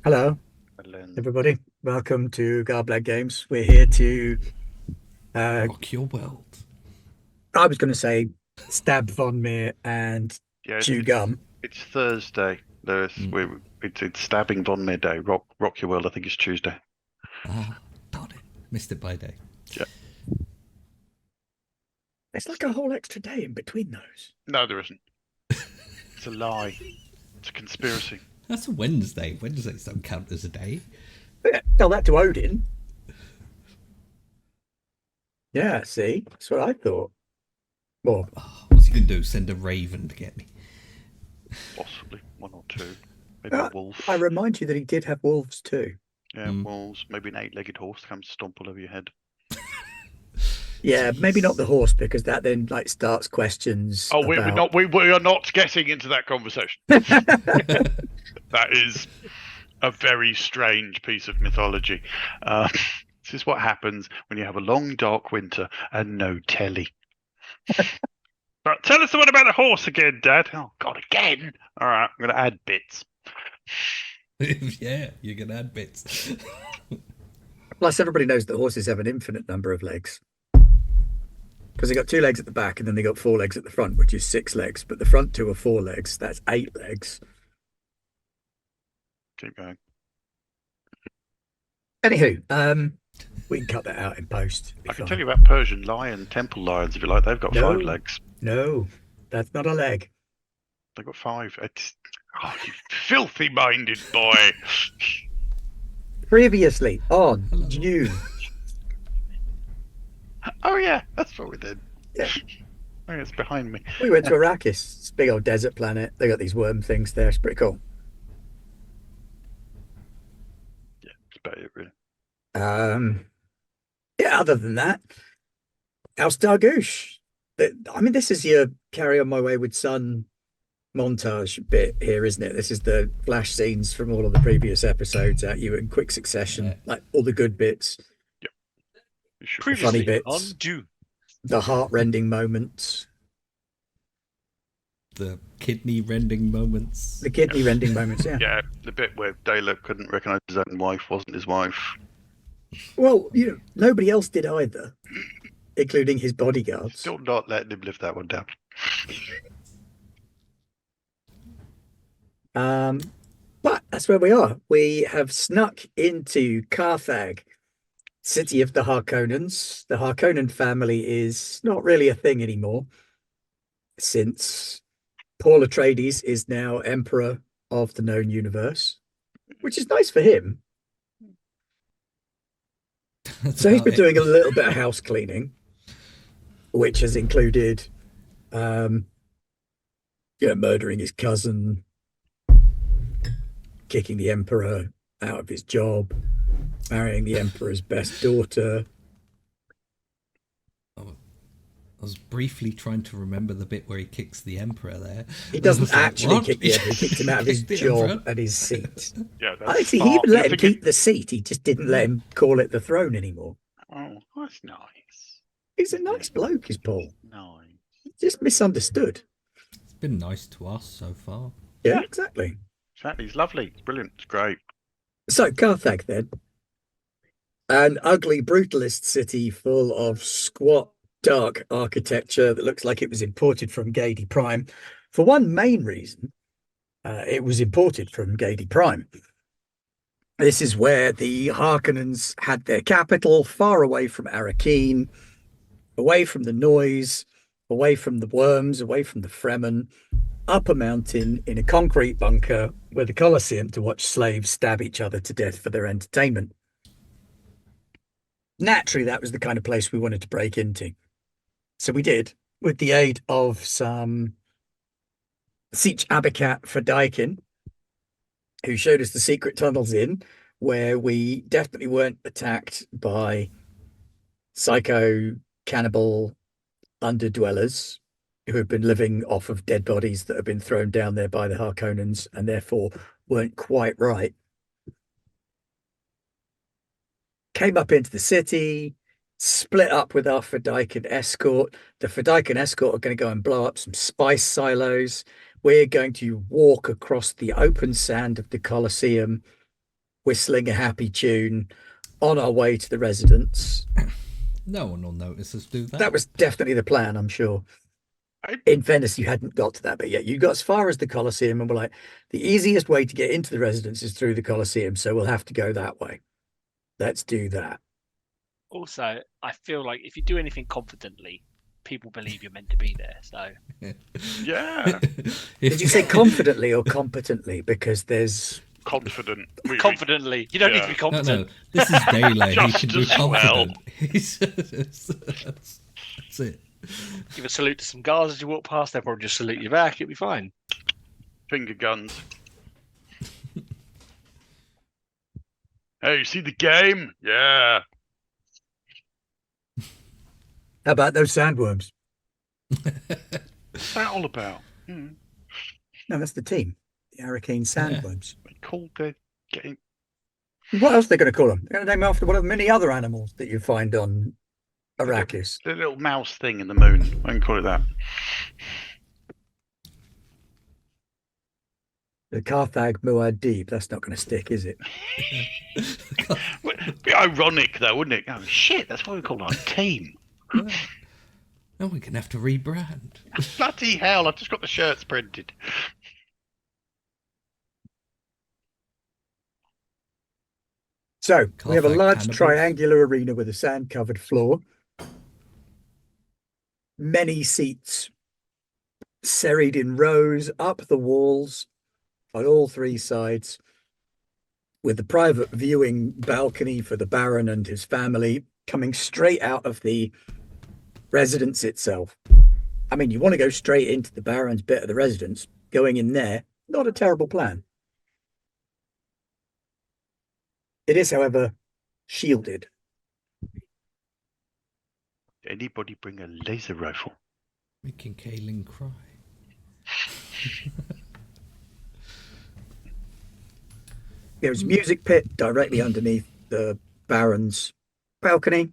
Hello, Berlin. everybody. Welcome to Garblag Games. We're here to, uh, Rock your world. I was going to say, stab Von Meer and Yeah, chew gum. it's Thursday, Lewis. Mm. It's stabbing Von Midday. Rock your world. I think it's Tuesday. Ah, darn it. Missed it by a day. Yeah. It's like a whole extra day in between those. No, there isn't. It's a lie. It's a conspiracy. That's a Wednesday. Wednesdays don't count as a day. Yeah, tell that to Odin. Yeah, see, that's what I thought. Well, Oh, what's he going to do? Send a raven to get me? Possibly one or two. Maybe a I wolf. remind you that he did have wolves too. Yeah, wolves. Maybe an eight-legged horse comes to stomp all over your head. Yeah, maybe not Jeez. the horse because that then like starts questions Oh, we're about. not. We are not getting into that conversation. That is a very strange piece of mythology. This is what happens when you have a long, dark winter and no telly. But tell us the one about the horse again, Dad. Oh God, again. All right, I'm going to add bits. Yeah, you're going to add bits. Plus, everybody knows that horses have an infinite number of legs. Because they got two legs at the back and then they got four legs at the front, which is six legs. But the front two are four legs. That's eight legs. Keep going. Anywho, we can cut that out in post. I can tell you about Persian lion, temple lions, if you like. They've got No, five legs. no, that's not a leg. They've got five. You filthy-minded boy. Previously on Hello. Dune. Oh yeah, that's what we did. Yeah, Oh, it's behind me. we went to Arrakis. It's a big old desert planet. They got these worm things there. It's pretty cool. Yeah, it's about it, really. Um, yeah, other than that, House Dargush. I mean, this is your Carry On My Wayward Son montage bit here, isn't it? This is the flash scenes from all of the previous episodes at you in quick Yeah. succession, like all the good bits, Yeah, you should. the funny Previously on bits, Dune. the heart-rending moments, The kidney rending moments. the kidney-rending moments. Yeah. Yeah, the bit where Dayla couldn't recognise his own wife wasn't his wife. Well, nobody else did either, including his bodyguards. Still not letting him live that one down. Um, but that's where we are. We have snuck into Carthage, city of the Harkonnens. The Harkonnen family is not really a thing anymore, since Paul Atreides is now Emperor of the known universe, which is nice for him. That's So he's about been it. doing a little bit of house cleaning, which has included, um, murdering his cousin, kicking the Emperor out of his job, marrying the Emperor's best daughter. I was briefly trying to remember the bit where he kicks the emperor there. He I was doesn't like, actually what? kick the Emperor. He kicked him out of his Kicked the job emperor? and his seat. Yeah, that's Actually, he smart. even let You're him thinking, keep the seat. He just didn't let him call it the throne anymore. oh, that's nice. He's a nice bloke, is Paul. Nice. Just misunderstood. It's been nice to us so far. Yeah, exactly. Exactly. It's lovely. It's brilliant. It's great. So, Carthage, then. An ugly, brutalist city full of squat, dark architecture that looks like it was imported from Gadi Prime. For one main reason, it was imported from Gadi Prime. This is where the Harkonnens had their capital, far away from Arrakeen, away from the noise, away from the worms, away from the Fremen, up a mountain in a concrete bunker with a Colosseum to watch slaves stab each other to death for their entertainment. Naturally, that was the kind of place we wanted to break into. So we did, with the aid of some Siege Abacat Fedaykin, who showed us the secret tunnels in, where we definitely weren't attacked by psycho cannibal underdwellers who have been living off of dead bodies that have been thrown down there by the Harkonnens and therefore weren't quite right. Came up into the city, split up with our Fedaykin escort. The Fedaykin escort are going to go and blow up some spice silos. We're going to walk across the open sand of the Colosseum whistling a happy tune on our way to the residence. No one will notice us do that. That was definitely the plan, I'm sure. I- In Venice, you hadn't got to that bit yet. You got as far as the Colosseum and were like, the easiest way to get into the residence is through the Colosseum, so we'll have to go that way. Let's do that. Also, I feel like if you do anything confidently, people believe you're meant to be there. So Yeah, Did you say confidently or competently? Because there's confident. confidently, you don't need to be No, confident. no, this is daylight. He Just can be as well. confident. That's it. Give a salute to some guards as you walk past. They'll probably just salute you back. It'll be fine. Finger guns. Hey, you see the game? Yeah. how about those sandworms? What's that all about? Hmm. No, that's the team, the Hurricane Sandworms. They called their game. What else are they going to call them? They're going to name after one of the many other animals that you find on Arrakis. The little mouse thing in the moon. I can call it that. The Carthag Muad'Dib. That's not going to stick, is it? Be ironic though, wouldn't it? Oh shit, that's what we call our team. Now we're gonna have to rebrand. Bloody hell! I've just got the shirts printed. So we have a Carthag large cannibals. triangular arena with a sand-covered floor. Many seats serried in rows up the walls on all three sides, with the private viewing balcony for the Baron and his family coming straight out of the residence itself. I mean, you want to go straight into the Baron's bit of the residence, going in there, not a terrible plan. It is, however, shielded. Anybody bring a laser rifle? Making Kaelin cry. There's a music pit directly underneath the Baron's balcony.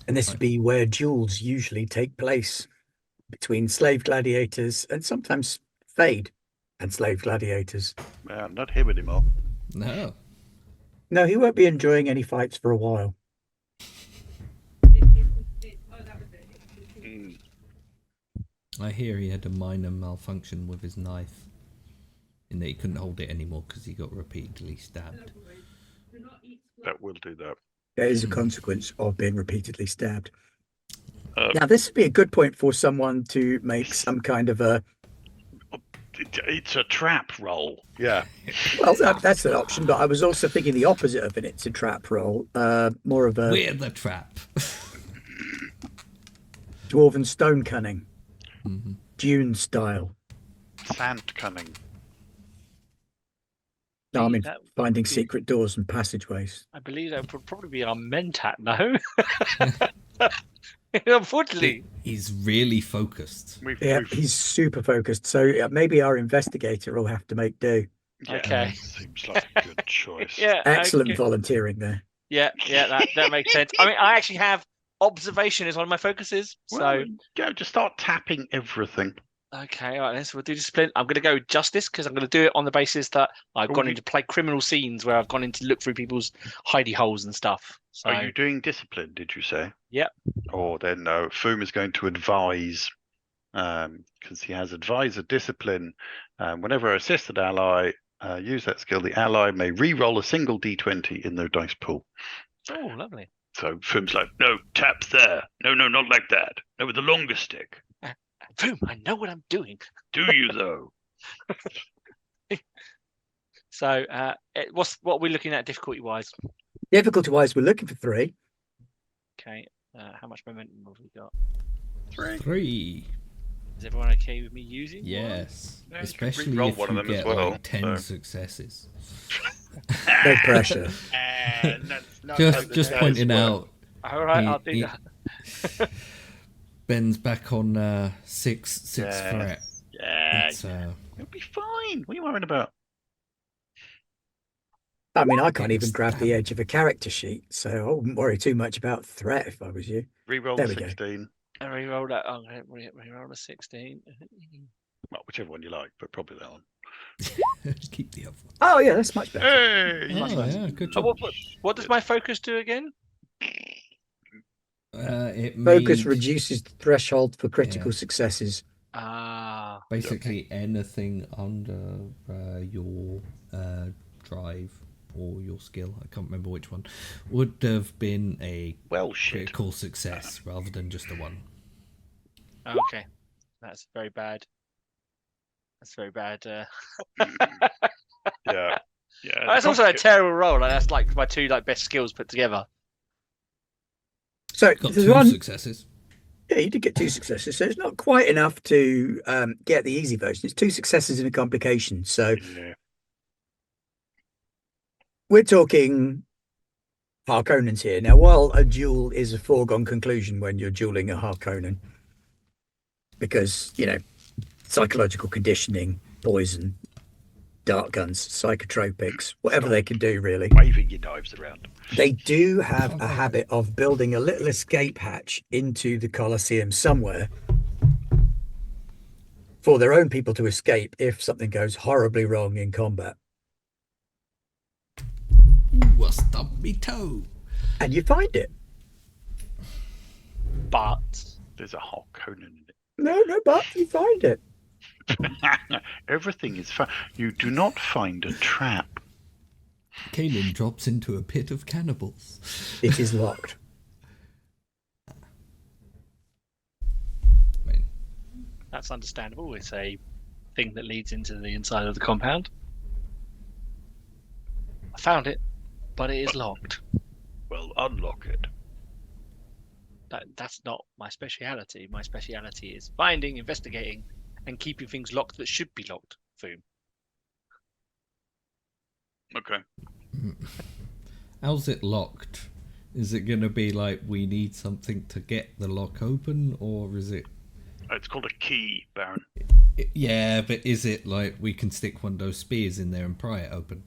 And this would be where duels usually take place between slave gladiators and sometimes Fade and slave gladiators. Not him anymore. No. No, he won't be enjoying any fights for a while. Mm. I hear he had a minor malfunction with his knife, in that he couldn't hold it anymore because he got repeatedly stabbed. That will do that. There is a consequence of being repeatedly stabbed. Uh, Now, this would be a good point for someone to make some kind of a... It's a trap roll. Yeah. Well, that's an option, but I was also thinking the opposite of an it's a trap roll. More of a We're the trap. dwarven stone cunning. Mhm. Dune style. Sand cunning. No, I mean, That would finding be- secret doors and passageways. I believe that would probably be our mentat, no? Unfortunately. He's really focused. Yeah, he's super focused. So maybe our investigator will have to make do. Yeah, Okay. Seems like a good choice. Yeah. Excellent okay. volunteering there. Yeah, that makes sense. I mean, I actually have observation as one of my focuses. Well, just start tapping everything. Okay, all right, then. So we'll do discipline. I'm going to go with justice because I'm going to do it on the basis that I've Oh, gone you- in to play criminal scenes where I've gone in to look through people's hidey holes and stuff. So Are you doing discipline, did you say? Yep. Or then no, Foom is going to advise, because he has advisor discipline. Whenever I assist an ally, use that skill, the ally may re-roll a single d20 in their dice pool. oh, lovely. So Foom's like, no, taps there. No, not like that. No, with the longer stick. Boom! I know what I'm doing. Do you though? So, what are we looking at difficulty wise? Difficulty-wise, we're looking for 3. Okay, how much momentum have we got? 3. Is everyone okay with me using? one? Yes. Yeah, you can Especially re-roll if one of you them as get well, like 10 so. successes. No pressure. And that's not how Just the just dice pointing work. out, All right, I'll do He- that. Ben's back on 6 Yes. threat. Yeah, It's, it'll be fine. What are you worrying about? I mean, I can't It even was grab the damn- edge of a character sheet, so I wouldn't worry too much about threat if I was you. Re-roll There we go. 16. I re-roll that. I'm going to re-roll a 16. Well, whichever one you like, but probably that one. Keep the other one. Oh yeah, that's much better. Hey! Oh, yeah, good Oh, job. what does my focus do again? It Focus made reduces the threshold for critical Yeah. successes. Ah, basically anything under your drive or your skill, I can't remember which one, would have been a Well, shit. critical success rather than just a one. okay. That's very bad. That's very bad. Yeah. Yeah. That's also a terrible roll. Like, that's like my two best skills put together. So Got there's two one. successes. Yeah, you did get 2 successes, so it's not quite enough to get the easy version. It's 2 successes and a complication. So Yeah. we're talking Harkonnens here. Now, while a duel is a foregone conclusion when you're dueling a Harkonnen, because, psychological conditioning, poison, dark guns, psychotropics, whatever they can do, really. Waving your knives around. They do have a habit of building a little escape hatch into the Colosseum somewhere for their own people to escape if something goes horribly wrong in combat. Ooh, I stubbed me toe. And you find it. But There's a Harkonnen in it. No, but you find it. Everything is fine. You do not find a trap. Kaelin drops into a pit of cannibals. It is locked. I mean, that's understandable. It's a thing that leads into the inside of the compound. I found it, but it is locked. Well, unlock it. That's not my speciality. My speciality is finding, investigating, and keeping things locked that should be locked. Foom. Okay. how's it locked? Is it going to be like we need something to get the lock open, or is it... It's called a key, Baron. Yeah, but is it like we can stick one of those spears in there and pry it open?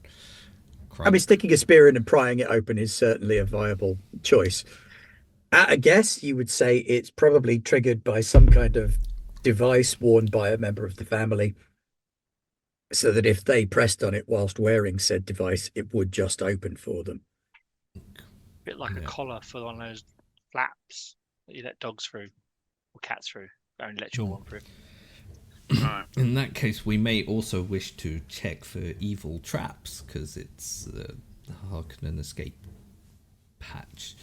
I mean, sticking a spear in and prying it open is certainly a viable choice. At a guess, you would say it's probably triggered by some kind of device worn by a member of the family, so that if they pressed on it whilst wearing said device, it would just open for them. Bit like a collar for one of those flaps that you let dogs through or cats through. Only let your one through. Right. In that case, we may also wish to check for evil traps, because it's the Harkonnen escape patch.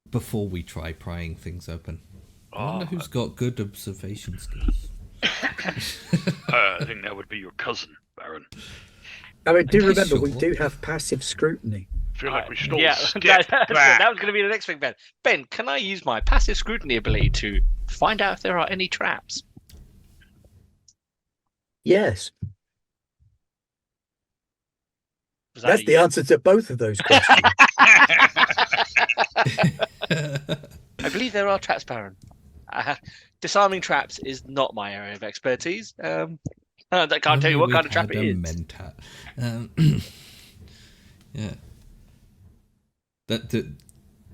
Before we try prying things open. I wonder who's got good observation skills. I think that would be your cousin, Baron. I mean, do Okay, remember, sure. we do have passive scrutiny. I feel like we should all Yeah, step that back. was going to be the next thing, Ben. Ben, can I use my passive scrutiny ability to find out if there are any traps? Yes, Was that that's a the yes? answer to both of those questions. I believe there are traps, Baron. Disarming traps is not my area of expertise. I can't tell you what kind of trap it is. Mentat. Yeah.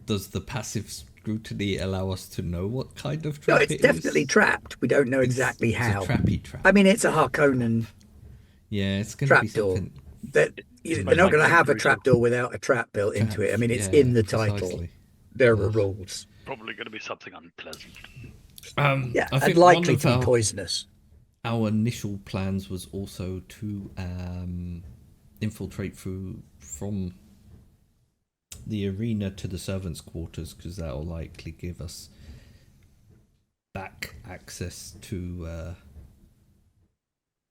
Does the passive scrutiny allow us to know what kind of No, trap it's it definitely is? trapped. We don't know exactly It's how. a trappy trap. I mean, it's a Harkonnen Yeah, it's going to be trapdoor. something. that It's they're not going to have a brutal. trapdoor without a trap built into it. I mean, it's in the title. Precisely. There are rules. Probably going to be something unpleasant. Yeah, I and think likely one to of be poisonous. our initial plans was also to infiltrate from the arena to the servants' quarters, because that will likely give us back access to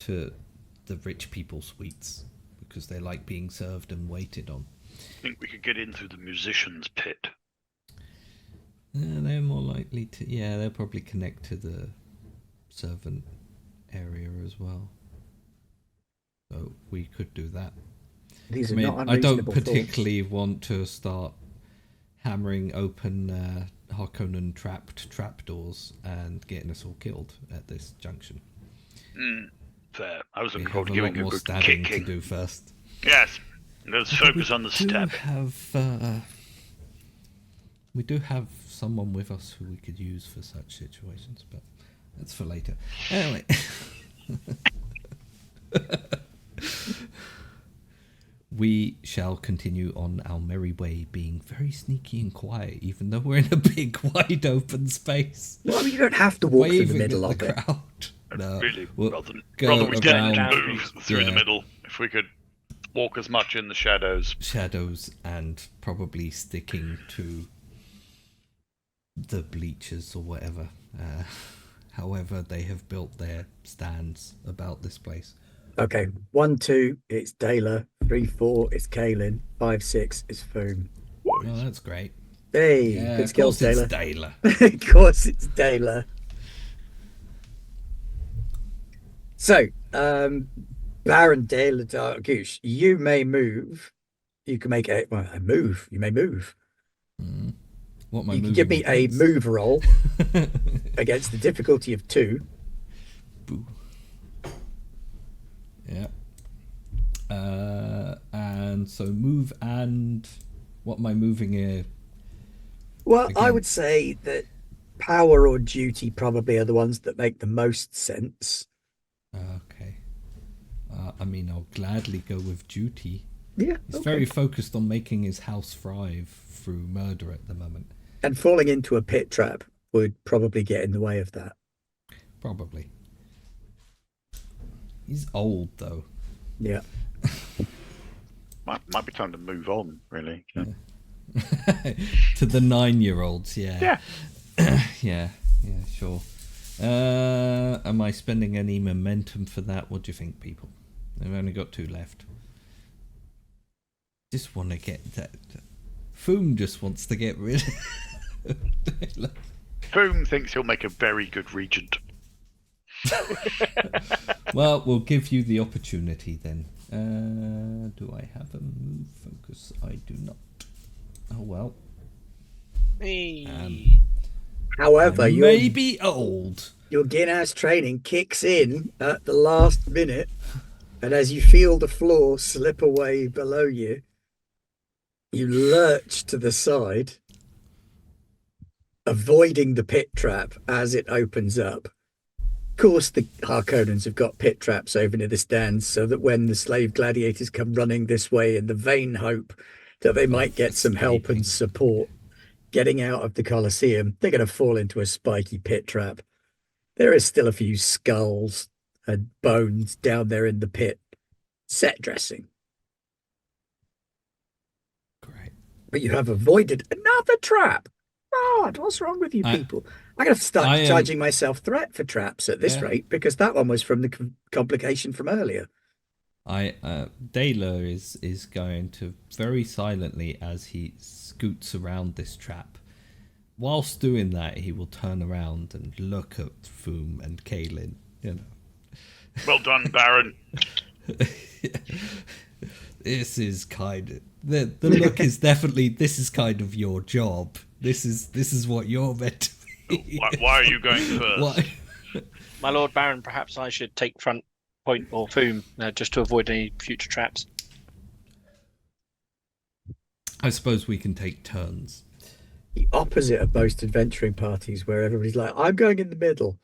the rich people's suites, because they like being served and waited on. I think we could get in through the musician's pit. They're more likely to. Yeah, they'll probably connect to the servant area as well. So we could do that. These are I mean, not I don't unreasonable thoughts. particularly want to start hammering open Harkonnen trapdoors and getting us all killed at this junction. Fair. I was We looking have forward to a lot giving a more good stabbing to kicking. do first. Yes. Let's focus on the stab. We do have someone with us who we could use for such situations, but That's for later. Anyway. We shall continue on our merry way, being very sneaky and quiet, even though we're in a big, wide open space. Well, you don't have to walk through the Waving middle at of the it. crowd. No, Really, we'll rather go we around, didn't move through the yeah. middle. If we could walk as much in the shadows. Shadows, and probably sticking to the bleachers or whatever. However they have built their stands about this place. Okay, 1, 2, it's Dayla. 3, 4, it's Kaelin. 5, 6, it's Foom. Oh, that's great. Hey, Yeah, good of skills, course Dayla. it's Dayla. Of course, it's Dayla. So, Baron Dayla Dargush, you may move. You can make a move. You may move. What am I You can moving give me a against? move roll against the difficulty of 2. Boo. Yeah. And so move, and what am I moving here? Well, I Again. would say that power or duty probably are the ones that make the most sense. Okay. I mean, I'll gladly go with duty. Yeah. He's okay. very focused on making his house thrive through murder at the moment. And falling into a pit trap would probably get in the way of that. Probably. He's old, though. Yeah. Might be time to move on, really. Yeah. To the 9-year-olds, yeah. Yeah. yeah, sure. Am I spending any momentum for that? What do you think, people? I've only got 2 left. Just want to get that. Foom just wants to get rid of Boom thinks he'll make a very good regent. Well, we'll give you the opportunity then. Do I have a move focus? I do not. Oh well. However, I may be old. your Guinness training kicks in at the last minute, and as you feel the floor slip away below you, you lurch to the side, avoiding the pit trap as it opens up. Of course, the Harkonnens have got pit traps over near the stands so that when the slave gladiators come running this way in the vain hope that they might get some help and support getting out of the Colosseum, they're going to fall into a spiky pit trap. There is still a few skulls and bones down there in the pit. Set dressing. Great. But you have avoided another trap. God, what's wrong with you people? I'm going to start charging myself threat for traps at this rate, because that one was from the complication from earlier. Dayla is going to very silently, as he scoots around this trap. Whilst doing that, he will turn around and look at Foom and Kaelin. You know. Well done, Baron. This is kind of the look is definitely, this is kind of your job. This is what you're meant to be. Why are you going first? Why? My Lord Baron, perhaps I should take front point or Foom just to avoid any future traps. I suppose we can take turns. The opposite of most adventuring parties, where everybody's like, I'm going in the middle.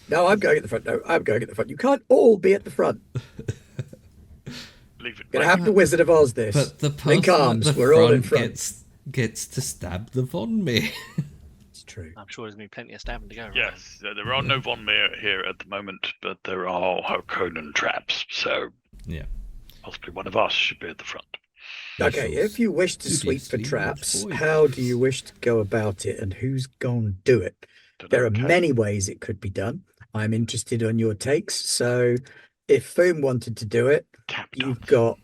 No, I'm going at the front. No, I'm going at the front. You can't all be at the front. Leave it. Gonna have to Wizard of Oz this. But the Link person arms, at the we're all in front front. gets to stab the Von Meer. It's true. I'm sure there's going to be plenty of stabbing to go. Yes, there are no Von Meer here at the moment, but there are Harkonnen traps, so Yeah. possibly one of us should be at the front. Okay, if you wish to sweep for Studiously traps, avoid. how do you wish to go about it, and who's going to do it? There are many ways it could be done. I'm interested on your takes. So if Foom wanted to do it, you've got,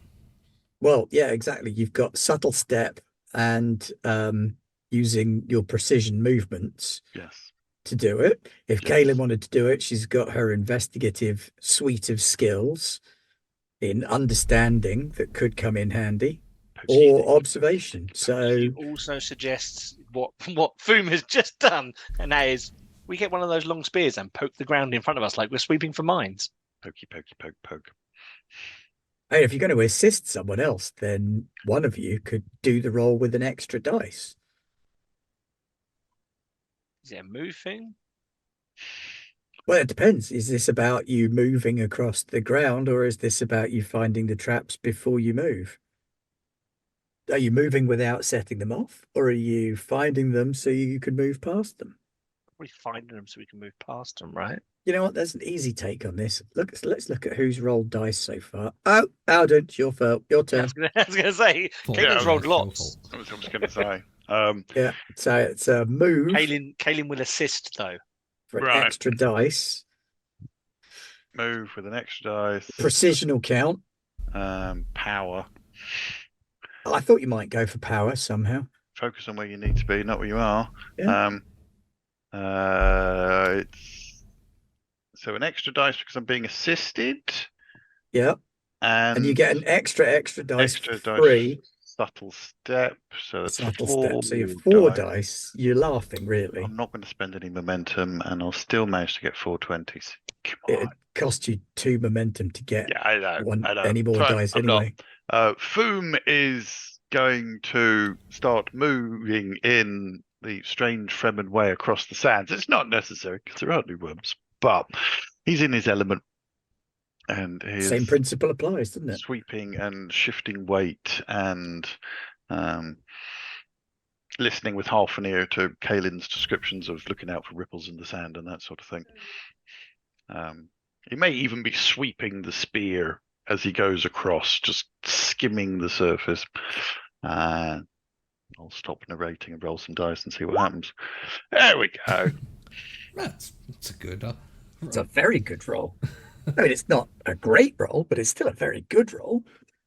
well, yeah, exactly. You've got subtle step and using your precision movements Yes. to do it. If Kaelin wanted to do it, she's got her investigative suite of skills in understanding that could come in handy, or observation. So She also suggests what Foom has just done, and that is we get one of those long spears and poke the ground in front of us like we're sweeping for mines. Pokey, pokey, poke, poke. hey, if you're going to assist someone else, then one of you could do the roll with an extra dice. Is it a move thing? Well, it depends. Is this about you moving across the ground, or is this about you finding the traps before you move? Are you moving without setting them off, or are you finding them so you can move past them? We're finding them so we can move past them, right? You know what? There's an easy take on this. Let's look at who's rolled dice so far. Oh, Alden, it's your fault. Your turn. I was gonna say, Fault. Caitlin's Yeah, rolled it's your lots. fault. I was just going to say. Yeah. So it's a move Caitlin will assist though. for an Right. extra dice. Move with an extra dice. Precision will count. Power. I thought you might go for power somehow. Focus on where you need to be, not where you are. Yeah. It's so an extra dice because I'm being assisted. Yeah. And you get an extra dice extra for dice. free. Subtle step. So that's Subtle four step. So you have 4 dice. You're laughing, really. I'm not going to spend any momentum, and I'll still manage to get 4 20s. Come on. It cost you 2 momentum to get Yeah, I know. any more Fine, dice I'm not. anyway. Foom is going to start moving in the strange Fremen way across the sands. It's not necessary because there aren't any worms, but he's in his element. And his Same principle applies, doesn't it? sweeping and shifting weight and listening with half an ear to Kaylin's descriptions of looking out for ripples in the sand and that sort of thing. He may even be sweeping the spear as he goes across, just skimming the surface. I'll stop narrating and roll some dice and see what happens. There we go. That's a good. It's a very good roll. I mean, it's not a great roll, but it's still a very good roll.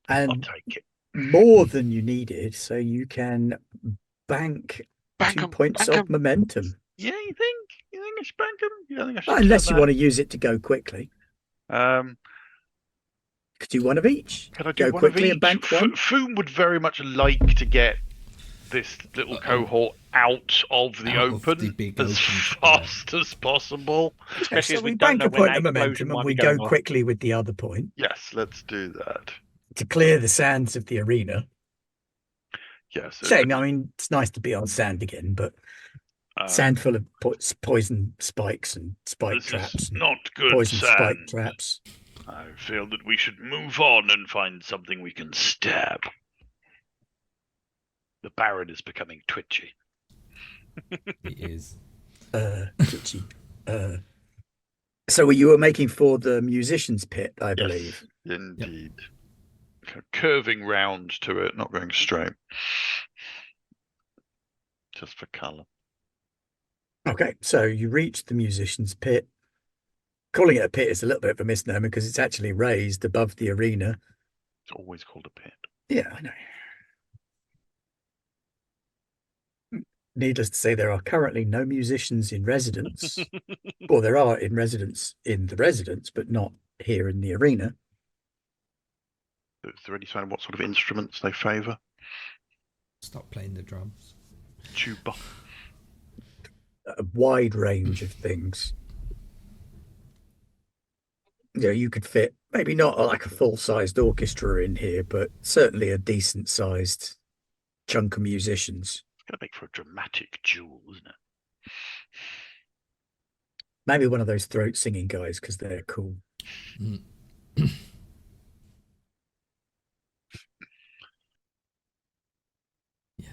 I'll And take it. more than you needed, so you can bank 2 points bank 'em. of momentum. Yeah, you think? You think I should bank him? You don't think I should? Unless you want to use it to go quickly. Could do one of each. Could I do go one quickly of each? and bank one? Foom would very much like to get this little cohort out of the Out of open the big as open fast as possible. Especially So as we we don't bank know a when point that of explosion momentum and might we be go going off. quickly with the other point Yes, let's do that. to clear the sands of the arena. Yes. Shame, I mean, it's nice to be on sand again, but sand full of poison spikes and spike This traps. is and not good poison sand. spike traps. I feel that we should move on and find something we can stab. The Baron is becoming twitchy. He is. Twitchy. So you were making for the musician's pit, I believe. Yes, indeed. Curving round to it, not going straight. Just for colour. Okay, so you reach the musician's pit. Calling it a pit is a little bit of a misnomer because it's actually raised above the arena. It's always called a pit. Yeah, I know. Needless to say, there are currently no musicians in residence. Well, there are in residence in the residence, but not here in the arena. Is there any sign of what sort of instruments they favour? Stop playing the drums. Tuba. A wide range of things. You know, you could fit maybe not like a full-sized orchestra in here, but certainly a decent-sized chunk of musicians. It's going to make for a dramatic duel, isn't it? Maybe one of those throat singing guys because they're cool. Mm. Yeah.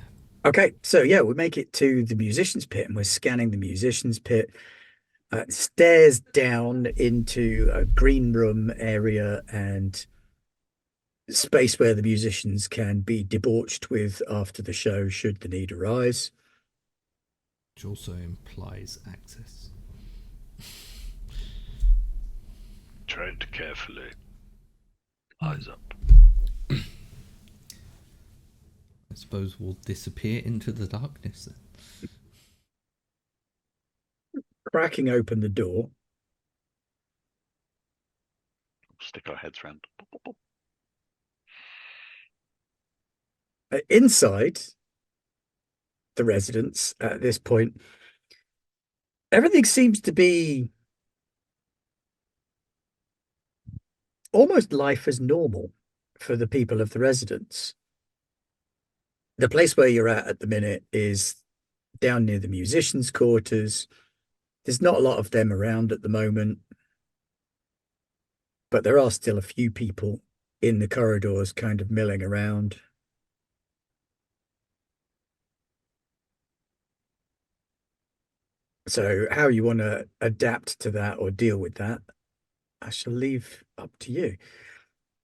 Okay, so yeah, we make it to the musician's pit and we're scanning the musician's pit. Stairs down into a green room area and space where the musicians can be debauched with after the show should the need arise. Which also implies access. Tread carefully. Eyes up. I suppose we'll disappear into the darkness then. Cracking open the door, Stick our heads round. inside the residence at this point, everything seems to be almost life as normal for the people of the residence. The place where you're at the minute is down near the musicians' quarters. There's not a lot of them around at the moment, but there are still a few people in the corridors kind of milling around. So how you want to adapt to that or deal with that, I shall leave up to you.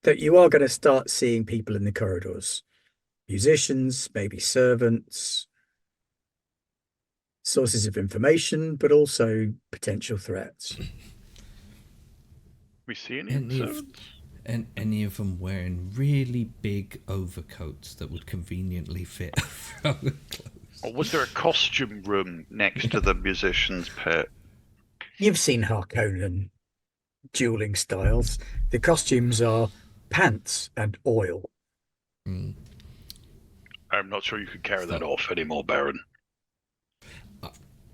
That you are going to start seeing people in the corridors, musicians, maybe servants, sources of information, but also potential threats. We see any servants? And any of them wearing really big overcoats that would conveniently fit our clothes. Or was there a costume room next to the musician's pit? You've seen Harkonnen dueling styles. The costumes are pants and oil. Mm. I'm not sure you could carry that off anymore, Baron.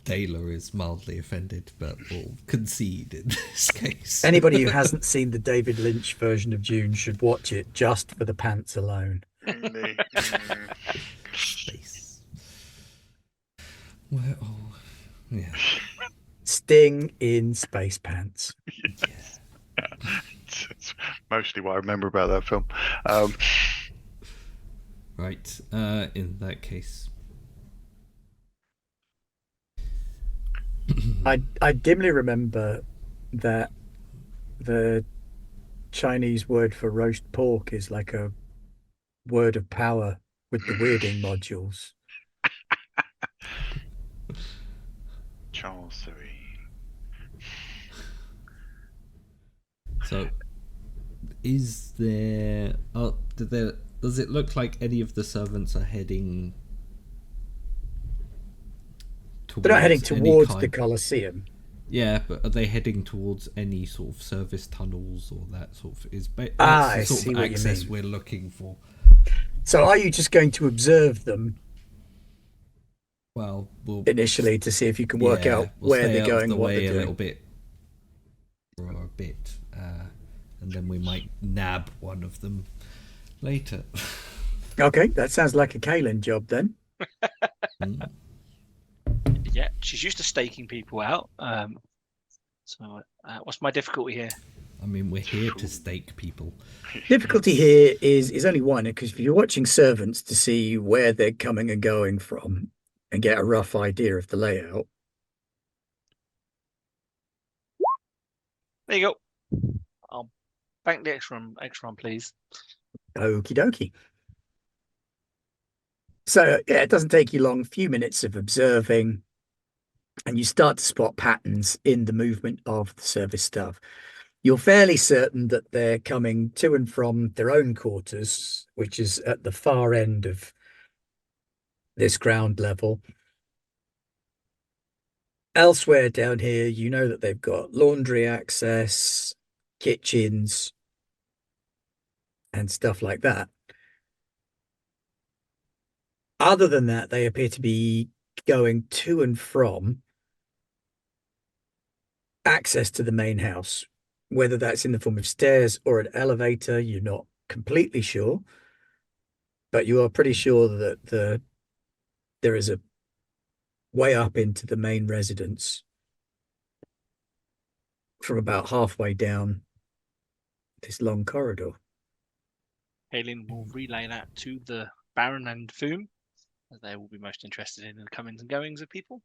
Taylor is mildly offended, but will concede in this case. Anybody who hasn't seen the David Lynch version of Dune should watch it just for the pants alone. Really? Space. Well, yeah. Sting in space pants. Yes. Yeah. It's mostly what I remember about that film. Right. In that case, I dimly remember that the Chinese word for roast pork is like a word of power with the weirding modules. Chancery. so is there? Does it look like any of the servants are heading? They're not heading towards the Colosseum. Yeah, but are they heading towards any sort of service tunnels or that sort of? That's the I sort see of what you access mean. we're looking for. So are you just going to observe them Well, we'll initially to see if you can work out we'll where stay they're out of going, the what way they're a doing? little bit, or a bit, and then we might nab one of them later. Okay, that sounds like a Kaelin job then. Mm. Yeah, she's used to staking people out. So what's my difficulty here? I mean, we're here to stake people. Difficulty here is only one, because if you're watching servants to see where they're coming and going from and get a rough idea of the layout. There you go. I'll bank the extra one, please. Okie dokie. So yeah, it doesn't take you long, a few minutes of observing, and you start to spot patterns in the movement of the service staff. You're fairly certain that they're coming to and from their own quarters, which is at the far end of this ground level. Elsewhere down here, you know that they've got laundry access, kitchens, and stuff like that. Other than that, they appear to be going to and from access to the main house, whether that's in the form of stairs or an elevator, you're not completely sure, but you are pretty sure that there is a way up into the main residence from about halfway down this long corridor. Kaelin will relay that to the Baron and Foom, as they will be most interested in the comings and goings of people.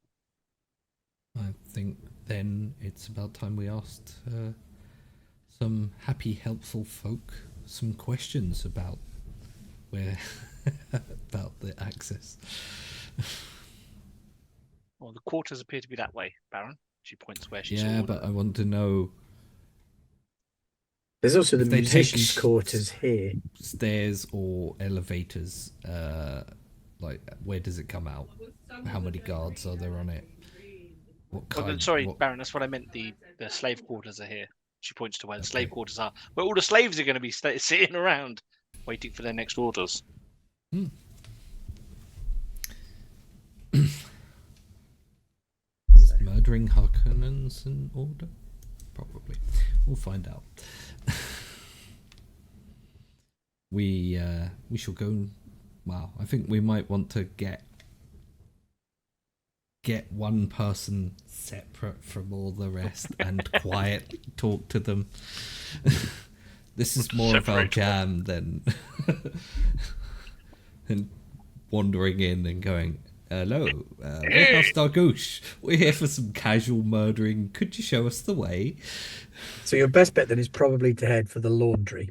I think then it's about time we asked some happy, helpful folk some questions about where about the access. Well, the quarters appear to be that way, Baron. She points where she Yeah, saw but them. I want to know. There's also the If they musicians' take quarters here. Stairs or elevators, like where does it come out? How many guards are there on it? What kind? Sorry, Baron, that's what I meant. The slave quarters are here. She points to where the slave quarters are, where all the slaves are going to be sitting around, waiting for their next orders. Hmm. Is murdering Harkonnens an order? Probably. We'll find out. We shall go. Wow, I think we might want to get get one person separate from all the rest and quiet talk to them. This is more of our jam than and wandering in and going, hello, we're House Dargush. We're here for some casual murdering. Could you show us the way? So your best bet then is probably to head for the laundry.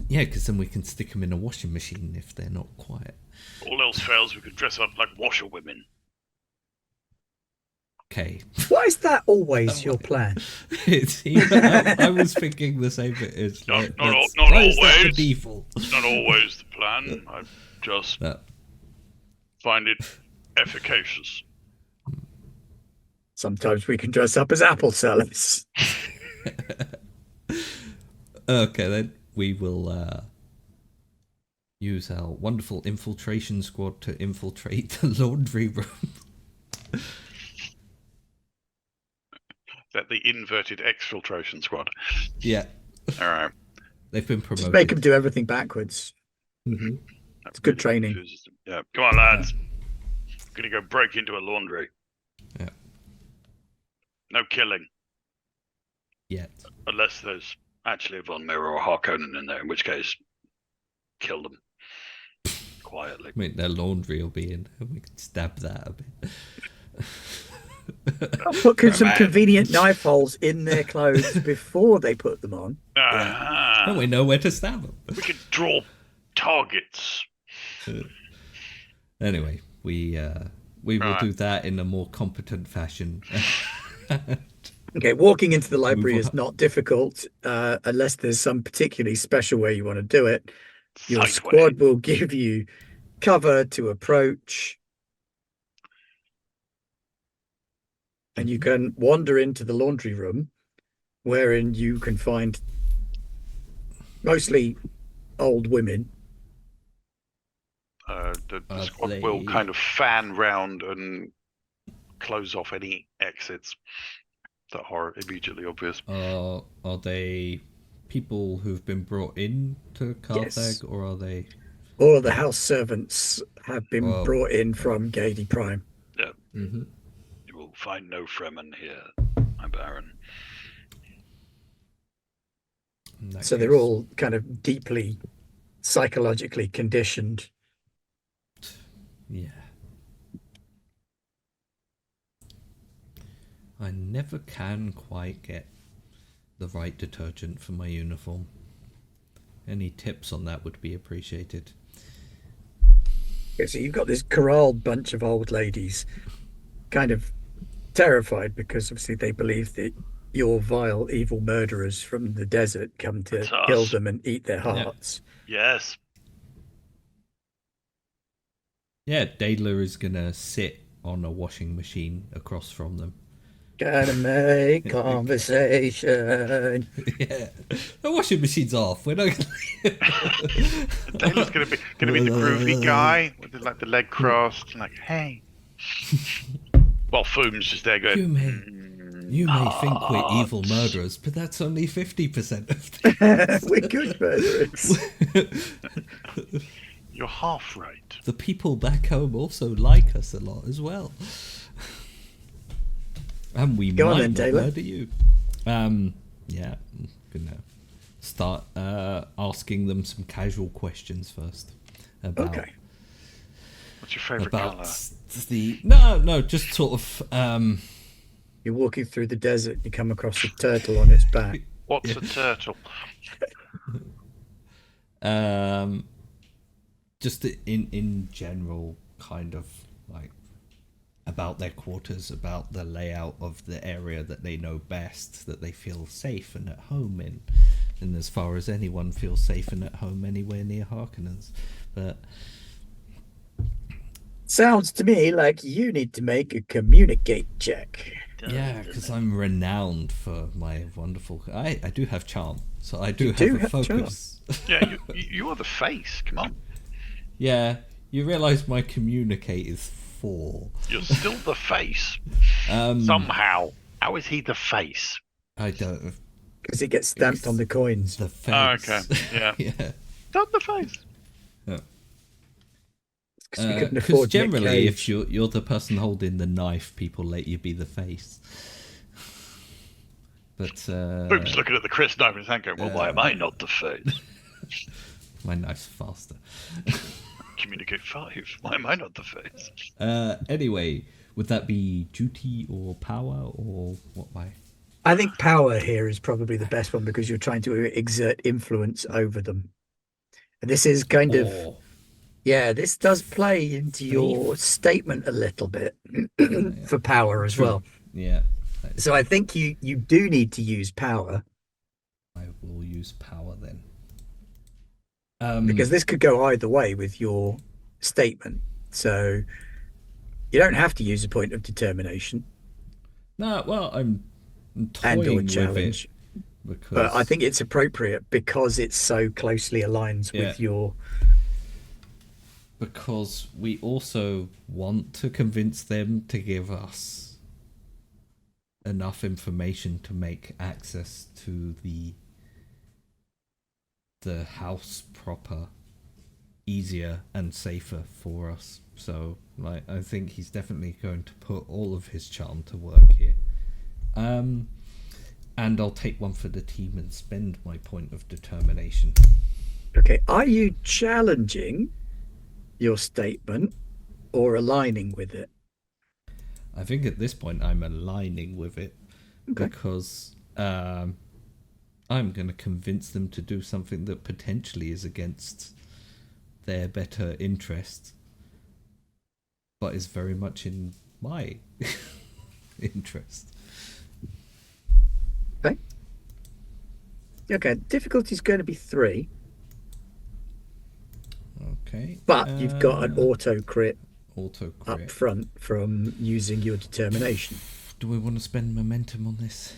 Yeah, because then we can stick them in a washing machine if they're not quiet. All else fails, we could dress up like washerwomen. Okay. Why is that always your plan? I was thinking the same bit. It's Not like, always. The default. It's not always the plan. I just find it efficacious. Sometimes we can dress up as apple sellers. Okay, then we will use our wonderful infiltration squad to infiltrate the laundry room. That the inverted exfiltration squad. Yeah. All right. They've been promoted. Just make them do everything backwards. Mm-hmm. It's good training. Yeah. Come on, lads. Gonna go break into a laundry. Yeah. No killing. Yet. Unless there's actually a Von Mirror or Harkonnen in there, in which case, kill them. Quietly. I mean, their laundry will be in. We can stab that a bit. Put some convenient knife holes in their clothes before they put them on. And we know where to stab them. We could draw targets. Anyway, we will do that in a more competent fashion. Okay, walking into the library is not difficult unless there's some particularly special way you want to do it. Your squad will give you cover to approach. And you can wander into the laundry room, wherein you can find mostly old women. The squad will kind of fan round and close off any exits that are immediately obvious. Are they people who've been brought in to Carthage, yes. Or are they... All of the house servants have been brought in from Gady Prime. Yeah. Mm-hmm. You will find no Fremen here, my Baron. So they're all kind of deeply psychologically conditioned. Yeah. I never can quite get the right detergent for my uniform. Any tips on that would be appreciated. Yeah, so you've got this corralled bunch of old ladies, kind of terrified because obviously they believe that your vile, evil murderers from the desert come to kill them and eat their hearts. Yeah. Yes. Yeah, Daedler is gonna sit on a washing machine across from them. Gotta make conversation. Yeah, the washing machine's off. We're not. Daedler's gonna be the groovy guy with the leg crossed, and like, hey. While Foom's just there going. You may think we're evil murderers, but that's only 50% of things. We're good murderers. You're half right. The people back home also like us a lot as well. And we might not murder you. Yeah, I'm gonna start asking them some casual questions first. Okay. What's your favourite colour? No, just sort of... You're walking through the desert, you come across a turtle on its back. What's a turtle? Just in general, kind of like about their quarters, about the layout of the area that they know best, that they feel safe and at home in. And as far as anyone feels safe and at home anywhere near Harkonnens. But... Sounds to me like you need to make a communicate check. Yeah, because I'm renowned for my wonderful... I do have charm, so I do have a focus. Yeah, you are the face, come on. Yeah, you realise my communicate is 4. You're still the face. Somehow. How is he the face? I don't... Because it gets stamped on the coins. The face. Oh, okay, yeah. Yeah. Not the face. Yeah. because we couldn't Because afford Nick generally, if Cage. you're the person holding the knife, people let you be the face. But Boom's looking at the Chris knife in his hand going, well, why am I not the face? my knife's faster. Communicate 5. Why am I not the face? Anyway, would that be duty or power or what way? I think power here is probably the best one because you're trying to exert influence over them. And this is kind of, Or yeah, this does play into your Faith. statement a little bit for power as True. well. Yeah. So I think you do need to use power I will use power then. because this could go either way with your statement. So you don't have to use a point of determination No, well, I'm and toying or with challenge. it because But I think it's appropriate because it so closely aligns with your. because we also want to convince them to give us enough information to make access to the house proper easier and safer for us. So like I think he's definitely going to put all of his charm to work here. And I'll take one for the team and spend my point of determination. Okay, are you challenging your statement or aligning with it? I think at this point I'm aligning with it because I'm going to convince them to do something that potentially is against their better interest, but is very much in my interest. Okay, difficulty is going to be 3, Okay. but you've got an auto crit Auto up crit. front from using your determination. Do we want to spend momentum on this?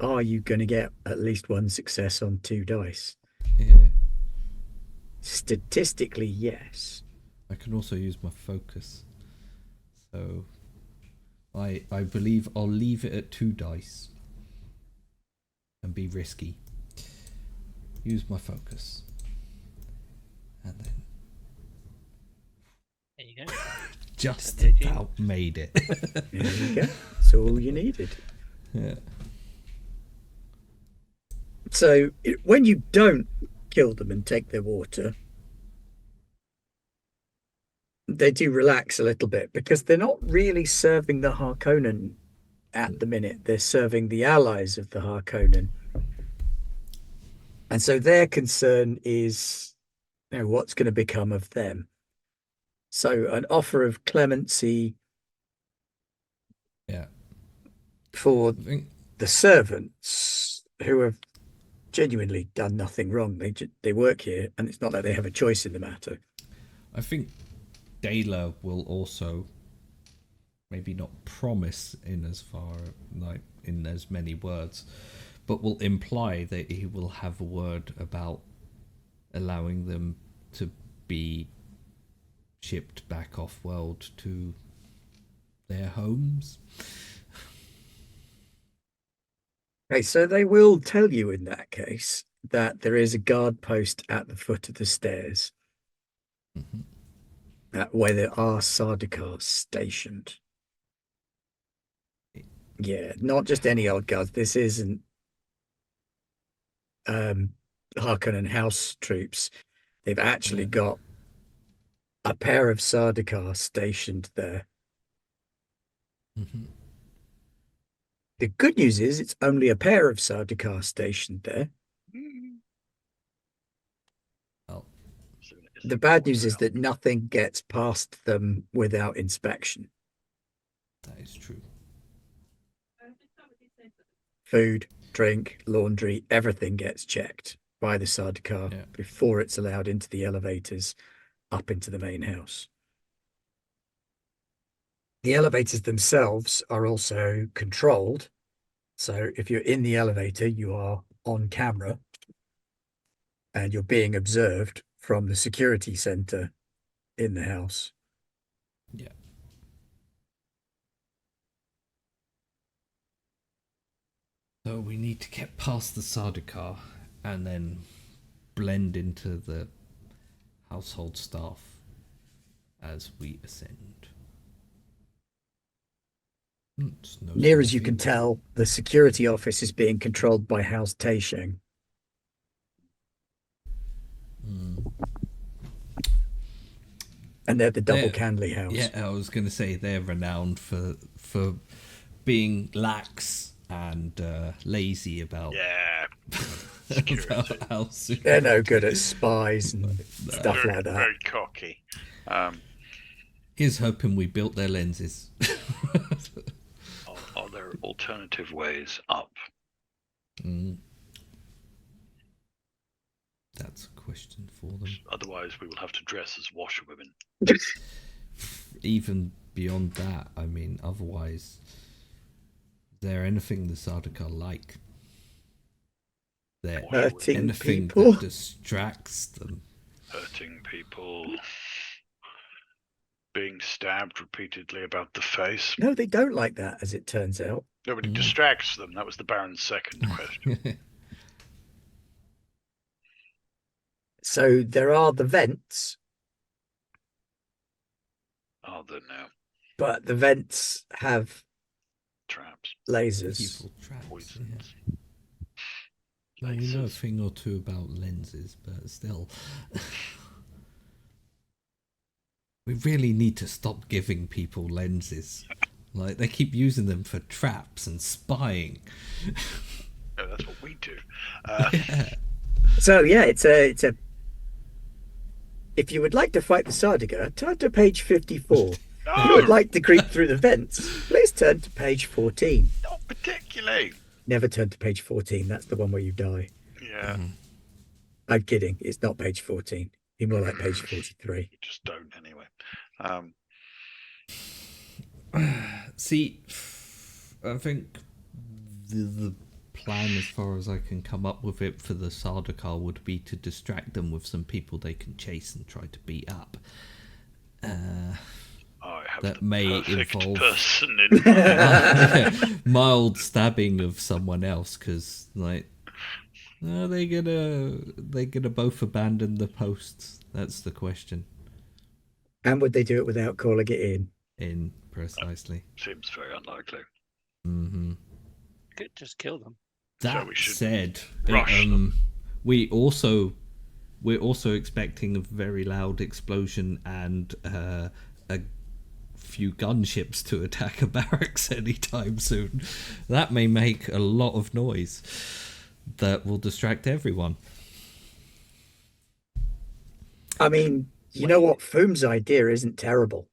Are you going to get at least 1 success on 2 dice? Yeah. Statistically, yes. I can also use my focus. So I believe I'll leave it at 2 dice and be risky. Use my focus. And then There you go. just 18. about made it. There you go. That's all you needed. Yeah. So when you don't kill them and take their water, they do relax a little bit because they're not really serving the Harkonnen at the minute. They're serving the allies of the Harkonnen. And so their concern is, what's going to become of them. So an offer of clemency for I think the servants who have genuinely done nothing wrong. They work here, and it's not like they have a choice in the matter. I think Dela will also maybe not promise in as far like in as many words, but will imply that he will have a word about allowing them to be shipped back off world to their homes. Okay, so they will tell you in that case that there is a guard post at the foot of the stairs where there are Sardaukars stationed. Yeah, not just any old guards. This isn't Harkonnen house troops. They've actually got a pair of Sardaukar stationed there. The good news is it's only a pair of Sardaukar stationed there. Well, The bad news is that nothing gets past them without inspection. that is true. Food, drink, laundry, everything gets checked by the Sardaukar before it's allowed into the elevators up into the main house. The elevators themselves are also controlled. So if you're in the elevator, you are on camera and you're being observed from the security center in the house. Yeah. So we need to get past the Sardaukar and then blend into the household staff. as we ascend. Near as you can tell, the security office is being controlled by House Taishing. And they're the double Canley house. Yeah, I was going to say they're renowned for being lax and lazy about security. They're no good at spies and stuff like that. Very cocky. Here's hoping we built their lenses. Are there alternative ways up? That's a question for them. Otherwise, we will have to dress as washerwomen. Even beyond that, I mean, otherwise, is there anything the Sardaukar like? There hurting anything people that distracts them? Hurting people. Being stabbed repeatedly about the face. No, they don't like that, as it turns out. Nobody distracts them. That was the Baron's second question. So there are the vents. Are there now? But the vents have traps, lasers, poisons. Yeah. Well, we know a thing or two about lenses, but still. We really need to stop giving people lenses. Like, they keep using them for traps and spying. No, that's what we do. Yeah. So yeah, it's a. If you would like to fight the Sardaukar, turn to page 54. No! If you would like to creep through the vents, please turn to page 14. Not particularly. Never turn to page 14. That's the one where you die. Yeah. I'm kidding. It's not page 14. Be more like page 43. You just don't anyway. See, I think the plan, as far as I can come up with it, for the Sardaukar would be to distract them with some people they can chase and try to beat up. I have that the may perfect involve person in mind. mild stabbing of someone else, because like, are they gonna both abandon the posts? That's the question. And would they do it without calling it in? In precisely. Seems very unlikely. Mm-hmm. Could just kill them. That So we should said, rush them. we're also expecting a very loud explosion and a few gunships to attack a barracks anytime soon. That may make a lot of noise that will distract everyone. I mean, you know what? Foom's idea isn't terrible.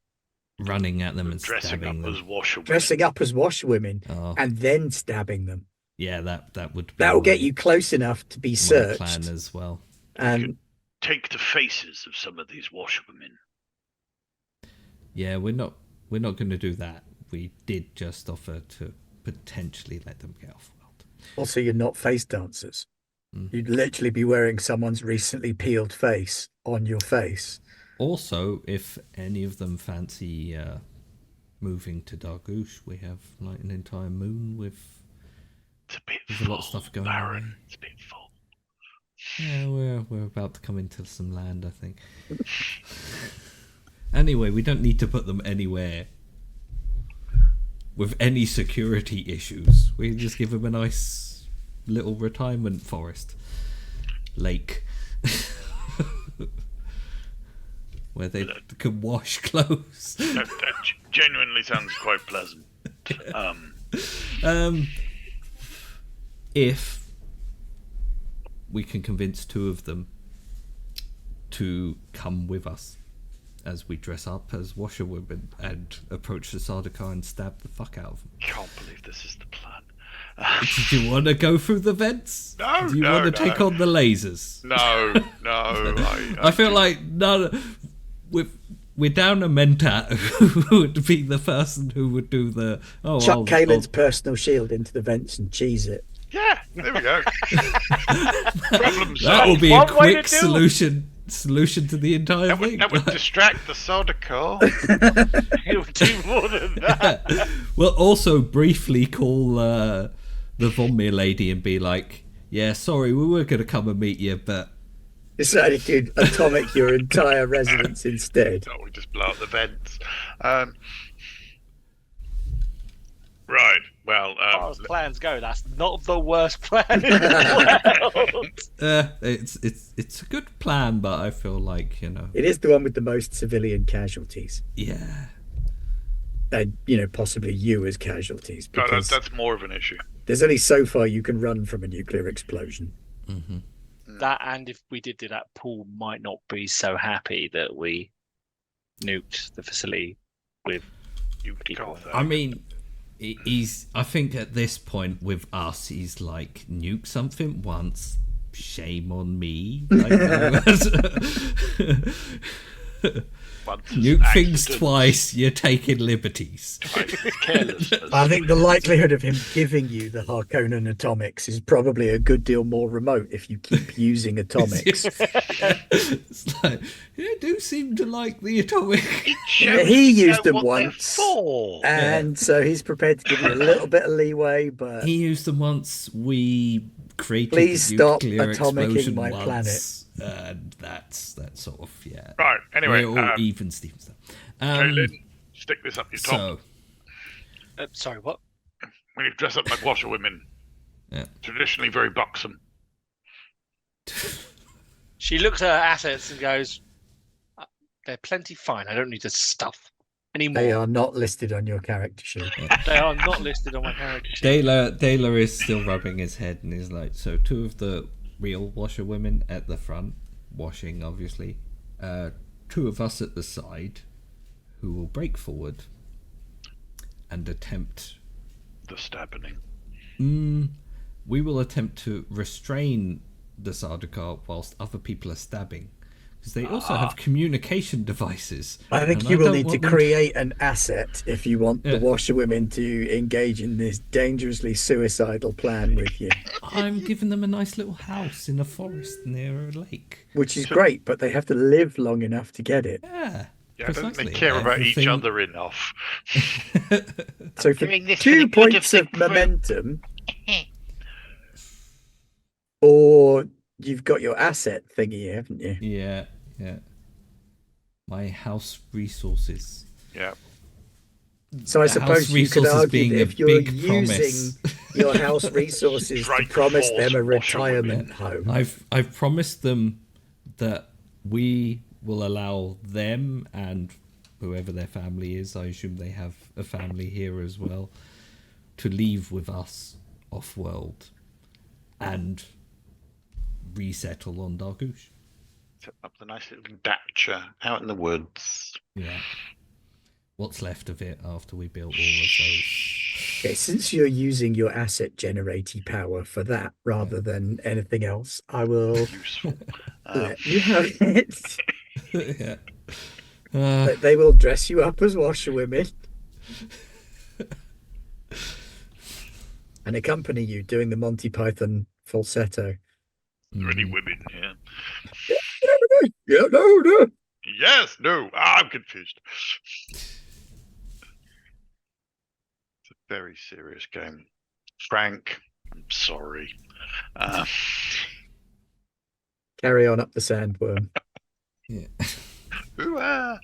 Running at them and Dressing stabbing up them. as washerwomen. Dressing up as washerwomen Oh. and then stabbing them. Yeah, that would be That'll get my- you close enough to be my searched. plan as well. And Take the faces of some of these washerwomen. Yeah, we're not going to do that. We did just offer to potentially let them get off world. also, you're not face dancers. You'd literally be wearing someone's recently peeled face on your face. Also, if any of them fancy moving to Dargush, we have like an entire moon with It's a bit There's full, a lot of stuff going on Baron. there. It's a bit full. Yeah, we're about to come into some land, I think. Anyway, we don't need to put them anywhere with any security issues. We can just give them a nice little retirement forest lake where they can wash clothes. That genuinely sounds quite pleasant. If we can convince two of them to come with us as we dress up as washerwomen and approach the Sardaukar and stab the fuck out of them. Can't believe this is the plan. Do you want to go through the vents? No, Do you want to take on the lasers? No. I feel like we're down a Mentat who would be the person who would do the Chuck Kalen's personal shield into the vents and cheese it. Yeah, there we go. Problem solved. That will be a One way quick to do it. solution to the entire thing. That would distract the Sardaukar. It would do more than that. We'll also briefly call the Von Meer lady and be like, yeah, sorry, we were going to come and meet you, but decided to atomic your entire residence instead. Oh, we just blow up the vents. Right. Well, As far as plans go, that's not the worst plan in the world. It's a good plan, but I feel like, It is the one with the most civilian casualties. yeah. And, possibly you as casualties. no, Because that's more of an issue. there's only so far you can run from a nuclear explosion. Hmm. That, and if we did do that, Paul might not be so happy that we nuked the facility with You people. can't. I mean, I think at this point with us, he's like, nuke something once, shame on me. Like, nuke things twice, you're taking liberties. Carelessness. I think the likelihood of him giving you the Harkonnen atomics is probably a good deal more remote if you keep using atomics. It's like, you do seem to like the atomic. He used them what they're once, for. and so he's prepared to give you a little bit of leeway, but He used them once. We created Please the stop nuclear atomicing explosion my once, and that's sort of Right. Anyway, We're all even Stevens. Kaylin, stick this up your top. So Sorry, what? When you dress up like washerwomen, Yeah. traditionally very buxom. She looks at her assets and goes, "They're plenty fine. I don't need this stuff anymore." they are not listed on your character sheet. They are not listed on my character sheet. Daler is still rubbing his head and is like, so two of the real washerwomen at the front, washing obviously, two of us at the side, who will break forward and attempt. The stabbing. We will attempt to restrain the Sardaukar whilst other people are stabbing, because they also have communication devices. I think and you will don't need to want them create an asset if you want Yeah. the washerwomen to engage in this dangerously suicidal plan with you, I'm giving them a nice little house in a forest near a lake. which is great, but they have to live long enough to get it. Yeah. Yeah, I don't think precisely. they care about each Everything- other enough. So for Doing this for the 2 good of points the of group. momentum, or you've got your asset thingy, haven't you? Yeah. My house resources. Yeah. So I The suppose house you could resources argue being that a if you're big using promise. your house resources to Strike promise force them a washerwomen. retirement home, I've promised them that we will allow them and whoever their family is, I assume they have a family here as well, to leave with us off-world and resettle on Dargush. Set up the nice little dacha out in the woods. Yeah. What's left of it after we built all of those. okay, since you're using your asset generating power for that rather than anything else, I will Useful. let you have it. Yeah. But they will dress you up as washerwomen and accompany you doing the Monty Python falsetto. Are there any women here? Yeah, no. Yes, no. I'm confused. It's a very serious game. Frank, I'm sorry. Carry on up the sandworm. Yeah. Hoo-ah.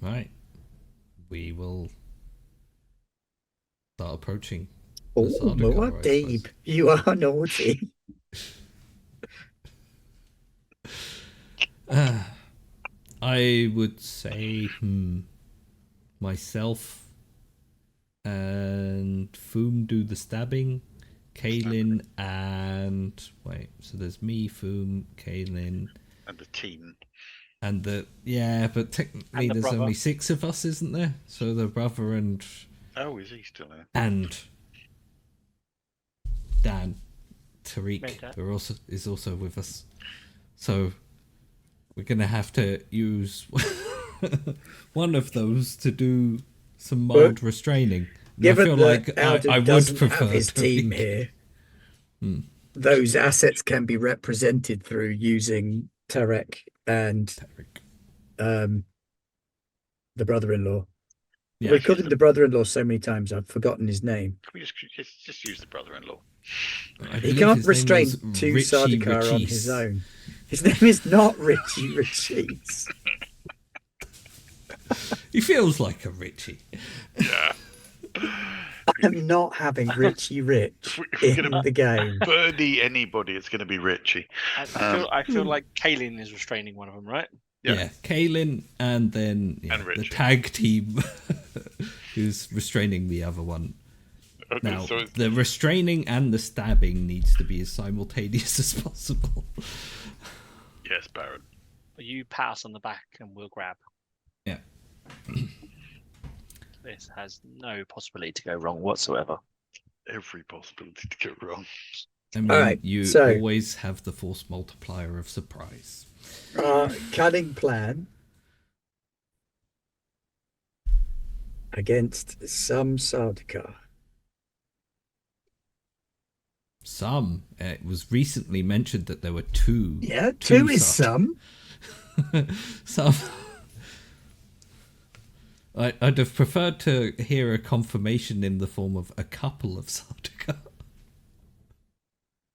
Right. We will start approaching. Oh, Sardaukar, I Muad'Dib, suppose. you are naughty. I would say myself and Foom do the stabbing. Kaylin and so there's me, Foom, Kaylin, And the team. and but technically And the there's brother. only 6 of us, isn't there? So the brother and Oh, is he still there? Dan, Tariq Mate, is also with us. So we're gonna have to use one of those to do some mild restraining. And I Given feel that like Alden I would doesn't prefer have his Tariq. team here, those assets can be represented through using Tarek and Tariq. the brother-in-law. Yeah. We called him the brother-in-law so many times I've forgotten his name. Can we just use the brother-in-law? I He believe can't his name restrain was 2 Richie Sardaukar on Richis. his own. His name is not Richie Richies. He feels like a Richie. Yeah. I'm not having Richie Rich If we're in gonna the game. birdie anybody, it's going to be Richie. I feel like Kaylin is restraining one of them, right? Yeah, Kaylin, and then And the Richie. tag team who's restraining the other one. Okay, Now, so the restraining and the stabbing needs to be as simultaneous as possible. yes, Baron. You pat us on the back and we'll grab. Yeah. This has no possibility to go wrong whatsoever. Every possibility to go wrong. I mean, Alright, you so- always have the force multiplier of surprise. Cunning plan against some Sardaukar. Some. It was recently mentioned that there were two. Yeah, two is Sardaukar. some. Some. I'd have preferred to hear a confirmation in the form of a couple of Sardaukar.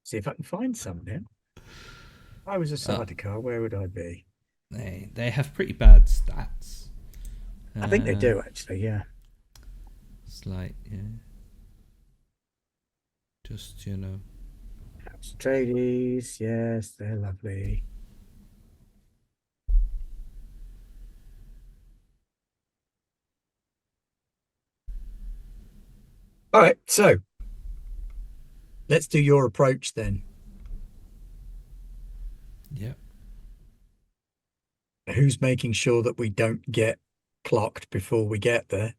See if I can find some now. If I was a Sardaukar, where would I be? They have pretty bad stats. I think they do, actually, yeah. It's like, yeah. Just, House Atreides, yes, they're lovely. All right, so let's do your approach then. yeah. Who's making sure that we don't get clocked before we get there?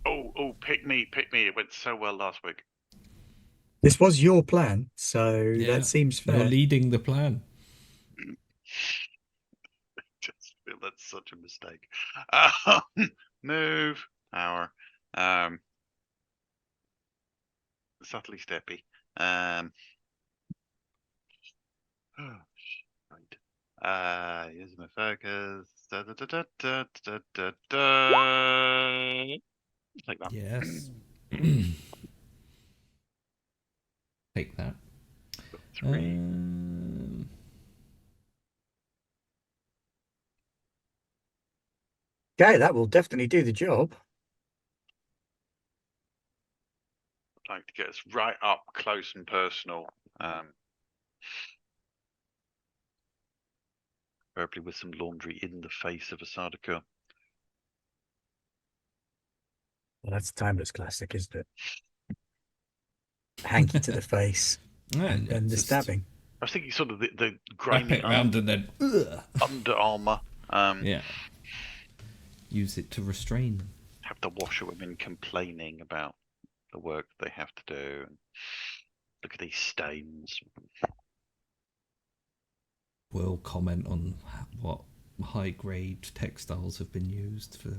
Oh, pick me. It went so well last week. This was your plan, so Yeah, that seems You're fair. leading the plan. Just feel that's such a mistake. Move. Power. Subtly steppy. Right. Here's my focus. Like that. Yes. Take that. 3. Okay, that will definitely do the job. I'd like to get us right up close and personal. Preferably with some laundry in the face of a Sardaukar. Well, that's a timeless classic, isn't it? Hanky to the face and the just stabbing. I was thinking sort of the Wrap grimy it around and then Under Armour. yeah. Use it to restrain them. Have the washerwomen complaining about the work they have to do. Look at these stains. We'll comment on what high grade textiles have been used for.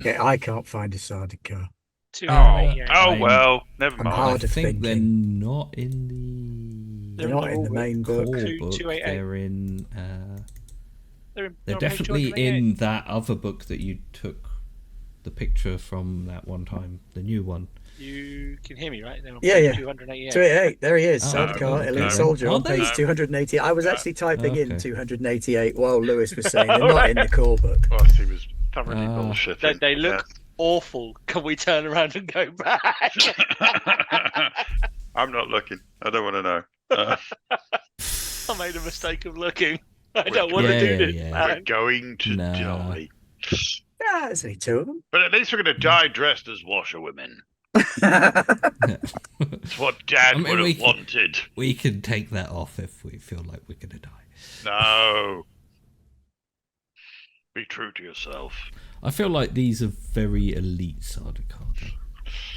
Yeah, I can't find a Sardaukar. Oh well, never I'm mind. hard I of think they're thinking. not in the They're not in the main core book. book. 288. They're in. They're They're on page definitely 288. in that other book that you took the picture from that one time, the new one. You can hear me, right? They're on Yeah, page yeah. 288. 288, there he is, Oh, Sardaukar, okay. elite soldier Are on they? page 280. I was actually typing in Okay. 288 while Lewis was saying they're not in the core book. Well, he was thoroughly Ah. bullshitting. They look awful. Can we turn around and go back? I'm not looking. I don't want to know. I made a mistake of looking. I We're don't want to Yeah, do this. yeah. We're man. going to Nah. die. Yeah, there's only two of them. But at least we're going to die dressed as washerwomen. It's what Dad I mean, would we have can- wanted. We can take that off if we feel like we're going to die. No. Be true to yourself. I feel like these are very elite Sardaukar.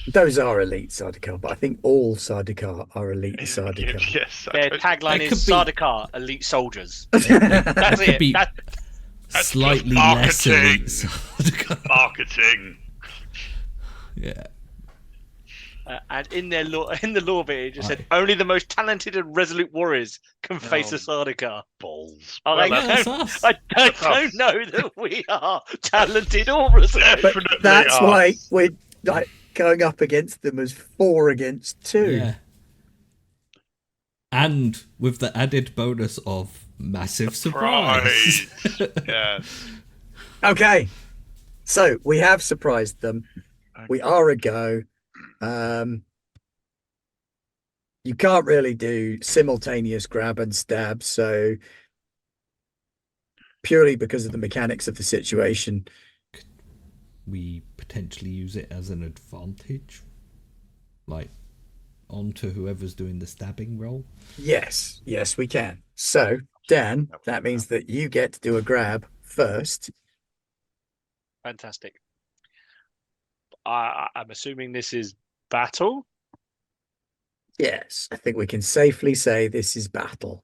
Those are elite Sardaukar, but I think all Sardaukar are elite Sardaukar. Yes. Their tagline They is could be- Sardaukar, elite soldiers. That's Could it. be That's slightly just less marketing. elite Sardaukar. Marketing. Yeah. And in their in the law bit, it just said only the most talented and resolute warriors can face a Sardaukar. Balls. Oh, Well, like, That's us. I That's don't us. know that we are talented or resolute. But Definitely that's are. why we're like, going up against them as 4 against 2. Yeah. And with the added bonus of massive surprise. Yes. Okay, so we have surprised them. We are a go. You can't really do simultaneous grab and stab, so purely because of the mechanics of the situation, We potentially use it as an advantage, like onto whoever's doing the stabbing roll. yes, we can. So, Dan, that means that you get to do a grab first. Fantastic. I'm assuming this is battle. Yes, I think we can safely say this is battle.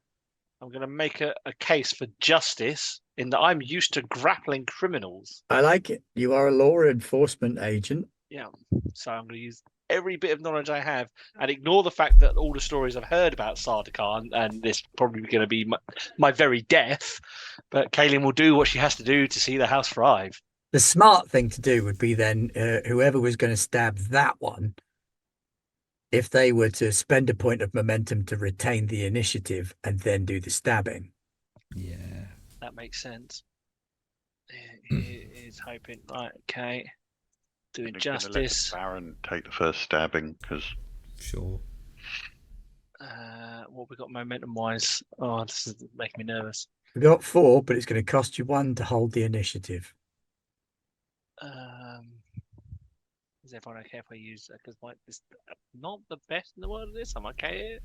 I'm going to make a case for justice in that I'm used to grappling criminals. I like it. You are a law enforcement agent. Yeah. So I'm going to use every bit of knowledge I have and ignore the fact that all the stories I've heard about Sardaukar, and this probably going to be my very death. But Kaylin will do what she has to do to see the house thrive. The smart thing to do would be then whoever was going to stab that one, if they were to spend a point of momentum to retain the initiative and then do the stabbing. Yeah. That makes sense. He is hoping. Right, okay. Doing justice. Let the Baron take the first stabbing because. Sure. What we got momentum wise? Oh, this is making me nervous. We got 4, but it's going to cost you 1 to hold the initiative. Is everyone okay if I use because this not the best in the world at this? I'm okay.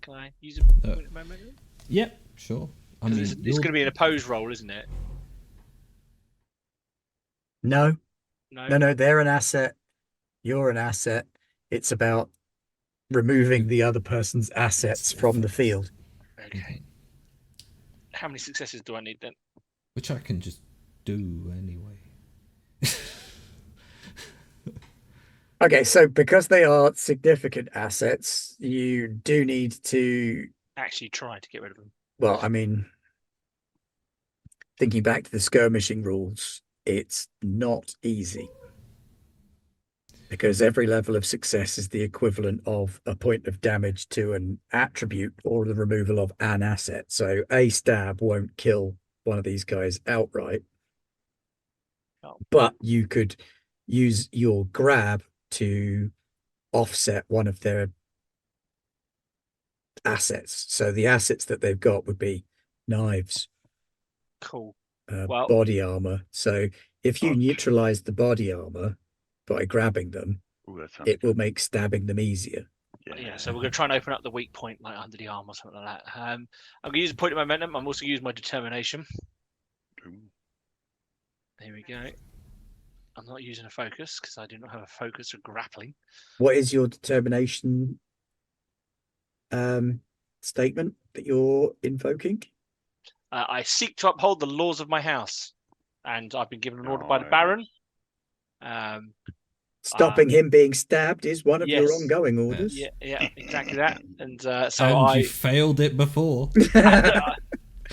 Can I use a point of momentum? Yep, sure. I mean, it's going to be an opposed roll, isn't it? No. No. They're an asset. You're an asset. It's about removing the other person's assets from the field. Okay. How many successes do I need then? Which I can just do anyway. Okay, so because they are significant assets, you do need to actually try to get rid of them. Well, I mean, thinking back to the skirmishing rules, it's not easy because every level of success is the equivalent of a point of damage to an attribute or the removal of an asset. So a stab won't kill one of these guys outright, but you could use your grab to offset one of their assets. So the assets that they've got would be knives, cool, body armor. So if you neutralize the body armor by grabbing them, it will make stabbing them easier. Yeah, so we're going to try and open up the weak point, like under the arm or something like that. I'm going to use a point of momentum. I'm also use my determination. There we go. I'm not using a focus because I do not have a focus for grappling. What is your determination statement that you're invoking? I seek to uphold the laws of my house, and I've been given an order by the Baron. Stopping him being stabbed is one of your ongoing orders. Yeah, exactly that. And you failed it before.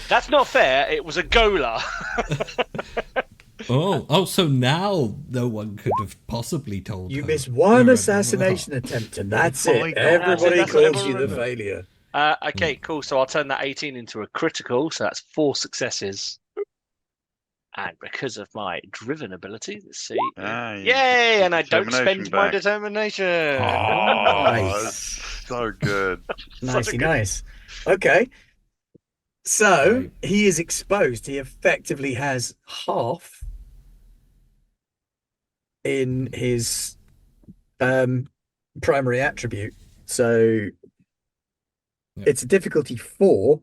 That's not fair. It was a gola. So now no one could have possibly told you her. Missed one assassination attempt, and that's it. Everybody calls you the failure. Okay, cool. So I'll turn that 18 into a critical. So that's 4 successes. And because of my driven ability, let's see. Yay! And I don't spend my determination. Oh, nice. So good. Nice. Okay. So he is exposed. He effectively has half in his primary attribute. So it's a difficulty 4,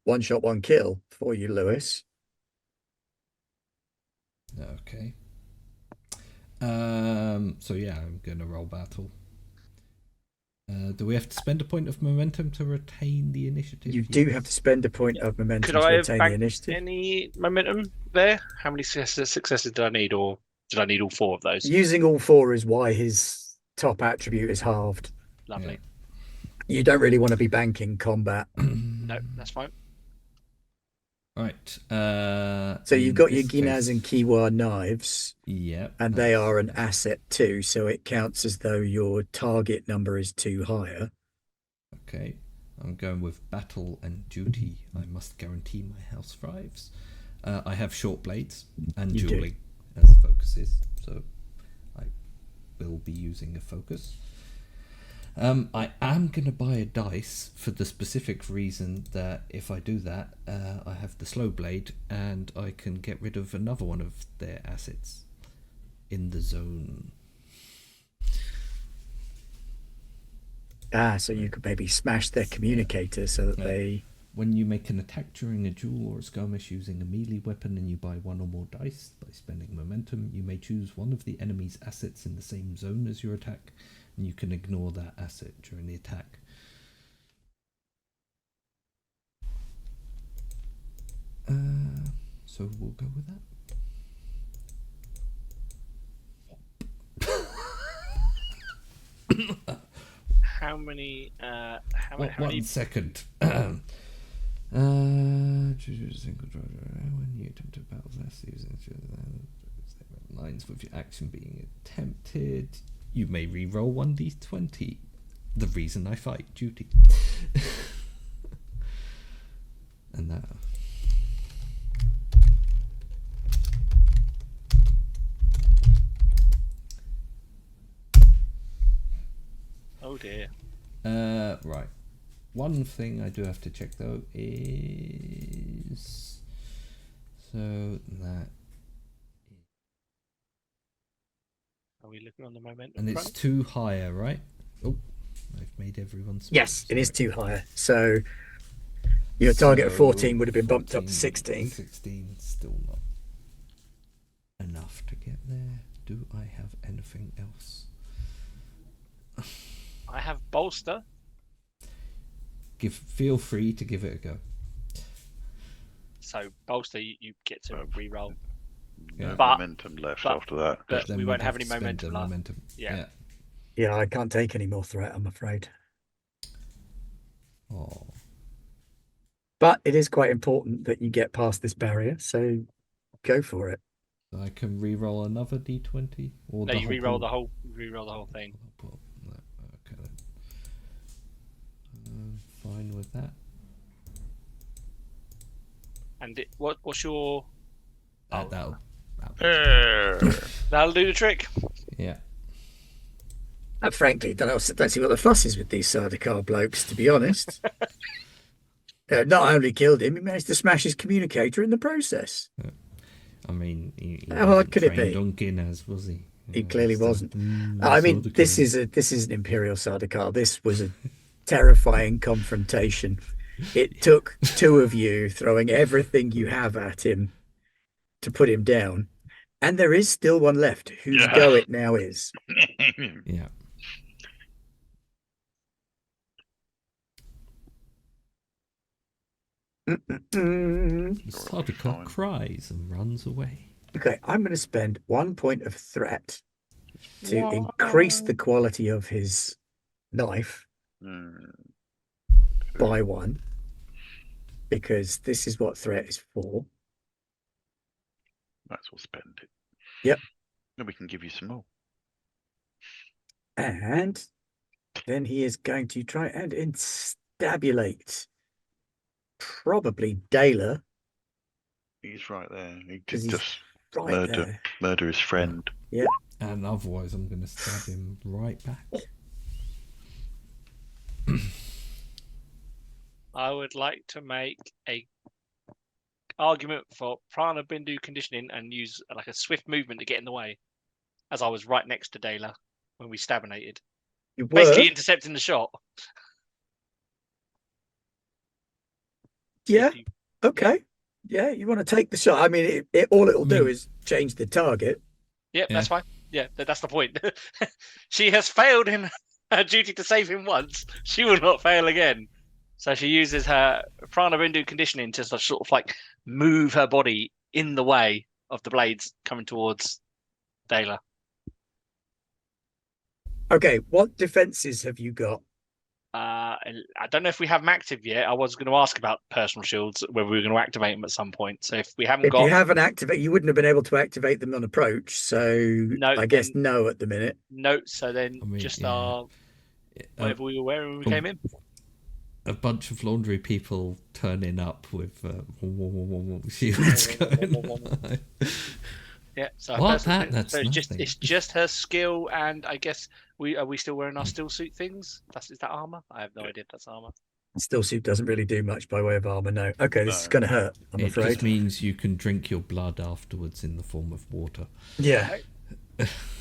1 shot, 1 kill for you, Lewis. Okay. So yeah, I'm gonna roll battle. Do we have to spend a point of momentum to retain the initiative? You do have to spend a point of momentum to retain the initiative. Any momentum there? How many successes do I need, or did I need all 4 of those? Using all 4 is why his top attribute is halved. Lovely. You don't really want to be banking combat. No, that's fine. Right. So you've in got your this Ginaz case- and Kiwa knives, Yep. and they that's- are an asset too, so it counts as though your target number is 2 higher. Okay. I'm going with battle and duty. I must guarantee my house thrives. I have short blades and You do. dueling as focuses, so I will be using a focus. I am going to buy a dice for the specific reason that if I do that, I have the slow blade and I can get rid of another one of their assets in the zone. So you could maybe smash their communicator so that they... When you make an attack during a duel or a skirmish using a melee weapon and you buy one or more dice by spending momentum, you may choose one of the enemy's assets in the same zone as your attack, and you can ignore that asset during the attack. So we'll go with that. How many? How many? 1 second. Choose a single driver when you attempt to battle this using lines with your action being attempted. You may re-roll 1d20. The reason I fight duty. And that. Oh dear. Right. One thing I do have to check though is so that, Are we looking on the momentum? and it's front? 2 higher, right? Oh, I've made everyone smile. Yes, it is Sorry. 2 higher. So your target of 14 So, would have been bumped up to 14, 16. 16, still not enough to get there. Do I have anything else? I have bolster. Feel free to give it a go. So bolster, you get to re-roll. No Yeah. But- momentum left but- after that. But Then we we'd won't have to any spend momentum the left. momentum. Yeah. Yeah, I can't take any more threat, I'm afraid. Oh. But it is quite important that you get past this barrier, so go for it. I can re-roll another d20, or No, the you whole re-roll pool? the whole. Re-roll the whole thing. Pool. No, okay then. Fine with that. And what's your? Oh. That'll That'll do the trick. yeah. Frankly, don't see what the fuss is with these Sardaukar blokes, to be honest. Not only killed him, he managed to smash his communicator in the process. I mean, he How hard wasn't could it trained be? on Guinness, was he? He clearly Still, wasn't. I I mean, saw the this colours. is an Imperial Sardaukar. This was a terrifying confrontation. It took 2 of you throwing everything you have at him to put him down. And there is still one left, whose Yeah. go it now is. Yeah. Mm-mm-mm. The Sure, Sardaukar fine. cries and runs away. Okay, I'm going to spend 1 point of threat to increase the quality of his knife by 1, because this is what threat is for. Might as well spend it. Yep. Then we can give you some more. And then he is going to try and instabulate probably Dayla, He's right there. He 'cause could he's just right there. murder his friend. And otherwise, I'm going to stab him right back. I would like to make a argument for Prana Bindu conditioning and use like a swift movement to get in the way, as I was right next to Dayla when we stabinated, You basically were? intercepting the shot. Yeah. If you- Okay. Yeah, you want to take the shot. I mean, all it'll do mean- is change the target. Yep, Yeah. that's fine. Yeah, that's the point. She has failed in her duty to save him once. She will not fail again. So she uses her Prana Bindu conditioning to sort of like move her body in the way of the blades coming towards Dayla. Okay, what defenses have you got? I don't know if we have them active yet. I was going to ask about personal shields, whether we were going to activate them at some point. So if we haven't If got, you haven't activated, you wouldn't have been able to activate them on approach. So No, I guess then- no at the minute. no, so then I mean, just yeah. our whatever we were wearing when we came in. A bunch of laundry people turning up with shields going on. Yeah, so What? That's so nothing. it's just her skill, and I guess are we still wearing our still suit things? Is that armor? I have no idea if that's armor. Still suit doesn't really do much by way of armor. No. Okay, this is No. going to hurt. I'm It afraid. just means you can drink your blood afterwards in the form of water. Yeah.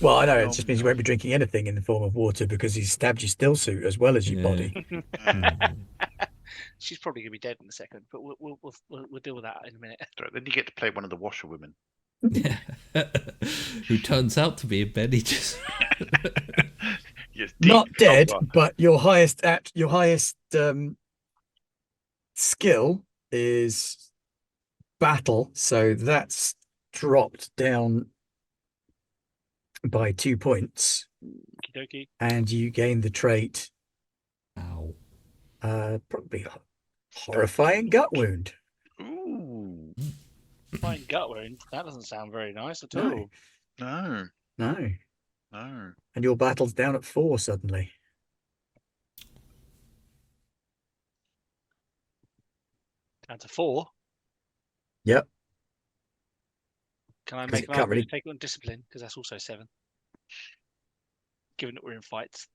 Well, I know it Oh, just means you won't be drinking anything in the form of water because he's stabbed your still suit as well as your Yeah. body. She's probably gonna be dead in a second, but we'll deal with that in a minute. Then you get to play one of the washerwomen. Yeah. Who turns out to be a Benny just Yes, Not deep dead, copper. but your highest skill is battle, so that's dropped down by 2 points, Okie dokie. and you gain the trait Ow. probably horrifying gut wound. Ooh, Fine gut wound. That doesn't sound very nice at No. all. no, No, no. and your battle's down at 4 suddenly. Down to 4. Yep. Can I 'Cause make it an can't argument really- to take it on discipline? Because that's also 7. Given that we're in fights.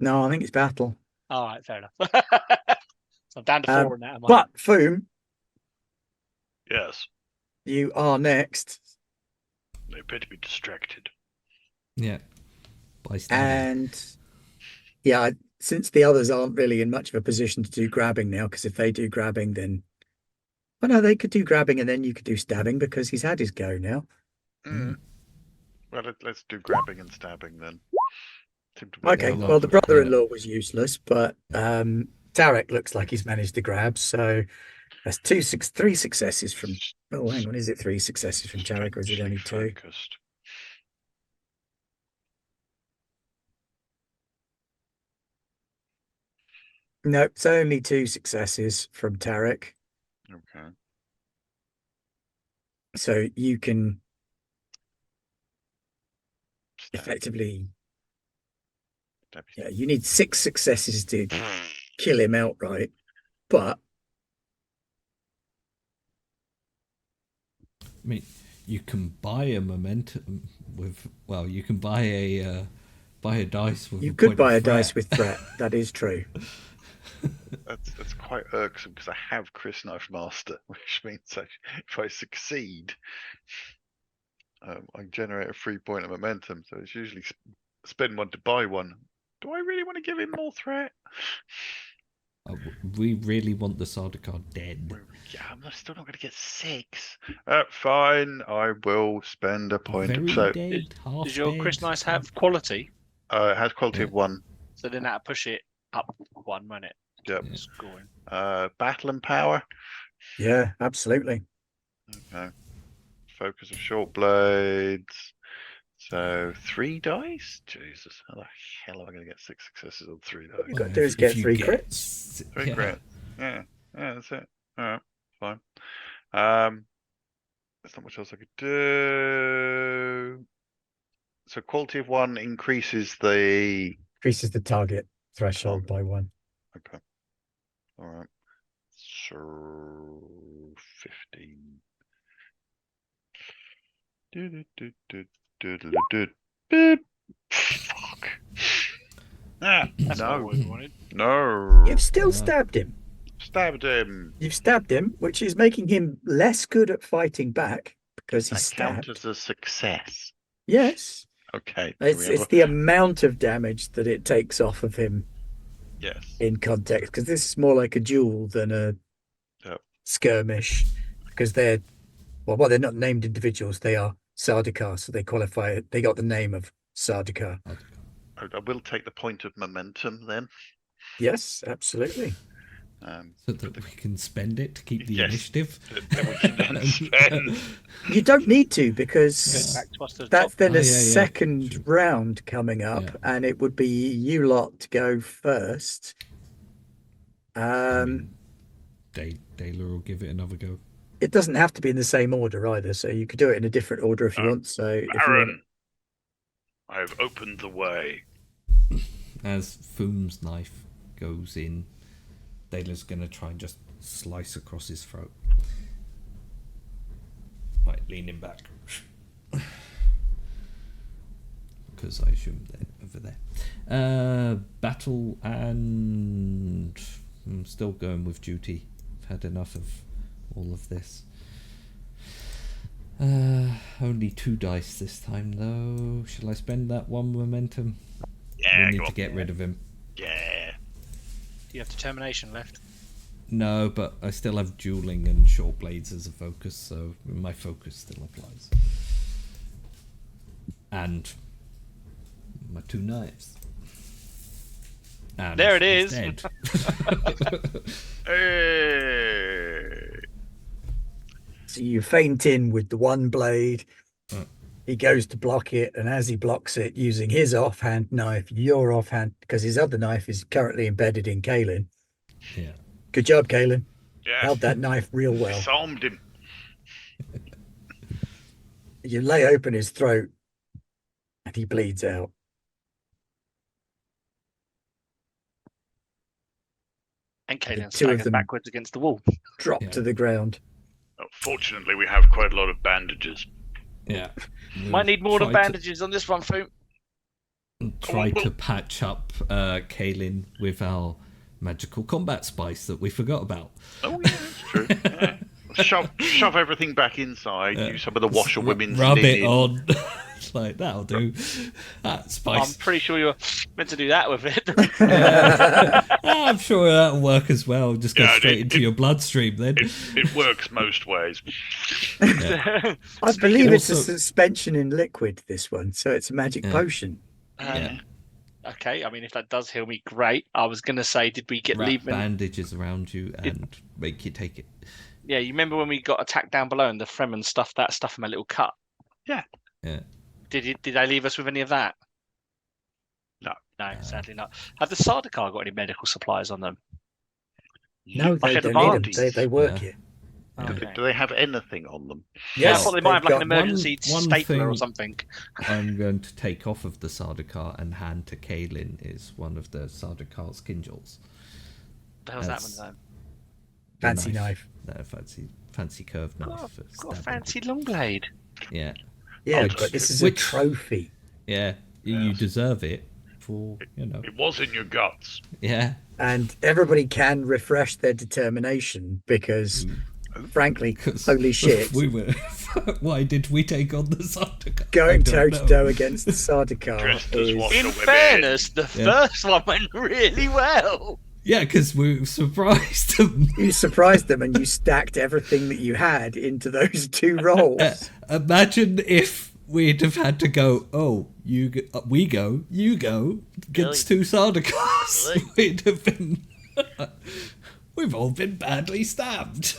No, I think it's battle. All right, fair enough. So I'm down to 4 now. Am I? But Foom, Yes, you are next, they appear to be distracted. Yeah. Bystander. and yeah, since the others aren't really in much of a position to do grabbing now, because if they do grabbing, then well, no, they could do grabbing and then you could do stabbing because he's had his go now. Mm. Well, let's do grabbing and stabbing then. Seem to work Okay, a lot well, the better. brother-in-law was useless, but Tarek looks like he's managed to grab, so that's 3 successes from. Oh, hang on, is it 3 successes from Tarek, or is it only 2? Strangely focused. No, it's only 2 successes from Tarek, Okay. so you can Stab. effectively. Stab. Yeah, you need 6 successes to kill him outright, but I mean, you can buy a momentum with. Well, you can buy a dice with. you a could point buy a of dice threat. with threat. That is true. That's quite irksome because I have Chris Knife Master, which means if I succeed, I generate a 3-point of momentum. So it's usually spend 1 to buy 1. Do I really want to give him more threat? We really want the Sardaukar dead. Yeah, I'm still not going to get 6. Fine, I will spend a point. Very So dead. Half Does your dead. Chris Nice have quality? it has quality Yeah. of 1. So then that'll push it up 1, won't it? Yep. Yeah. Scoring. Battle and power. Yeah, absolutely. Okay. Focus of short blades. So 3 dice? Jesus, how the hell am I going to get 6 successes on 3 dice? You've got to do is get 3 crits. 3 yeah. crits. Yeah, that's it. All right, fine. There's not much else I could do. So quality of 1 increases the. Increases the target threshold by 1. Okay. All right. So 15. Beep. Fuck. That's not No. what we wanted. No. You've still stabbed him. Stabbed him. You've stabbed him, which is making him less good at fighting back because he's That count stabbed. as a success. Yes. Okay. so It's, we have it's the amount of damage that it takes off of him yes. in context, because this is more like a duel than a Yep. skirmish, because they're they're not named individuals, they are Sardaukar, so they qualify it. They got the name of Sardaukar. I will take the point of momentum then. Yes, absolutely. So that we can spend it to keep the Yes. initiative. That we can then spend. You don't need to, because Back to us to the that's top. then Oh, a yeah, second true. round coming up, Yeah. and it would be you lot to go first. Daler will give it another go. It doesn't have to be in the same order either, so you could do it in a different order if you want. So if you want, Baron, I have opened the way. As Foom's knife goes in, Daler's going to try and just slice across his throat. Right, leaning back. Because I assume they're over there. Battle, and I'm still going with duty. I've had enough of all of this. Only 2 dice this time, though. Shall I spend that 1 momentum? Yeah, We need go to on. get rid of him. Yeah. Do you have determination left? No, but I still have dueling and short blades as a focus, so my focus still applies. And my 2 knives. And There it he's is. dead. Hey. so you feint in with the one blade. Mm. He goes to block it, and as he blocks it using his offhand knife, your offhand, because his other knife is currently embedded in Kaelin. Yeah. Good job, Kaelin. Yeah. Held that knife real well. Disarmed him. You lay open his throat, and he bleeds out. And Kaelin two of staggered them- backwards against the wall. Drop Yeah. to the ground. Oh, fortunately, we have quite a lot of bandages. Yeah. Might need more than Try to- bandages on this one, Foom. Try to patch up Kaelin with our magical combat spice that we forgot about. Oh, yeah, that's true. Yeah. Shove everything back inside. Use some of the washerwomen's Rub it linen. on. It's like, that'll do. That I'm spice. pretty sure you're meant to do that with it. I'm sure that'll work as well. Just go Yeah, straight into your bloodstream then. It works most ways. I believe it's a Also- suspension in liquid, this one, so it's a magic Yeah. potion. Yeah. Okay, I mean, if that does heal me, great. I was going to say, did we get Wrap leave? bandages around you and make you take it. Yeah, you remember when we got attacked down below and the Fremen stuffed that stuff in my little cut? Yeah. Did they leave us with any of that? No. No, sadly not. Have the Sardaukar got any medical supplies on them? No, they Like don't need them. advantage. They work Yeah. here. Okay. Do they have anything on them? Yeah, I thought they might have they've like an got emergency one stapler or thing- something. I'm going to take off of the Sardaukar and hand to Kaelin is one of the Sardaukar's kinjals. The hell's that That's- one then? The Fancy knife. No, fancy curved knife. Got, for got a stabbing. fancy long blade. Yeah. Yeah, Which- but this is which- a trophy. Yeah. You Yes. deserve it for, It was in your guts. Yeah. And everybody can refresh their determination because, frankly, 'Cause holy shit, We were. Why did we take on the Sardaukar? going I toe don't to know. toe against the Sardaukar Dressed as is... what? In the women. fairness, the Yeah. first one went really well. Yeah, because we were surprised them. You surprised them and you stacked everything that you had into those 2 rolls. Imagine if we'd have had to go, oh, we go, you go, against 2 Sardaukars. Really? We'd have been. We've all been badly stabbed.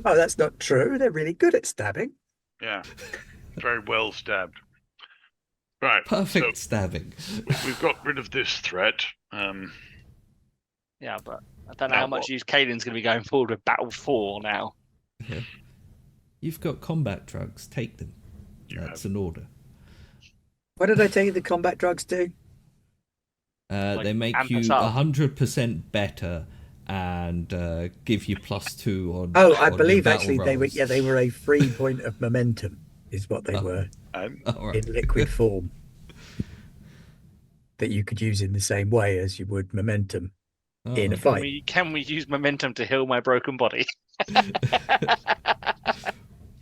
Oh, that's not true. They're really good at stabbing. Yeah. Very well stabbed. Right. Perfect So stabbing. we've got rid of this threat. Yeah, but I don't know Now how much what? use Caden's going to be going forward with Battle 4 now. You've got combat drugs. Take them. That's an order. What did I tell you the combat drugs do? They make amp you us up. 100% better and give you +2 on. Oh, I on your believe battle actually they were rolls. they were a free point of momentum, is what they were All right. in liquid form. That you could use in the same way as you would momentum Oh, in a okay. fight. Can we use momentum to heal my broken body?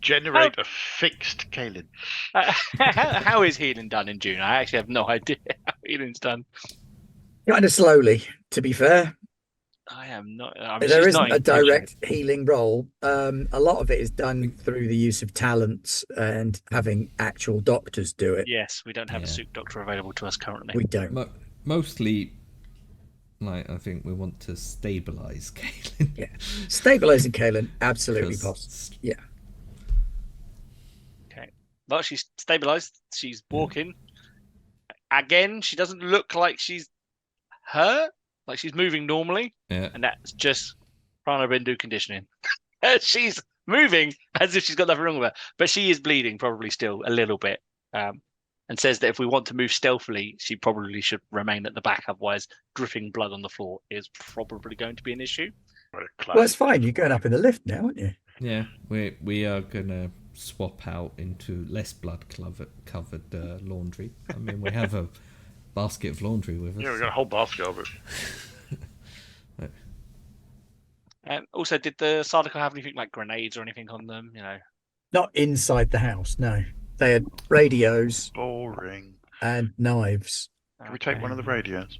Generate a fixed Kaelin. How is healing done in Dune? I actually have no idea how healing's done. Kind of slowly, to be fair. I am not. I mean, There she's not isn't a intentional. direct healing role. A lot of it is done through the use of talents and having actual doctors do it. Yes, we don't have a Yeah. soup doctor available to us currently. We don't. Mostly, Like, I think we want to stabilize Kaelin. Yeah. Stabilizing Kaelin, absolutely 'Cause possible. Yeah. Okay. Well, she's stabilized. She's walking. Again, she doesn't look like she's hurt. Like she's moving normally. Yeah. And that's just Prana Bindu conditioning. She's moving as if she's got nothing wrong with her. But she is bleeding probably still a little bit. And says that if we want to move stealthily, she probably should remain at the back. Otherwise, dripping blood on the floor is probably going to be an issue. Well, it's fine. You're going up in the lift now, aren't you? Yeah, we are gonna swap out into less blood covered laundry. I mean, we have a basket of laundry with us. Yeah, we got a whole basket of it. Also, did the Sardaukar have anything like grenades or anything on them? You know, Not inside the house, no. They had radios Boring. and knives. Can we take one of the radios?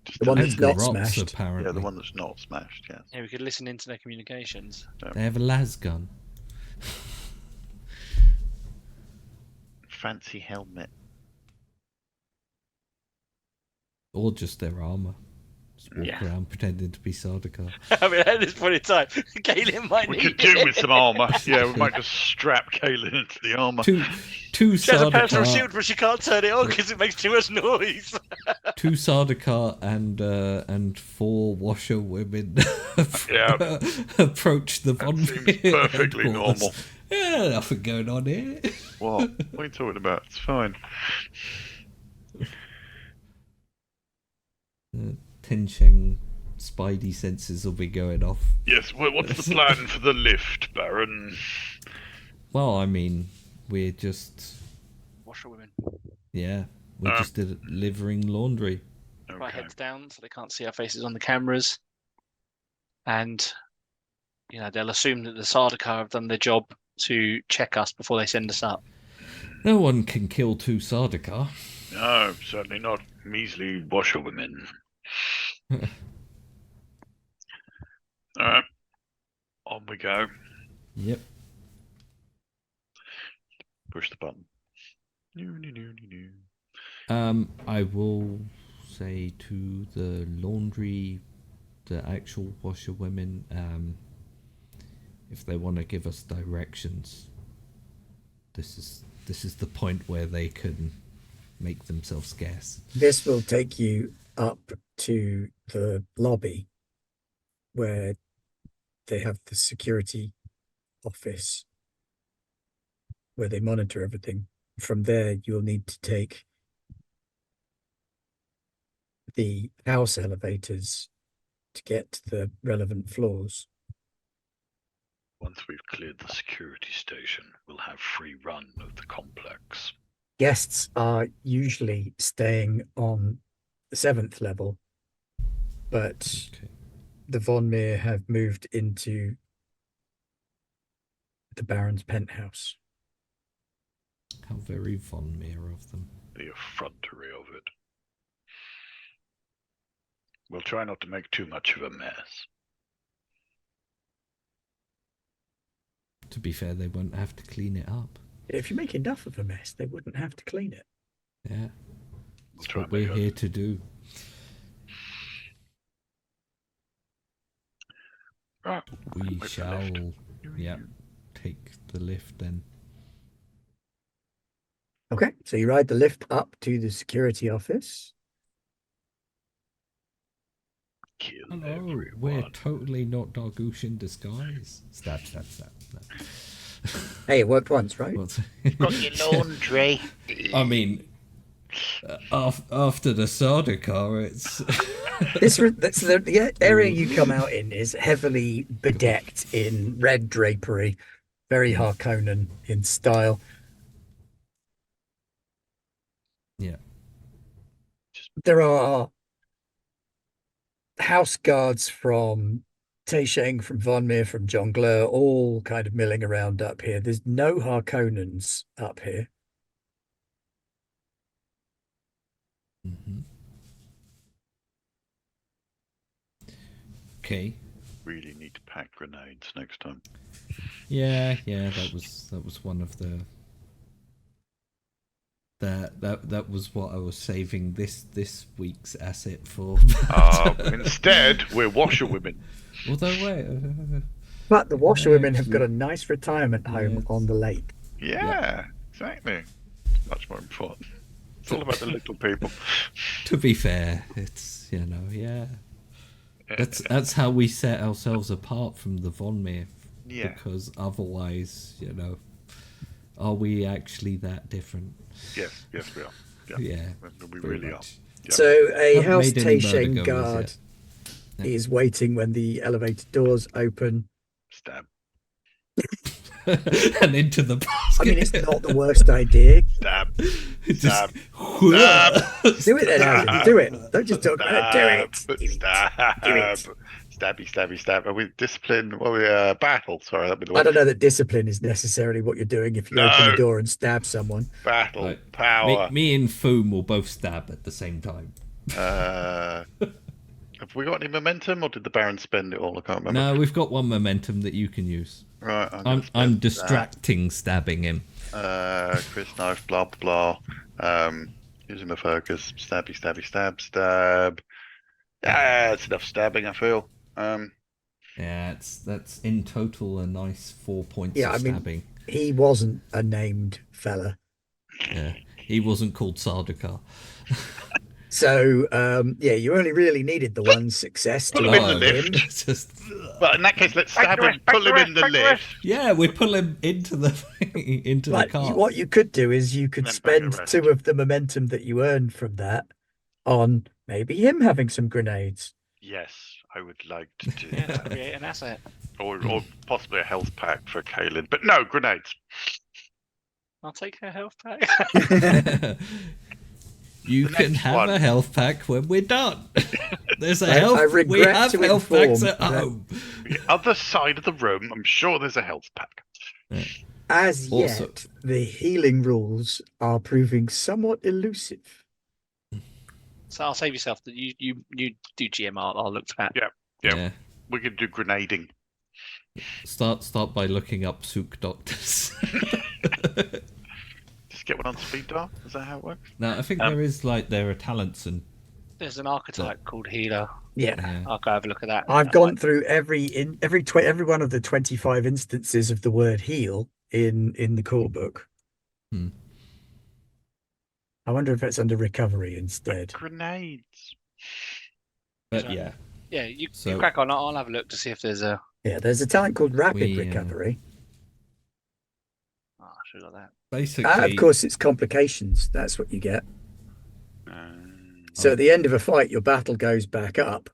Just The one to- that's And not garrots, smashed. apparently. Yeah, the one that's not smashed, yes. yeah, we could listen into their communications. They have a las gun. Fancy helmet. Or just their armour. Just walk Yeah. around pretending to be Sardaukar. I mean, at this point in time, Kaelin might We need could do it. with some armour. Yeah, we might just strap Kaelin into the armour. Two She has a personal Sardaukar, shield, but she can't turn it on because it makes too much noise. two Sardaukar and 4 washerwomen Yeah. approach the That Von seems Meer perfectly headquarters. normal. Yeah, nothing going on here. What? What are you talking about? It's fine. Tensheng spidey senses will be going off. Yes, well, what's the plan for the lift, Baron? Well, I mean, we're just Washerwomen. we're just delivering laundry. Our Okay. heads down so they can't see our faces on the cameras. And, you know, they'll assume that the Sardaukar have done their job to check us before they send us up. No one can kill 2 Sardaukar. No, certainly not measly washerwomen. Alright. On we go. Yep. Push the button. New, new, new, new, new. I will say to the laundry, the actual washerwomen, if they want to give us directions, this is the point where they can make themselves scarce. This will take you up to the lobby where they have the security office where they monitor everything. From there, you'll need to take the house elevators to get to the relevant floors. Once we've cleared the security station, we'll have free run of the complex. Guests are usually staying on the 7th level, but Okay. the Von Meer have moved into the Baron's penthouse. How very Von Meer of them. The effrontery of it. We'll try not to make too much of a mess. To be fair, they won't have to clean it up. If you make enough of a mess, they wouldn't have to clean it. Yeah. We'll That's try what and make we're it- here to do. Right. We Wait for the shall, lift. take the lift then. Okay, so you ride the lift up to the security office. Kill Hello, everyone. we're totally not Dargush in disguise. Stab, stab, stab. stab. Hey, it worked once, right? What's- Got your laundry. I mean, after the Sardaukar, it's The area you come out in is heavily bedecked in red drapery, very Harkonnen in style. yeah. There are house guards from Taisheng, from Von Meer, from Jongleur, all kind of milling around up here. There's no Harkonnens up here. hmm Okay. Really need to pack grenades next time. Yeah, that was one of the That was what I was saving this week's asset for. Instead, we're washerwomen. Although wait, But the washerwomen have got a nice retirement home Yes. on the lake. Yeah, exactly. Much more important. It's all about the little people. to be fair, it's that's how we set ourselves apart from the Von Meer. Yeah. Because otherwise, are we actually that different? Yes, we are. Yeah, We very really are. much. Yeah. So a Haven't House made any Taisheng murder guard goers yet. is waiting when the elevator doors open. Stab. And into the basket. I mean, it's not the worst idea. Stab. Just Stab. Do it then, Alden. Do it. Don't just talk about it. Do it. Stab. Do it. Stabby. Are we discipline? Well, we battle. Sorry, that'd be the I one. don't know that discipline is necessarily what you're doing if you open the door and stab someone. Battle. Right. Power. Me and Foom will both stab at the same time. Have we got any momentum, or did the Baron spend it all? I can't remember. No, we've got one momentum that you can use. Right. I'm distracting stabbing him. Chris knife. Blah blah blah. Using my focus. Stab. Yeah, it's enough stabbing. I feel. Yeah, that's in total a nice 4 points Yeah, of I mean- stabbing. He wasn't a named fella. Yeah, he wasn't called Sardaukar. So, you only really needed the one success to Put him in the harm lift. him. Just, But in that case, let's stab him. Pull him in the lift. yeah, we pull him into the into the But car. what you could do is you could Then back spend arrest. 2 of the momentum that you earned from that on maybe him having some grenades. Yes, I would like to do Yeah, that. create an asset. Or possibly a health pack for Kaelin. But no, grenades. I'll take her health pack. You The can next have one. a health pack when we're done. There's a I health. We regret have to health packs inform at that- home. The other side of the room, I'm sure there's a health pack. As Also- yet, the healing rules are proving somewhat elusive. So I'll save yourself. That you do GM. I'll look for that. Yeah. We could do grenading. Start by looking up souk doctors. Just get one on speed dial. Is that how it works? Now I think there are talents and There's an archetype called healer. Yeah. I'll go have a look at that. I've gone through every one of the 25 instances of the word heal in the core book. Hmm. I wonder if it's under recovery instead. Grenades. but So- yeah. Yeah, you So- crack on. I'll have a look to see if there's a. Yeah, there's a talent called rapid We, recovery. Oh, I should have got that. Basically, Of course, it's complications. That's what you get. Um, So at the end of a fight, your battle goes back up,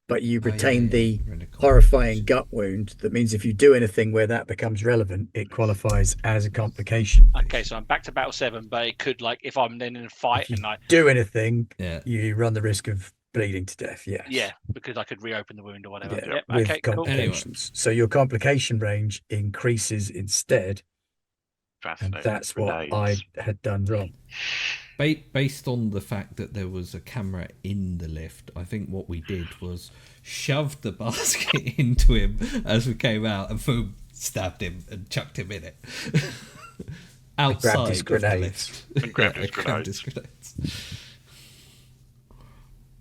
but you Oh, yeah, retain yeah, the we're in a horrifying gut wound. That means if you do anything where that becomes relevant, it qualifies as a complication. Okay, so I'm back to battle 7, but it could if I'm then in a fight If you and I do anything, Yeah. you run the risk of bleeding to death. Yes. because I could reopen the wound or whatever. Yeah, Yep. with Okay. Cool. complications. So your complication range increases instead, and fascinating. that's what I Grenades. had done wrong. Based on the fact that there was a camera in the lift, I think what we did was shoved the basket into him as we came out, and boom, stabbed him and chucked him in it. Outside his of the grenades. lift. And grabbed his Yeah, grabbed his grenades.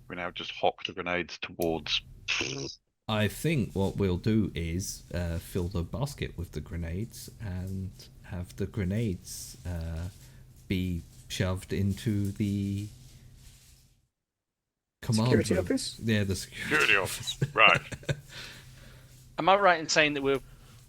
We now just hock the grenades towards. I think what we'll do is fill the basket with the grenades and have the grenades be shoved into the command Security room. office? Yeah, the Security office. Right. Am I right in saying that we're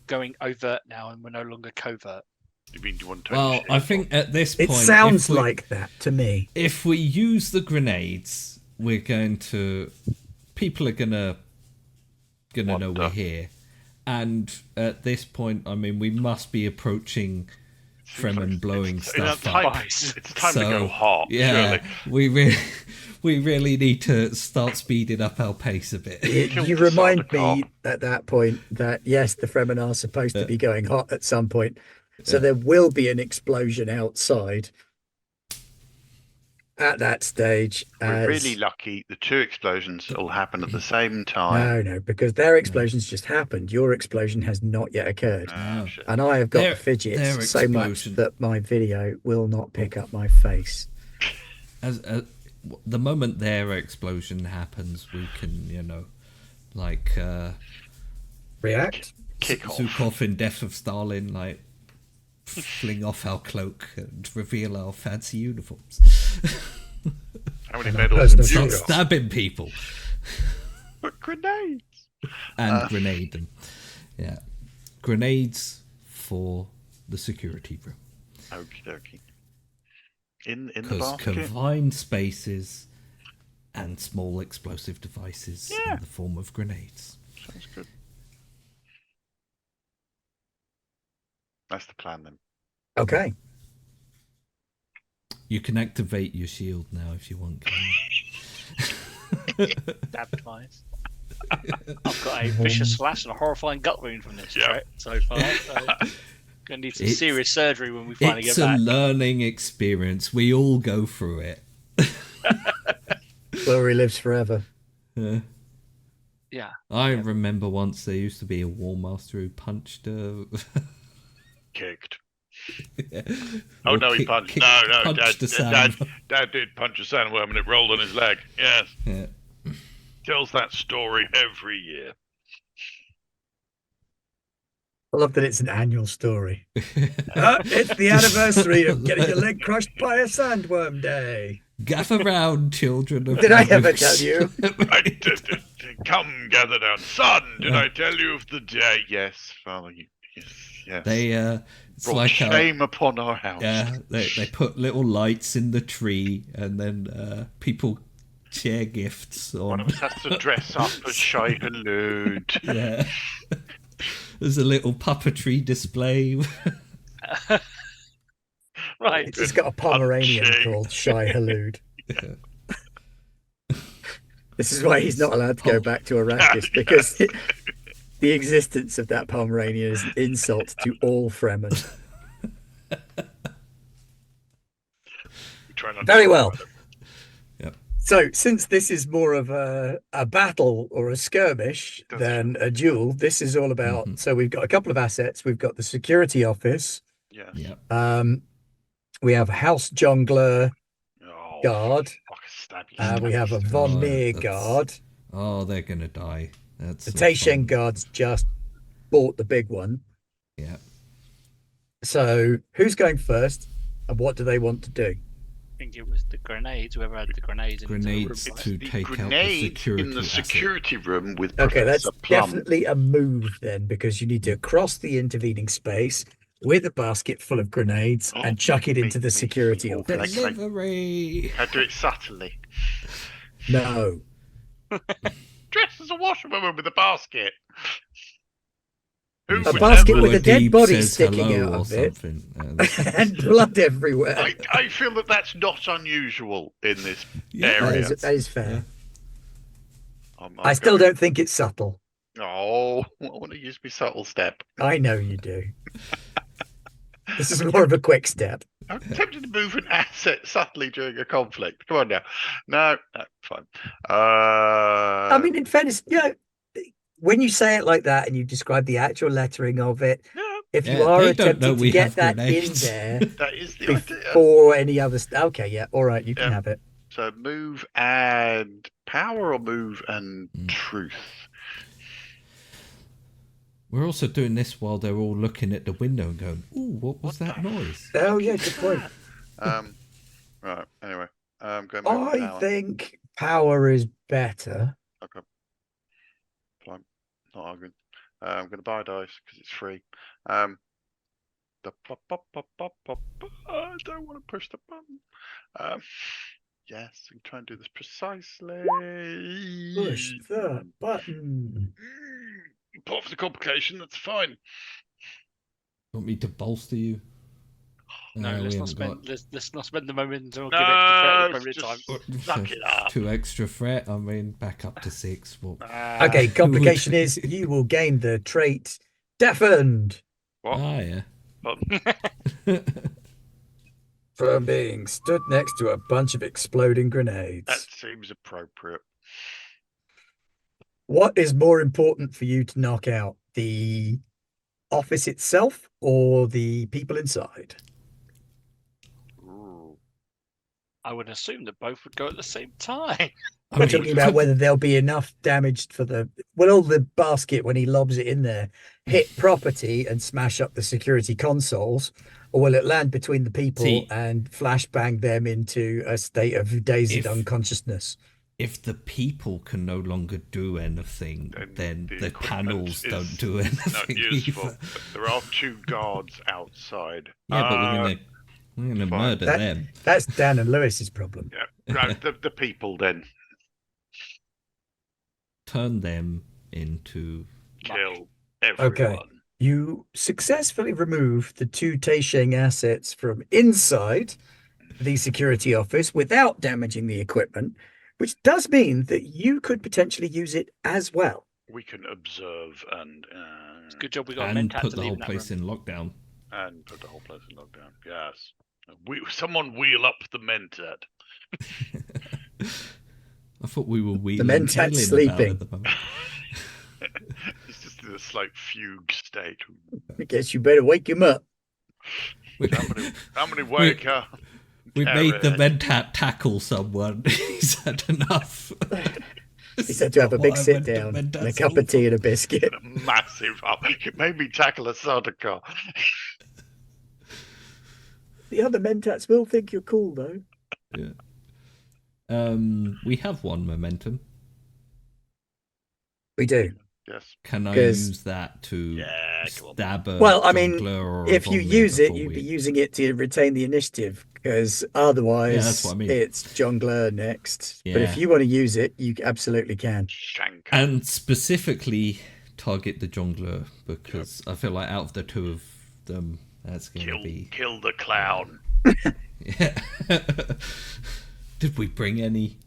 going overt now and we're no longer covert? You mean you want to? Well, initiate I think at this It point, sounds if we, like that to me. if we use the grenades, we're going to people are gonna know Wonder. we're here, and at this point, I mean, we must be approaching Fremen blowing stuff up. It's time to So, go hot. Yeah, Surely. we really need to start speeding up our pace a bit. Killed You the remind Sardaukar. me at that point that yes, the Fremen are supposed to be going hot at some point, so there will be an explosion outside. at that stage. We're really lucky. The 2 explosions all happen at the same time. No, because their explosions just happened. Your explosion has not yet occurred. Oh, shit. And I have got Their- the fidgets their so much explosion- that my video will not pick up my face. As the moment their explosion happens, we can, like React? Kick off. Zukov in Death of Stalin, like fling off our cloak and reveal our fancy uniforms. How many medals Personal have you shoot. got? Stabbing people But grenades. and grenade them. Yeah, grenades for the security room. Okie dokie. In the Because basket. confined spaces and small explosive devices Yeah. in the form of grenades. Sounds good. That's the plan then. Okay. You can activate your shield now if you want. Advertise. I've got a vicious slash and a horrifying gut wound from this Yeah. trip so far. So gonna need some serious surgery when we finally It's get a back. learning experience. We all go through it. Glory lives forever. Yeah. I remember once there used to be a war master who punched Kicked. yeah. Oh Or no, he kick- punched. kick- No, punched a Dad sand. did punch a sandworm and it rolled on his leg. Yes, Yeah. tells that story every year. I love that it's an annual story. It's the anniversary of getting your leg crushed by a sandworm day. Gather round, children of Did I ever Alex. tell you? Come gather down, son. Did I tell you of the day? Yes, Father. Yes. They it's brought like shame upon our house. yeah, they put little lights in the tree, and then people share gifts One on. of us has to dress up as Shai Halud. Yeah. There's a little puppetry display. Right. It's just got a Pomeranian Punching. called Shai Halud. This is why he's not allowed to go back to Arrakis, because the existence of that Pomeranian is an insult to all Fremen. We try not to Very talk well. about it. So, since this is more of a battle or a skirmish That's than a duel, this is all about. Mhm. So, we've got a couple of assets. We've got the security office. Yes. Yeah. We have a House Jongler Oh, guard. fuck, stab you, We stab have you, a stab Von Oh, Meer that's- guard. Oh, they're gonna die. That's The not Taishen fun. guards just bought the big one. Yeah. So, who's going first, and what do they want to do? I think it was the grenades, whoever had the grenades. Grenades In the to The take out the grenade security in the asset. security room with Okay, that's Professor Plum. definitely a move then, because you need to cross the intervening space with a basket full of grenades Oh, and chuck it me- into the me- security me- office. Like- Delivery. I do it subtly. No. Dress as a washerwoman with a basket. Who You would should basket ever- with a dead Deep body says sticking hello out or of it. something. And blood everywhere. I feel that that's not unusual in this Yeah. That area. that is fair. I'm I still going- don't think it's subtle. Oh, I want to use my subtle step. I know you do. This is more of a quick step. I'm tempted to move an asset subtly during a conflict. Come on now. No, fine. I mean, in fairness, when you say it like that and you describe the actual lettering of it, no, if you Yeah, are they don't know attempting to we get have that grenades. in there that is the idea. before any other okay, yeah, all right, you can Yeah. have it. So move and power or move and Mm. truth? We're also doing this while they're all looking at the window and going, "Ooh, what was that noise?" Oh yeah, good point. Right, anyway. Going move and I power. think power is better. Okay. Fine. Not arguing. I'm going to buy dice because it's free. I don't want to push the button. Yes, we can try and do this precisely. Push the button. Part for the complication, that's fine. Want me to bolster you? No, we let's not haven't spend. Let's not spend the moment or No, give it the it's time. just suck it up. 2 extra threat. I mean, back up to 6. Well, Okay, complication is you will gain the trait deafened. What? yeah. Button. from being stood next to a bunch of exploding grenades. That seems appropriate. What is more important for you to knock out? The office itself or the people inside? Ooh. I would assume that both would go at the same time. We're talking about whether there'll be enough damage for will the basket, when he lobs it in there, hit property and smash up the security consoles, or will it land between the people and flashbang them into a state of dazed unconsciousness? If the people can no longer do anything, then the panels don't do anything. Not useful. Either. There are 2 guards outside. Yeah, but we're gonna murder them. That's Dan and Lewis's problem. Yeah, right, the people then. Turn them into Kill everyone. Okay. You successfully remove the 2 Taisheng assets from inside the security office without damaging the equipment, which does mean that you could potentially use it as well. We can observe and It's a good job we got a and mentat put to the leave whole in that place room. in lockdown. And put the whole place in lockdown. Yes. Someone wheel up the mentat. I thought we were wheeling mentat's Kaelin about sleeping. at the moment. It's just in a slight fugue state. I guess you better wake him up. Somebody wake up. We made the mentat tackle someone. He's had enough. He said to have a big sit down and a cup of tea and a biscuit. Massive up. It made me tackle a Sardaukar. The other mentats will think you're cool, though. Yeah. We have 1 momentum. We do. Yes. Can I use that to stab a Well, I mean, jungler or a if you volley use it, before you'd we- be using it to retain the initiative, because otherwise Yeah, that's what I mean. it's jungler next. But if Yeah. you want to use it, you absolutely can. Shank. And specifically target the jungler, because I feel like out of the 2 of them, that's going to be... Kill the clown. Yeah. Did we bring any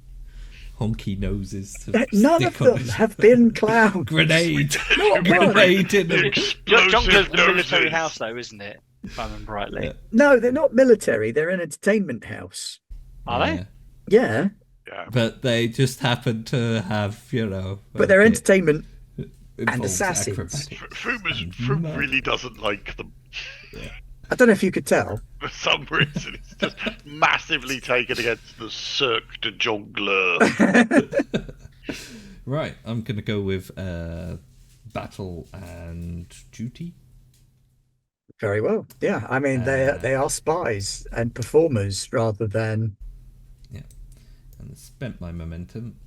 honky noses to None stick of on them his have been clowns. grenade? Not one. Grenade in The them. explosive Jungler's the military noses. house, though, isn't it? If I remember rightly. Yeah. No, they're not military. They're an entertainment house. Are they? Yeah, Yeah. But they just happen to have, but they're it entertainment. involves assassins. acrobatics. Fum murder. really doesn't like them. I don't know if you could tell. For some reason, it's just massively taken against the Cirque de Jongleur. Right, I'm going to go with battle and duty. Very well. Yeah, I mean they are spies and performers rather than And I spent my momentum.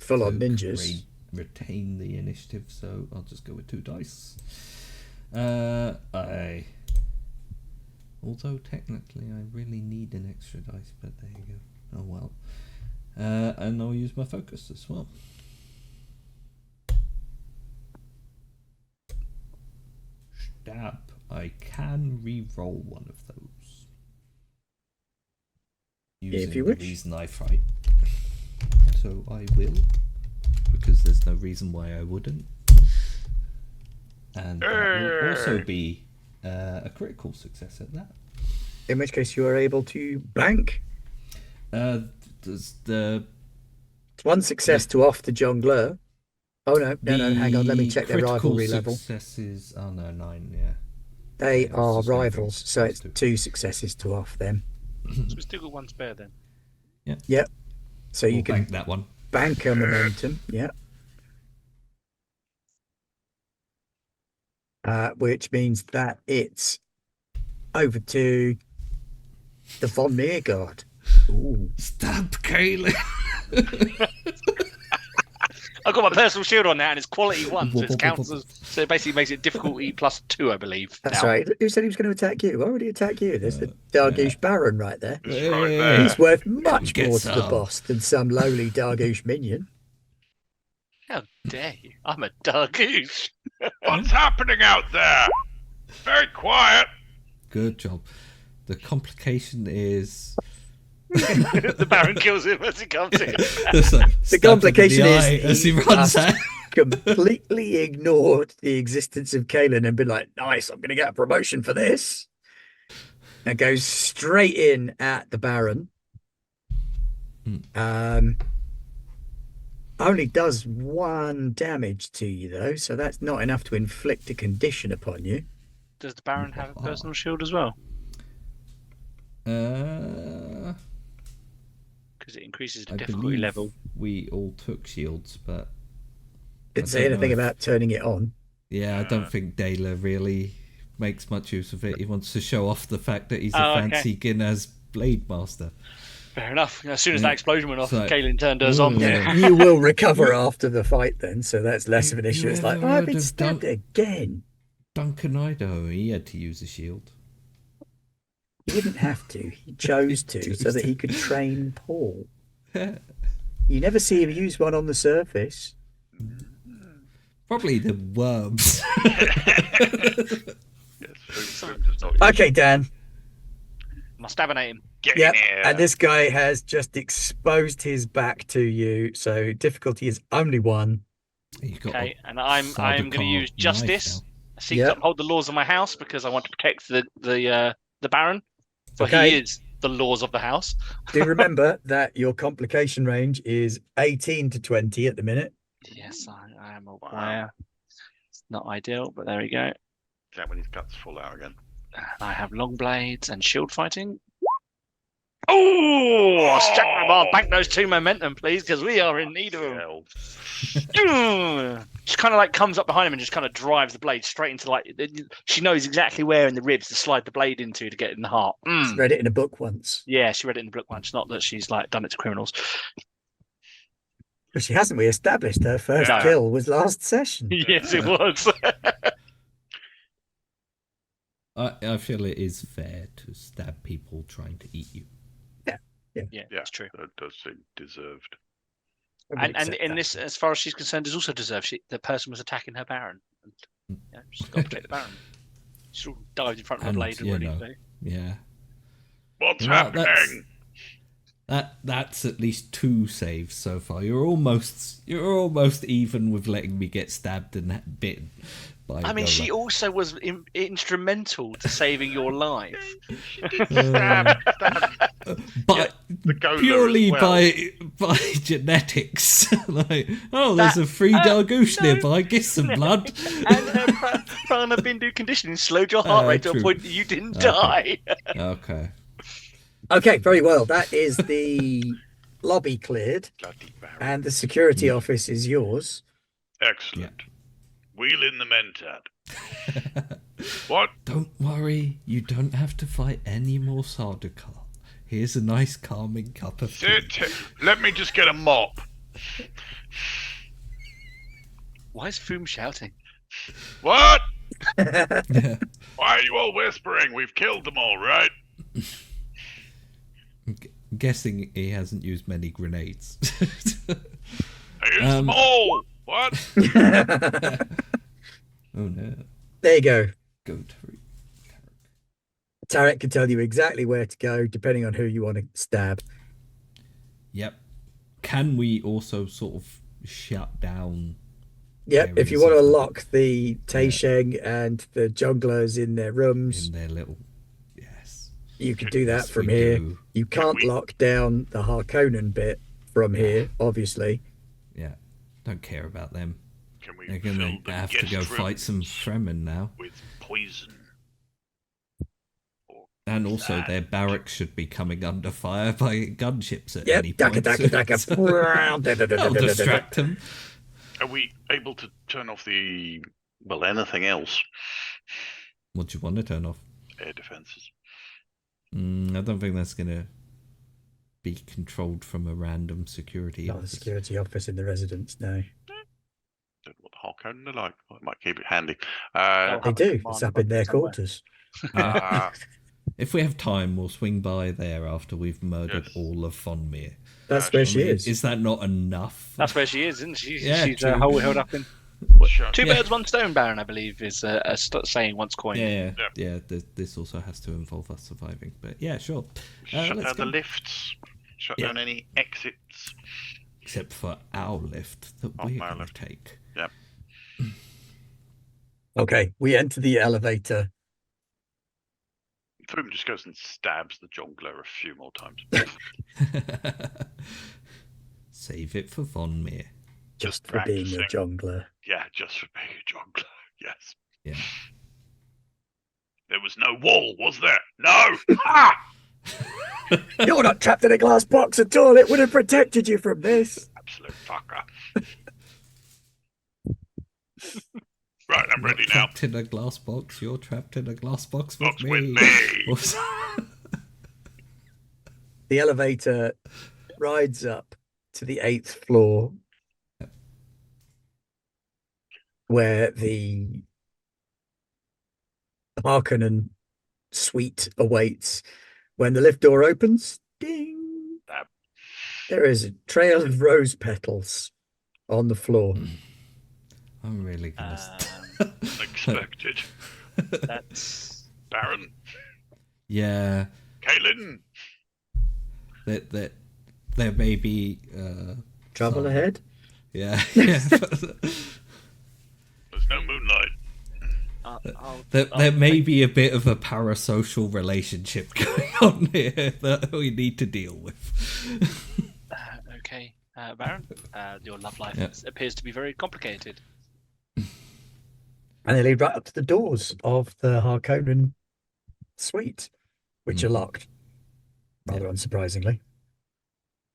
full-on to ninjas. Retain the initiative, so I'll just go with 2 dice. Although technically I really need an extra dice, but there you go. Oh well. And I'll use my focus as well. Stab. I can re-roll one of those. Using If you the wish. reason I fight. So I will. Because there's no reason why I wouldn't. And that will also be a critical success at that. In which case you are able to bank. Does the It's 1 success to off the jungler. Oh no, hang on, let me check their critical rivalry level. successes. Oh no, 9, yeah. They Yeah, are it's just gonna be rivals, so it's +2. 2 successes to off them. So we still got 1 spare then. Yep. So you We'll can bank that one. bank a momentum. Yeah. Which means that it's over to the Von Meergard. Ooh. Stab Kaelin. I've got my personal shield on now, and it's quality 1, so it counts as. So it basically makes it difficulty +2, I believe. That's now. right. Who said he was going to attack you? Why would he attack you? There's the Dargush Baron right there. It's right there. He's worth much Get more to the some. boss than some lowly Dargush minion. How dare you? I'm a Dargush. What's happening out there? Very quiet. Good job. The complication is The Baron kills him as he comes in. the complication is as he he runs out. Completely ignored the existence of Kaelin and been like, nice, I'm going to get a promotion for this. and goes straight in at the Baron. Only does 1 damage to you though, so that's not enough to inflict a condition upon you. Does the Baron have a personal shield as well? Uh, Because it increases the I difficulty believe level. we all took shields, but Didn't I say don't know anything if- about turning it on. yeah, I don't think Dela really makes much use of it. He wants to show off the fact that he's a Oh, okay. fancy Guinness blade master. Fair enough. As soon as Yeah. that explosion went off, So- Kaelin turned hers on. Yeah. You will recover after the fight then, so that's less of an issue. You It's like, ever oh, I've heard been of stabbed again. Duncan Idaho, he had to use a shield. He didn't have to. He chose to, so that he could train Paul. You never see him use one on the surface. Probably the worms. Yes, food does not Okay, Dan. I'm stabbing him. get Yep. in here. And this guy has just exposed his back to you, so difficulty is only 1. You've got Okay, a and I'm going to Sardaukar use knife justice. now. I seek Yep. to uphold the laws of my house because I want to protect the Baron. For Okay. he is the laws of the house. Do remember that your complication range is 18 to 20 at the minute. Yes, I am aware. It's not ideal, but there we go. Is that when his guts fall out again? And I have long blades and shield fighting. Oh, I'll bank those 2 momentum, please, because we are in need of them. Hell. Just kind of like comes up behind him and just kind of drives the blade straight into she knows exactly where in the ribs to slide the blade into to get it in the heart. Read it in a book once. Yeah, she read it in the book once. Not that she's like done it to criminals. But she hasn't. We established her first No. kill was last session. Yes, it was. I feel it is fair to stab people trying to eat you. Yeah, Yeah, that's true. that does seem deserved. I would And accept in that. this, as far as she's concerned, is also deserved. The person was attacking her Baron. And, yeah, she's got to protect the Baron. She sort of dived in front of her And, blade you already. know, So. Yeah. What's Well, happening? That's at least 2 saves so far. You're almost even with letting me get stabbed and bitten. By I mean, she Gola. also was instrumental to saving your life. But The Gola purely as well. by genetics. Like, oh, there's a free Dargush no. nearby. Get some blood. And her prana bindu conditioning slowed your heart rate to a True. point that you didn't Okay. die. Okay. Okay, very well. That is the lobby cleared, Bloody Baron. and the security office is yours. Excellent. Wheel in the Mentat. What? Don't worry, you don't have to fight any more Sardaukar. Here's a nice calming cup of tea. Let me just get a mop. Why is Foom shouting? What? Why are you all whispering? We've killed them all, right? I'm guessing he hasn't used many grenades. I used them all. What? Oh no. There you go. Go to Tarek can tell you exactly where to go, depending on who you want to stab. Yep. Can we also sort of shut down? Yep, if you areas want to of the- lock the Taisheng and the junglers in their rooms, in their little? Yes. you can do that Yes, from we here. do. You can't we- lock down the Harkonnen bit from here, obviously. Yeah. Don't care about them. Can we They're fill gonna the have to guest go fight some rooms Fremen now. with poison? Or And also, their barracks should be coming under fire by gunships at Yep, any daka point. daka So daka. I'll distract them. are we able to turn off anything else? What do you want to turn off? Air defenses. I don't think that's gonna be controlled from a random security Not the office. security office in the residence, no. Don't know what the Harkonnen are like. I might keep it handy. They do. It's up in their quarters. uh, If we have time, we'll swing by there after we've murdered Yes. all of Von Meer. That's where I she mean, is. Is that not enough? That's where she is, isn't she? Yeah, She's true. held up in. shut, Two Yeah. birds, one stone, Baron, I believe, is a saying once coined. Yeah. This also has to involve us surviving, but yeah, sure. shut let's down the go. lifts. Shut Yeah. down any exits. Except for our lift that Oh, we're my going to lift. take. Yep. Okay, we enter the elevator. Thum just goes and stabs the jongler a few more times. Save it for Von Meer. Just for being a practicing. jongler. Yeah, just for being a jongler. Yes. Yeah. There was no wall, was there? No! Ha! You're not trapped in a glass box at all. It would have protected you from this. Absolute fucker. Right, I'm ready now. Trapped in a glass box. You're trapped in a glass box with Box me. with me. Oops. The elevator rides up to the 8th floor, where the Harkonnen suite awaits. When the lift door opens, ding, there is a trail of rose petals on the floor. I'm really gonna. Unexpected. That's Baron. Yeah. Kaelin. There may be Trouble some- ahead. Yeah. Yeah. There's no moonlight. There may be a bit of a parasocial relationship going on here that we need to deal with. okay, Baron. Your love life appears to be very complicated. And they lead right up to the doors of the Harkonnen suite, which are locked, rather unsurprisingly.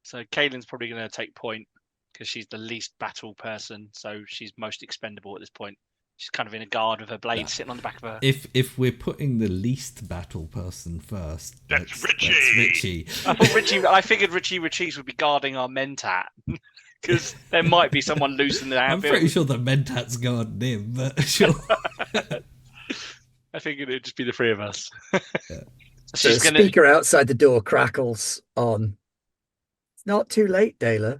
So Kaylin's probably going to take point because she's the least battle person, so she's most expendable at this point. She's kind of in a guard with her blade sitting on the back of her. If we're putting the least battle person first, That's Richie. That's Richie. I figured Richie Richie would be guarding our Mentat because there might be someone loose in the I'm outfield. pretty sure the Mentat's guarding him, but sure. I figured it'd just be the three of us. Yeah. So the speaker outside the door crackles on. It's not too late, Dela.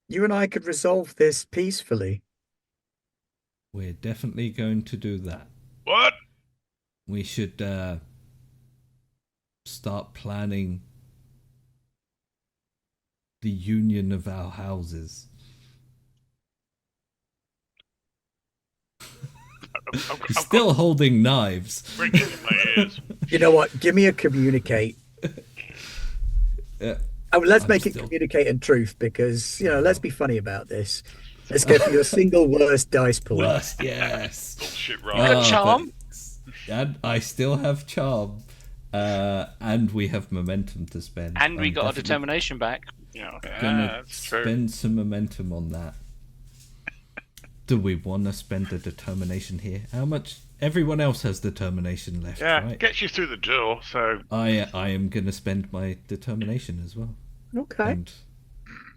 You and I could resolve this peacefully. We're definitely going to do that. What? We should start planning the union of our houses. He's still holding knives. Ringing in my ears. You know what? Give me a communicate. Let's make it communicate and truth because, let's be funny about this. Let's go for your single worst dice pool. Worst, yes. Bullshit, You right? got charm? And I still have charm. And we have momentum to spend. And we I'm got our definitely determination back. Yeah, Gonna that's true. spend some momentum on that. Do we want to spend the determination here? How much? Everyone else has determination left, Yeah, right? gets you through the door, so... I am going to spend my determination as well. Okay. And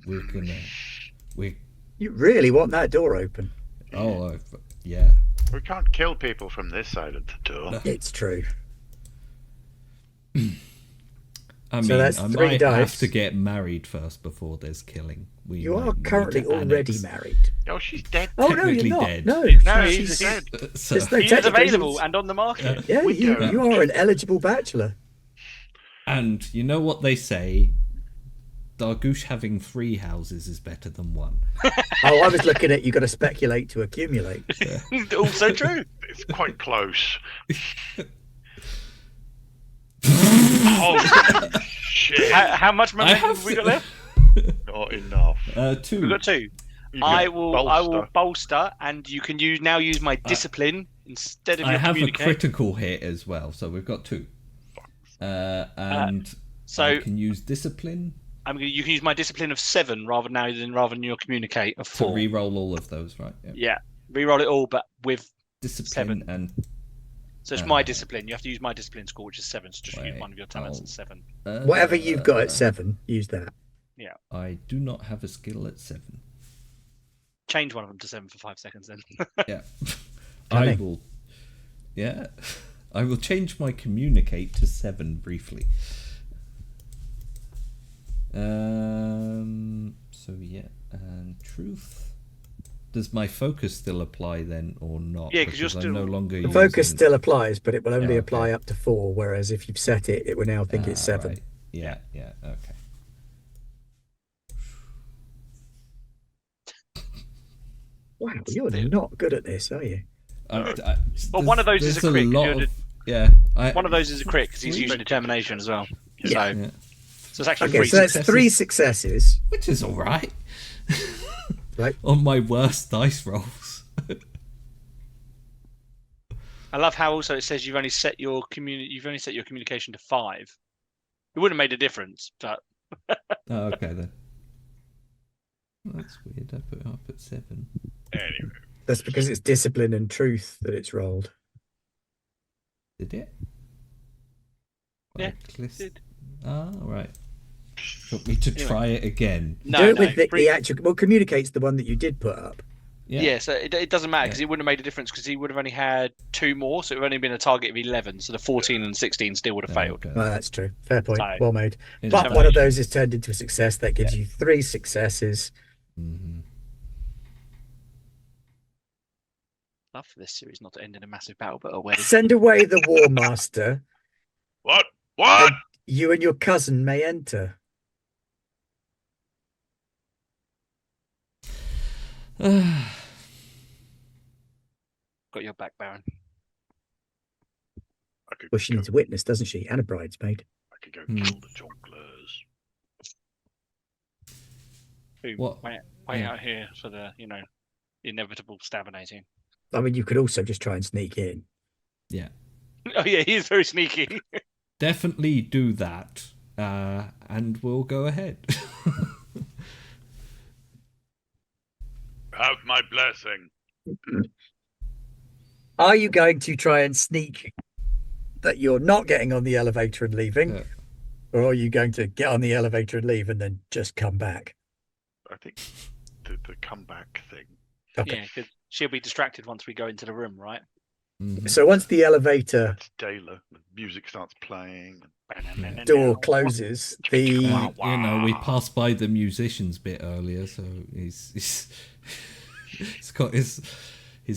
we're going to... You really want that door open? Oh, yeah. We can't kill people from this side of the door. It's true. I So mean, that's I 3 might dice. have to get married first before there's killing. You are might need currently to already annex. married. Oh, she's dead. Oh, no, Technically you're not. dead. No, No, she's he's dead. So, There's no He is technically available he's- and on the market. Yeah, Widow. you are an eligible bachelor. and you know what they say? Dargush having 3 houses is better than 1. Oh, I was looking at you got to speculate to accumulate. Also true. It's quite close. Oh, shit. How much momentum have have we to- got left? Not enough. 2. We've got 2. You I can will bolster, and you can use my discipline instead of I your have a communicate. critical hit as well, so we've got 2. And So I can use discipline you can use my discipline of 7 rather than your communicate of to 4. re-roll all of those, right? Yeah, reroll it all, but with Discipline 7. and So it's my discipline. You have to use my discipline score, which is 7. So just use Wait, one of your talents at 7. Whatever you've got at 7, use that. I do not have a skill at 7. Change one of them to 7 for 5 seconds then. Yeah, Can I I? will. Yeah, I will change my communicate to 7 briefly. So yeah, and truth. Does my focus still apply then, or not? Yeah, 'cause you're Because I'm still- no longer The focus using- still applies, but it will only Yeah, apply okay. up to 4, whereas if you've set it, it will now think it's 7. Right. Yeah, okay. Wow, you're not good at this, are you? Well, one of those is a crit, 'cause you're Yeah, One of those is a crit because he's using determination as well. Yeah. Yeah. So it's actually Okay, three so that's successes. 3 successes. Which is all right. Right. On my worst dice rolls. I love how also it says you've only set your communication to 5. It wouldn't have made a difference, but Oh, okay then. That's weird. I put it up at 7. Anyway, That's because it's discipline and truth that it's rolled. Did it? Yeah, Cyclist- did. Ah, right. Want me to try it again? no, Do it no. with the actual. Well, communicate's the one that you did put up. Yeah, so it doesn't matter because it wouldn't have made a difference because he would have only had 2 more, so it would have only been a target of 11. So the 14 and 16 still would have failed. Okay. Well, that's true. Fair point. So- Well made. It's But fine. one of those is turned into a success. That gives you 3 successes. Mhm. Love for this series not to end in a massive battle, but a wedding. Send away the War Master. what? What? And you and your cousin may enter. Got your back, Baron. I could Well, she go, needs a witness, doesn't she? And a bridesmaid. I could go Hmm. kill the jongleurs. Boom. What? Wait Yeah. out here for the inevitable stabinating. I mean, you could also just try and sneak in. Yeah. Oh yeah, he's very sneaky. Definitely do that. And we'll go ahead. Have my blessing. Are you going to try and sneak that you're not getting on the elevator and leaving? Yeah. Or are you going to get on the elevator and leave and then just come back? I think the comeback thing. Okay. Yeah, 'cause she'll be distracted once we go into the room, right? Mhm. So once the elevator That's Dayla. The music starts playing. door closes, the We passed by the musicians bit earlier, so he's got his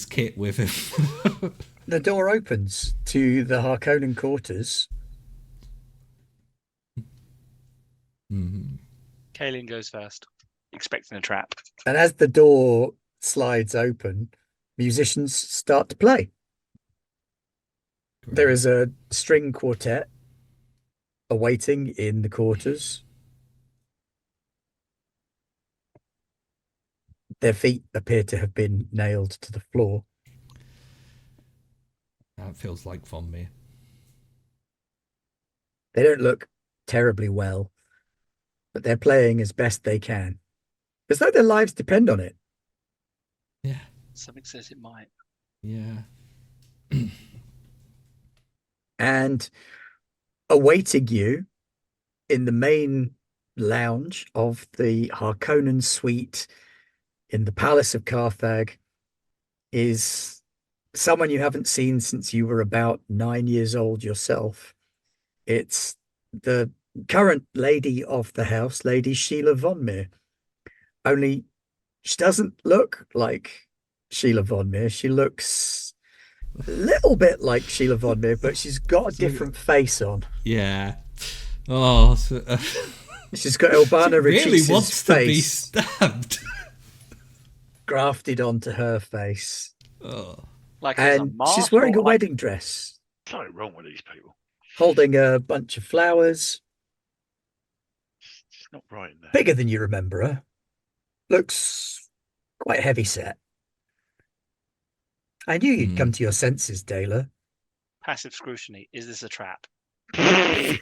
kit with him. the door opens to the Harkonnen quarters. Mhm. Kaelin goes first, expecting a trap. And as the door slides open, musicians start to play. There is a string quartet awaiting in the quarters. Their feet appear to have been nailed to the floor. That feels like Von Meer. They don't look terribly well, but they're playing as best they can, as though their lives depend on it. Yeah. Something says it might. Yeah. And awaiting you in the main lounge of the Harkonnen suite in the Palace of Carthage is someone you haven't seen since you were about 9 years old yourself. It's the current lady of the house, Lady Sheila von Meer. Only she doesn't look like Sheila von Meer. She looks a little bit like Sheila von Meer, but she's got a different face on. Yeah. Oh, so, She's got Elbana she really Rachise's wants to be face stabbed. grafted onto her face. Oh. Like there's a And mask she's wearing or a like- wedding dress, Something wrong with these people. holding a bunch of flowers, It's not right in there. bigger than you remember her. Looks quite heavy set. I knew you'd come to your senses, Dayla. passive scrutiny. Is this a trap? I'm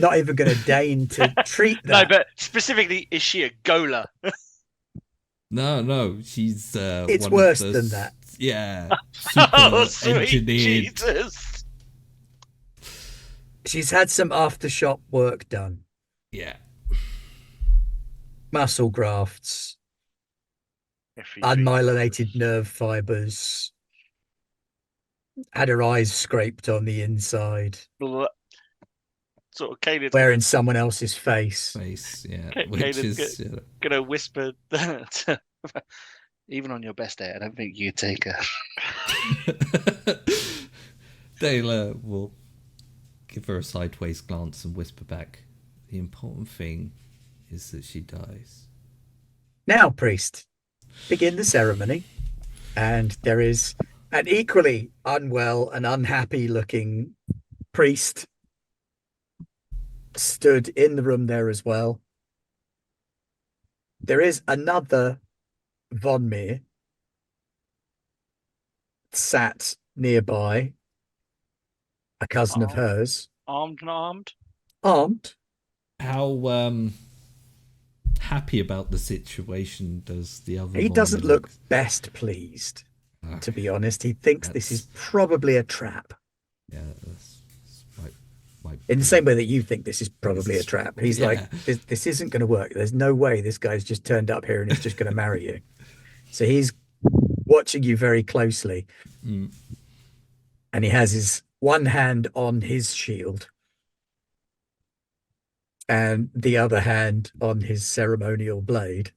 not even going to deign to treat No, that. but specifically, is she a Gola? No, she's It's one worse of the, than that. Yeah. Oh, Super sweet engineered. Jesus! She's had some aftershock work done. Yeah. Muscle grafts, FEV unmyelinated colours. nerve fibers. Had her eyes scraped on the inside, Blah. Sort of Kaelin's wearing someone else's face. Face, yeah. Okay, Which Caden's is gonna whisper. Even on your best day, I don't think you take her. Dayla will give her a sideways glance and whisper back, the important thing is that she dies. Now, priest, begin the ceremony. And there is An equally unwell and unhappy looking priest stood in the room there as well. There is another Von Meer sat nearby, a cousin of hers, Armed and armed. armed. How happy about the situation does the other He Von doesn't Meer look best pleased, to be honest. He thinks this is That's- probably a trap. Yeah, that's might In the be- same way that you think this is probably a trap. He's Yeah. like, this isn't going to work. There's no way this guy's just turned up here and he's just going to marry you. So he's watching you very closely. Mm. And he has his one hand on his shield and the other hand on his ceremonial blade.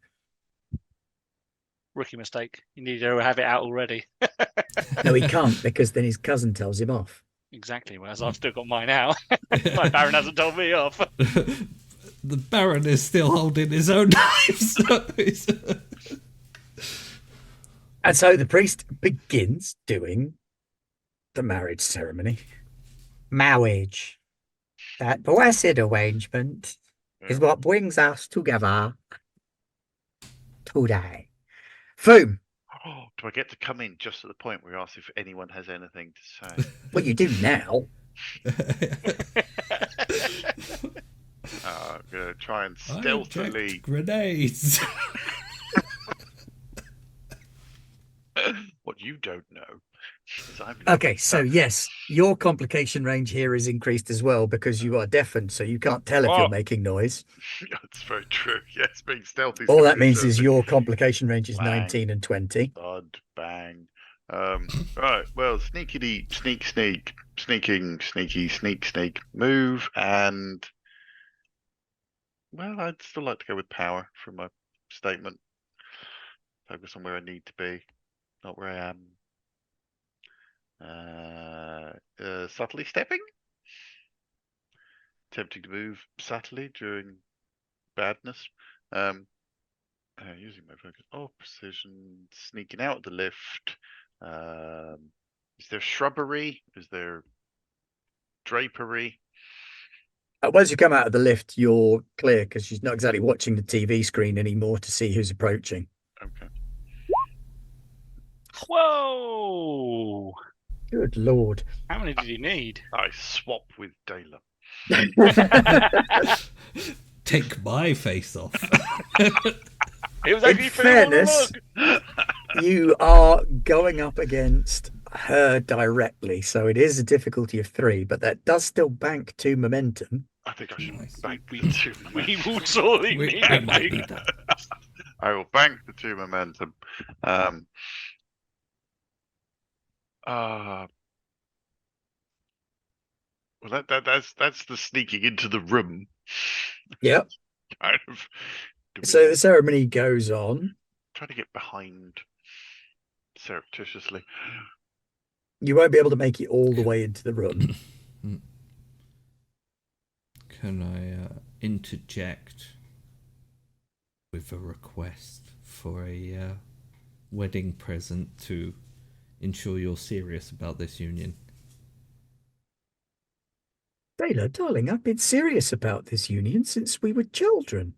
Rookie mistake. You need to have it out already. No, he can't, because then his cousin tells him off. Exactly. Whereas I've still got mine out. My Baron hasn't told me off. The Baron is still holding his own knife. So And so the priest begins doing the marriage ceremony. Marriage. That blessed arrangement is what brings us together today. Foom, Oh, do I get to come in just at the point where you ask if anyone has anything to say? what you do now? I'm going to try and I stealthily. eject grenades. What you don't know is I'm Okay, so yes, your complication range here is increased as well because you are deafened, so you can't tell if Oh. you're making noise. That's very true. Yes, being stealthy. All that means is your complication range is Bang. 19 and 20. Thud, bang. Right, well, sneakity, sneaking, sneak, move, and well, I'd still like to go with power from my statement. Focus on where I need to be, not where I am. Subtly stepping, attempting to move subtly during badness. Using my focus. Oh, precision, sneaking out the lift. Is there shrubbery? Is there drapery? Once you come out of the lift, you're clear because she's not exactly watching the TV screen anymore to see who's approaching. Okay. Whoa! Good Lord. How many did you need? I swap with Dela. Take my face off. It was In actually pretty on the fairness, look. you are going up against her directly, so it is a difficulty of 3, but that does still bank 2 momentum. I think I should Nice. bank the 2 We momentum. will sorely we need might it. need that. I will bank the 2 momentum. Well, that's the sneaking into the room. Yep. Kind of. Do we So the ceremony goes on. try to get behind surreptitiously? You won't be able to make it all the way into the room. Can I interject with a request for a wedding present to ensure you're serious about this union? Dela, darling, I've been serious about this union since we were children.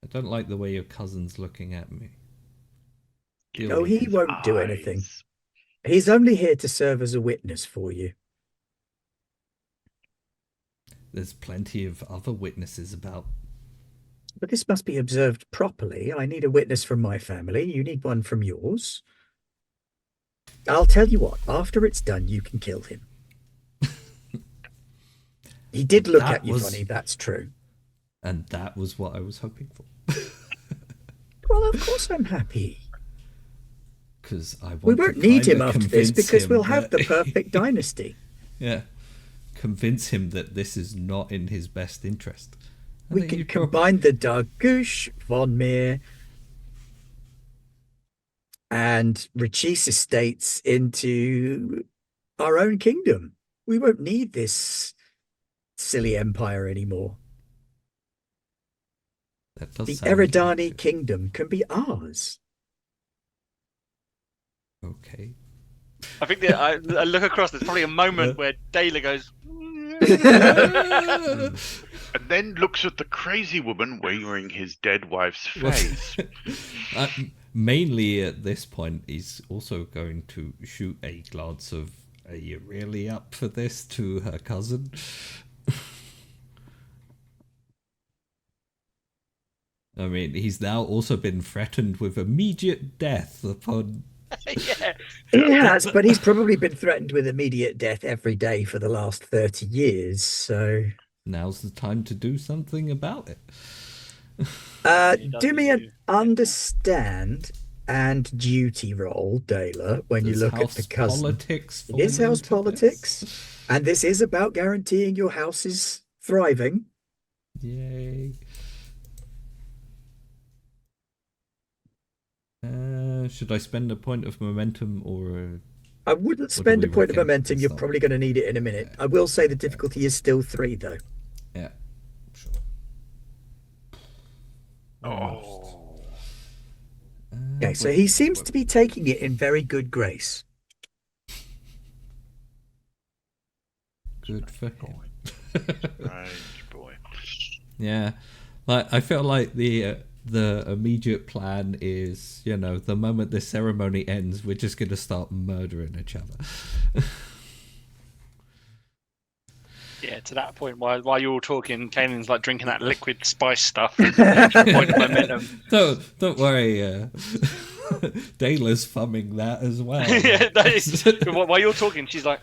I don't like the way your cousin's looking at me. Give No, me he his won't do anything. eyes. He's only here to serve as a witness for you. There's plenty of other witnesses about. But this must be observed properly. I need a witness from my family. You need one from yours. I'll tell you what, after it's done, you can kill him. He did look That at you was- funny, that's true. And that was what I was hoping for. Well, of course I'm happy. Because I want We won't to need him kinda after this convince because him we'll have the that- perfect dynasty. Yeah. Convince him that this is not in his best interest. And We then can you go- combine the Dargush, Von Meer, and Rachis estates into our own kingdom. We won't need this silly empire anymore. That does The sound Eridani like- kingdom can be ours. Okay. I think that I look across. There's probably a moment where Dayla goes. And then looks at the crazy woman wearing his dead wife's face. Mainly at this point, he's also going to shoot a glance of, "Are you really up for this?" to her cousin. I mean, he's now also been threatened with immediate death upon... Yeah. He has, but he's probably been threatened with immediate death every day for the last 30 years, so... Now's the time to do something about it. Do me an understand and duty roll, Dayla, when you look at the cousin. Politics It is house into politics, this? and this is about guaranteeing your house's thriving. Yay. Should I spend a point of momentum or... I wouldn't do spend we a point of reckon? momentum. It's You're not- probably going to need it in a minute. I will say the difficulty is still 3, though. Yeah, sure. Oh. Okay, so he seems to be taking it in very good grace. Good for him. Strange boy. Yeah, like I feel like the immediate plan is, you know, the moment this ceremony ends, we're just gonna start murdering each other. Yeah, to that point, while you're all talking, Kanan's like drinking that liquid spice stuff. Point of momentum. Don't worry, Dayla's thumbing that as well. Yeah, while you're talking, she's like,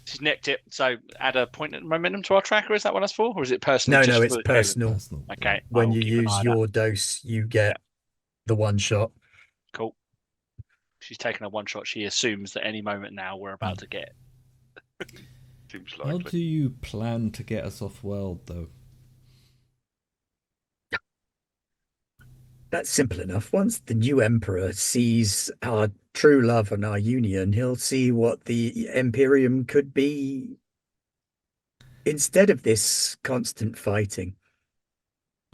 she's nicked it. So add a point of momentum to our tracker. Is that what that's for, or is it personal? No, just it's for personal. Personal. Okay. When I'll you keep an use eye on your dose, you get the one shot. that. Cool. She's taken a one shot. She assumes that any moment now we're about to get. Seems How likely. do you plan to get us off world, though? That's simple enough. Once the new emperor sees our true love and our union, he'll see what the Imperium could be instead of this constant fighting.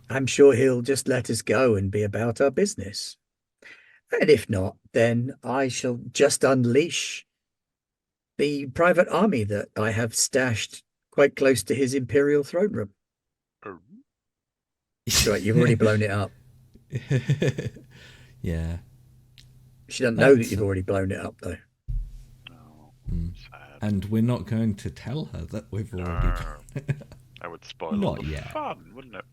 I'm sure he'll just let us go and be about our business. And if not, then I shall just unleash the private army that I have stashed quite close to his imperial throne room. Oh. Right, you've already blown it up. Yeah. She doesn't know that That's- you've already blown it up, though. Oh, Hmm. sad. And we're not going to tell her that we've already No. done it. That would spoil all Not the yet. fun, wouldn't it?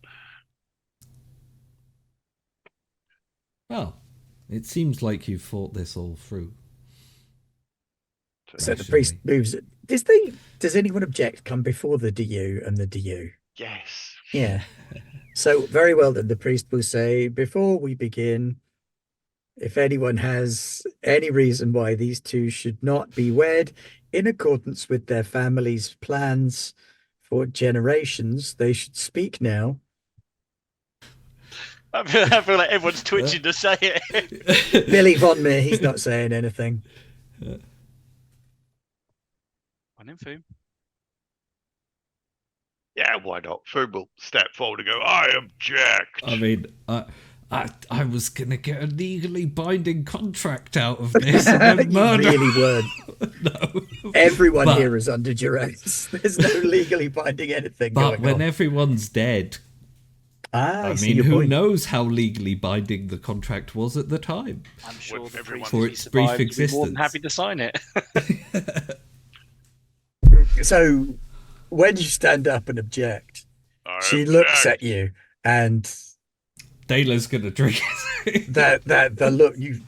Well, it seems like you've thought this all through. So the priest Actually. moves it. Does anyone object come before the DU and the DU? Yes. Yeah. So very well then the priest will say, before we begin, if anyone has any reason why these two should not be wed in accordance with their family's plans for generations, they should speak now. I feel like everyone's twitching to say it. Billy Von Meer, he's not saying anything. On him, Foom. Yeah, why not? Food will step forward and go, I object. I mean, I was gonna get a legally binding contract out of this and then You murder. really weren't. No. Everyone But- here is under duress. There's no legally binding anything But going when on. everyone's dead, I I see mean, your who point. knows how legally binding the contract was at the time? I'm sure With the everyone- priest, For if he its brief survived, would be more than existence. happy to sign it. So when you stand up and object, I she looks object. at you, and Dayla's gonna drink it. that the look you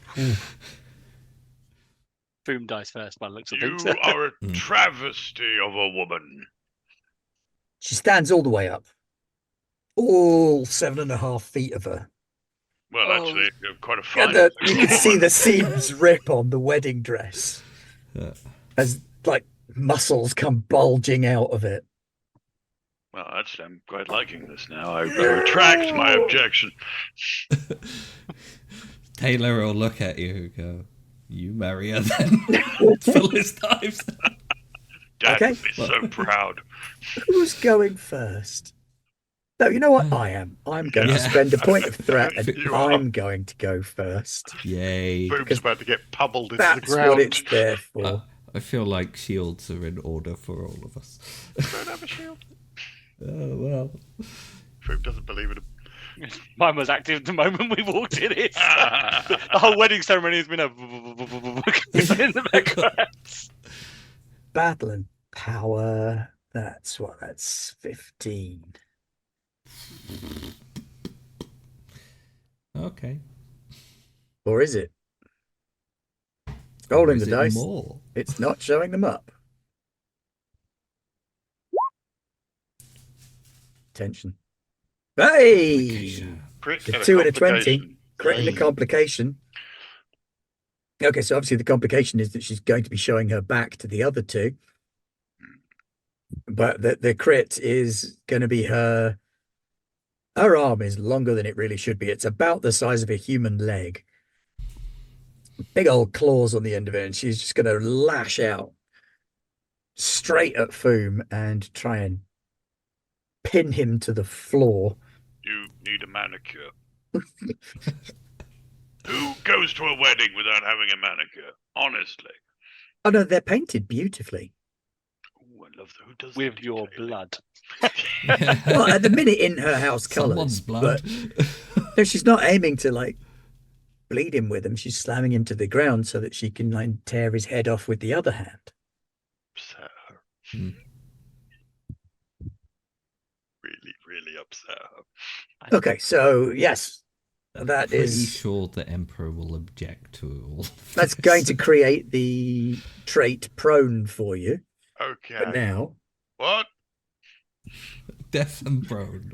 Foom dies first by the looks of You things. are a Mm. travesty of a woman. she stands all the way up, all 7.5 feet of her. Well, Oh. actually, you're quite a Yeah, fine. you can see the seams rip on the wedding dress Yeah. as like muscles come bulging out of it. Well, actually, I'm quite liking this now. I retract my objection. Taylor will look at you and go, "You marry her then." Full his times. Dad Okay. would be so proud. Who's going first? No, you know what? I am. I'm going to Yeah. spend a point of threat, and You are. I'm going to go first. Yay. Boom's about to get pubbled into the That's ground. what it's there for. I feel like shields are in order for all of us. Don't have a shield. Oh, well. Boom doesn't believe in him. Mine was active the moment we walked in. It. The whole wedding ceremony has been a in the background. Battle and power. That's 15. Okay. Or is it? Or Rolling is the it dice. more? It's not showing them up. Tension. Hey! Crit The and 2 and a 20. complication. Crit and a complication. Okay, so obviously the complication is that she's going to be showing her back to the other two. But the crit is going to be her arm is longer than it really should be. It's about the size of a human leg. Big old claws on the end of it, and she's just going to lash out straight at Foom and try and pin him to the floor. You need a manicure. Who goes to a wedding without having a manicure? Honestly. Oh no, they're painted beautifully. Ooh, I love that. Who does With that your detailing? blood. Well, at the minute in her house Someone's colours, blood. but no, she's not aiming to like bleed him with them. She's slamming him to the ground so that she can like tear his head off with the other hand. Upset her. Hmm. Really, really upset her. Okay, so yes, that Pretty is sure the Emperor will object to all of that's this. going to create the trait prone for you. Okay. But now, What? Death and prone.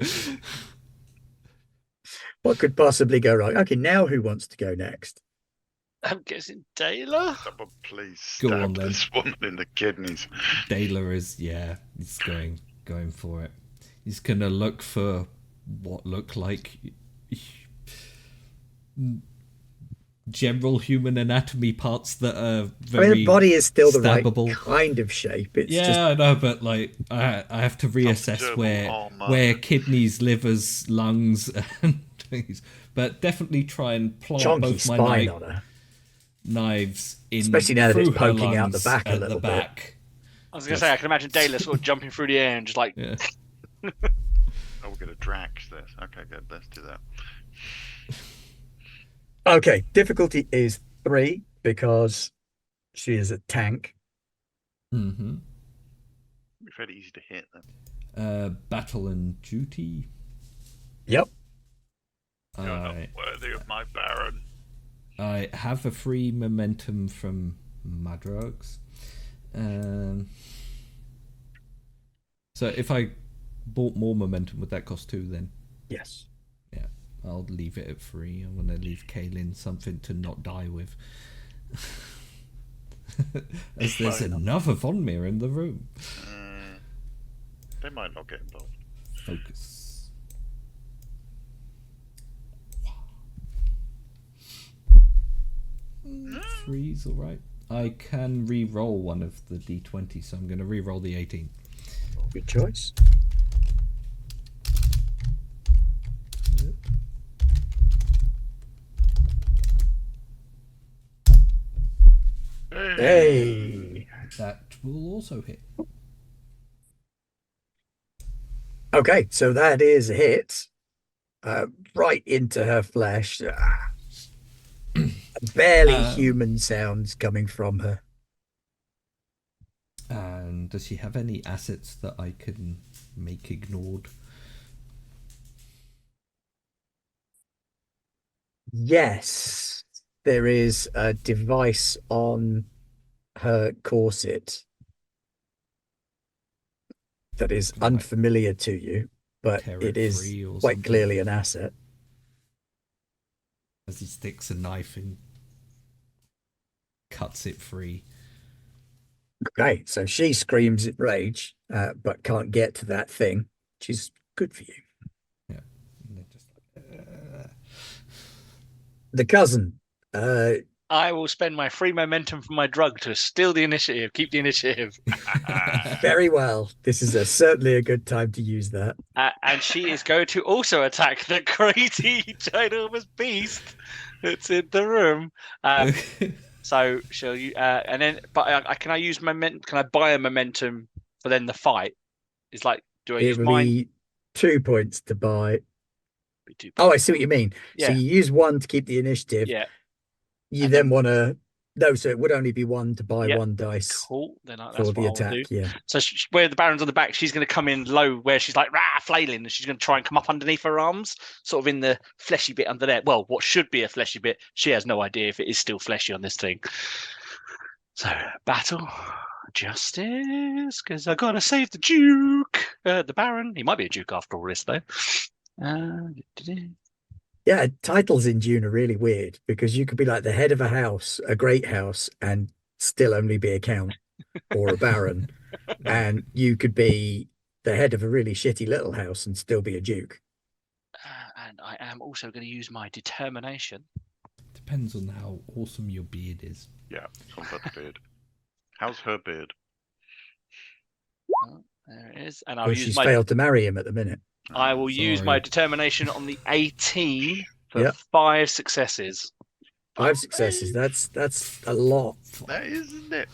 what could possibly go wrong? Okay, now who wants to go next? I'm guessing Taylor. Someone please Go stab on, then. this woman in the kidneys. Daler is, he's going for it. He's gonna look for what look like general human anatomy parts that are I very mean, the body is still the stabbable. right kind of shape. It's Yeah, just I know, but like I have to reassess Gerbil armor. where kidneys, livers, lungs, and things. But definitely try and plant chonky both my spine on her. knives in Especially now that it's through her poking out the lungs back a at little the bit. back. I was going to say, I can imagine Taylor sort of jumping through the air and just like, Yeah. Oh, we're going to Drax this. Okay, good. Let's do that. Okay, difficulty is 3 because she is a tank. Mm-hmm. It'll be fairly easy to hit then. Battle and duty. Yep. You're not worthy of my Baron. I have a free momentum from Madrogs. So if I bought more momentum, would that cost 2 then? Yes. Yeah, I'll leave it at 3. I'm going to leave Kaylin something to not die with. As there's Fair enough. another Von Mir in the room. They might not get involved. Focus. Three's alright. I can re-roll one of the d20, so I'm going to re-roll the 18. Good choice. Hey. That will also hit. Okay, so that is a hit right into her flesh. Barely human sounds coming from her. And does she have any assets that I can make ignored? Yes, there is a device on her corset that is unfamiliar to you, but Tear it it is free or quite something? clearly an asset. As he sticks a knife in, cuts it free. Okay, so she screams in rage, but can't get to that thing, which is good for you. Yeah. And they're just like, The cousin, I will spend my free momentum from my drug to steal the initiative, keep the initiative. Very well. This is certainly a good time to use that. And she is going to also attack the crazy ginormous beast that's in the room. So she'll and then, but can I use momentum? Can I buy a momentum for then the fight? It's like, do I use It will mine? be 2 points to buy. Be 2 Oh, I points. see what you mean. Yeah. So you use 1 to keep the initiative. Yeah. You And then then- want to. No, so it would only be 1 to buy Yep. 1 dice Cool. Then that's for what the I will attack. do. Yeah. So where the Baron's on the back, she's going to come in low, where she's like flailing, and she's going to try and come up underneath her arms, sort of in the fleshy bit under there. Well, what should be a fleshy bit, she has no idea if it is still fleshy on this thing. So battle, justice, because I gotta save the Duke, the Baron. He might be a Duke after all this, though. Yeah, titles in Dune are really weird because you could be like the head of a house, a great house, and still only be a count or a baron. And you could be the head of a really shitty little house and still be a duke. And I am also going to use my determination. Depends on how awesome your beard is. Yeah, it's all about the beard. How's her beard? Oh, there it is. And I'll Well, use she's my. failed to marry him at the minute. I will use my Sorry. determination on the 18 for Yep. 5 successes. 5 successes. That's a lot. That is, isn't it?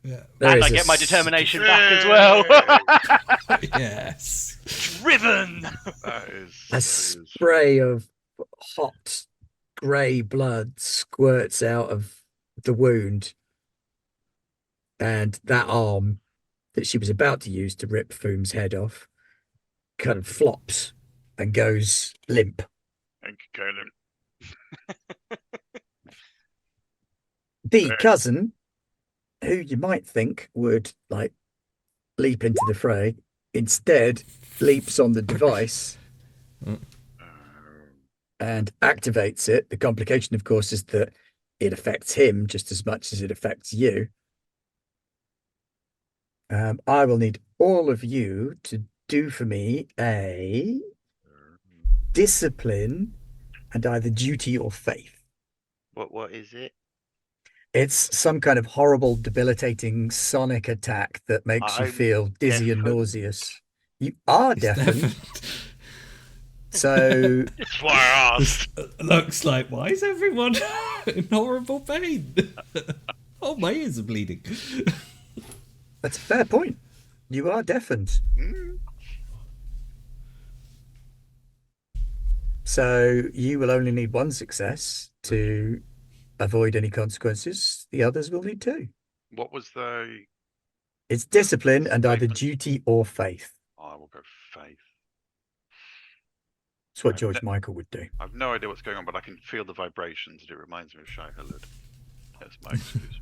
Yeah. There And is I a get my s- determination back as well. Yes. Driven. That is. A spray of hot grey blood squirts out of the wound, and that arm that she was about to use to rip Foom's head off kind of flops and goes limp. Thank you, Colin. The cousin, who you might think would like leap into the fray, instead leaps on the device and activates it. The complication, of course, is that it affects him just as much as it affects you. I will need all of you to do for me a discipline and either duty or faith. What is it? It's some kind of horrible, debilitating sonic attack that makes you I'm feel dizzy and deafened. nauseous. You are It's deafened, so That's why I asked. Looks like, why is everyone in horrible pain? Oh, my ears are bleeding. that's a fair point. You are deafened. So you will only need 1 success to avoid any consequences. The others will need 2. What was the? It's discipline and either Statement. duty or faith. I will go faith. It's what George Michael would do. I've no idea what's going on, but I can feel the vibrations, and it reminds me of Shai Hulud. That's my excuse.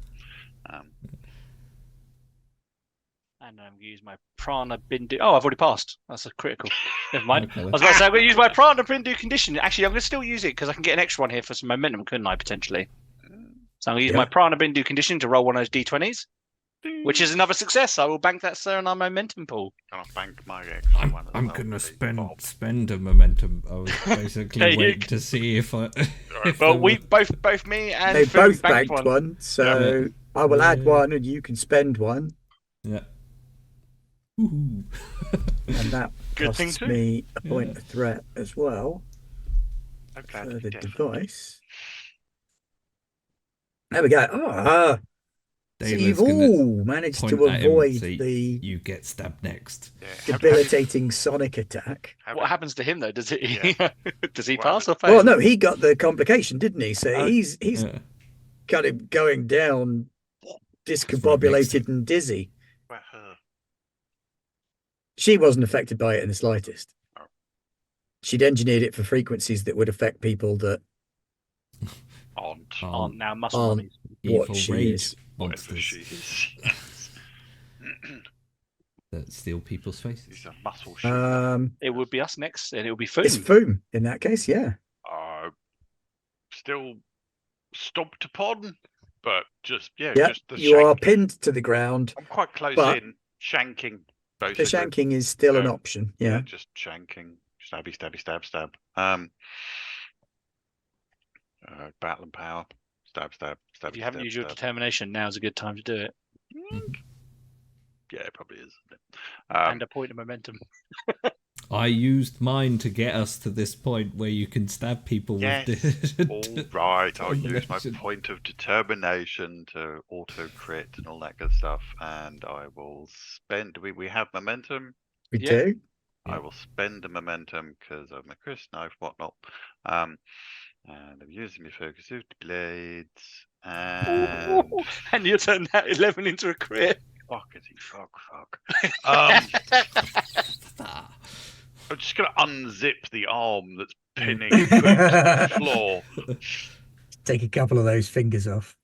And I'm going to use my Prana Bindu. Oh, I've already passed. That's a critical. Never mind. Okay, I was about to say, I'm going to use my Prana Bindu condition. Actually, I'm going to still use it because I can get an extra one here for some momentum, couldn't I, potentially? So I'm going to use my Prana Bindu condition to roll one of those d20s, which is another success. I will bank that, sir, on our momentum pool. Can I bank my extra one? as I'm well, gonna please, spend a momentum. I was basically Yeah, you waiting can- to see if I. if Well, there we were- both me and They Fu both banked one, so I will add Yeah. 1 and you can spend 1. Yeah. Ooh. And that Good thing costs too. me a point of threat as well I'm glad for to the be deaf. device. There we go. So David's you've gonna all managed point to at him, avoid say, the You get stabbed next. Yeah. debilitating sonic attack. What happens to him though? Does it? Yeah. Does he What pass or happens- fail? Well, no, he got the complication, didn't he? So he's Yeah. kind of going down discombobulated and dizzy. Where her? She wasn't affected by it in the slightest. Oh. She'd engineered it for frequencies that would affect people that Aunt. Oh, now muscle aren't mummies. Evil what she rage is. Whatever monsters she is. that steal people's He's faces. a muscle shoot. It would be us next, and it would be Fu. It's Foom in that case, yeah. Still stomped upon, but just Yeah, just the you are shank. pinned to the ground. I'm quite close but- in, shanking. The Basically. shanking is still an So, option, yeah. just shanking, stabby, stabby, stab, stab. Battle and power, stab, stab, If you haven't used your determination, now's a good time to do it. Yeah, it probably is. And a point of momentum. I used mine to get us to this point where you can stab people with all right. I'll use my determination. point of determination to auto crit and all that good stuff, and I will spend. We have momentum. We Yeah. do. I will spend the momentum because of my Chris knife, whatnot. And I'm using my focus of the blades, and And you turn that 11 into a crit. fuck. I'm just gonna unzip the arm that's pinning Quick to the floor. Take a couple of those fingers off.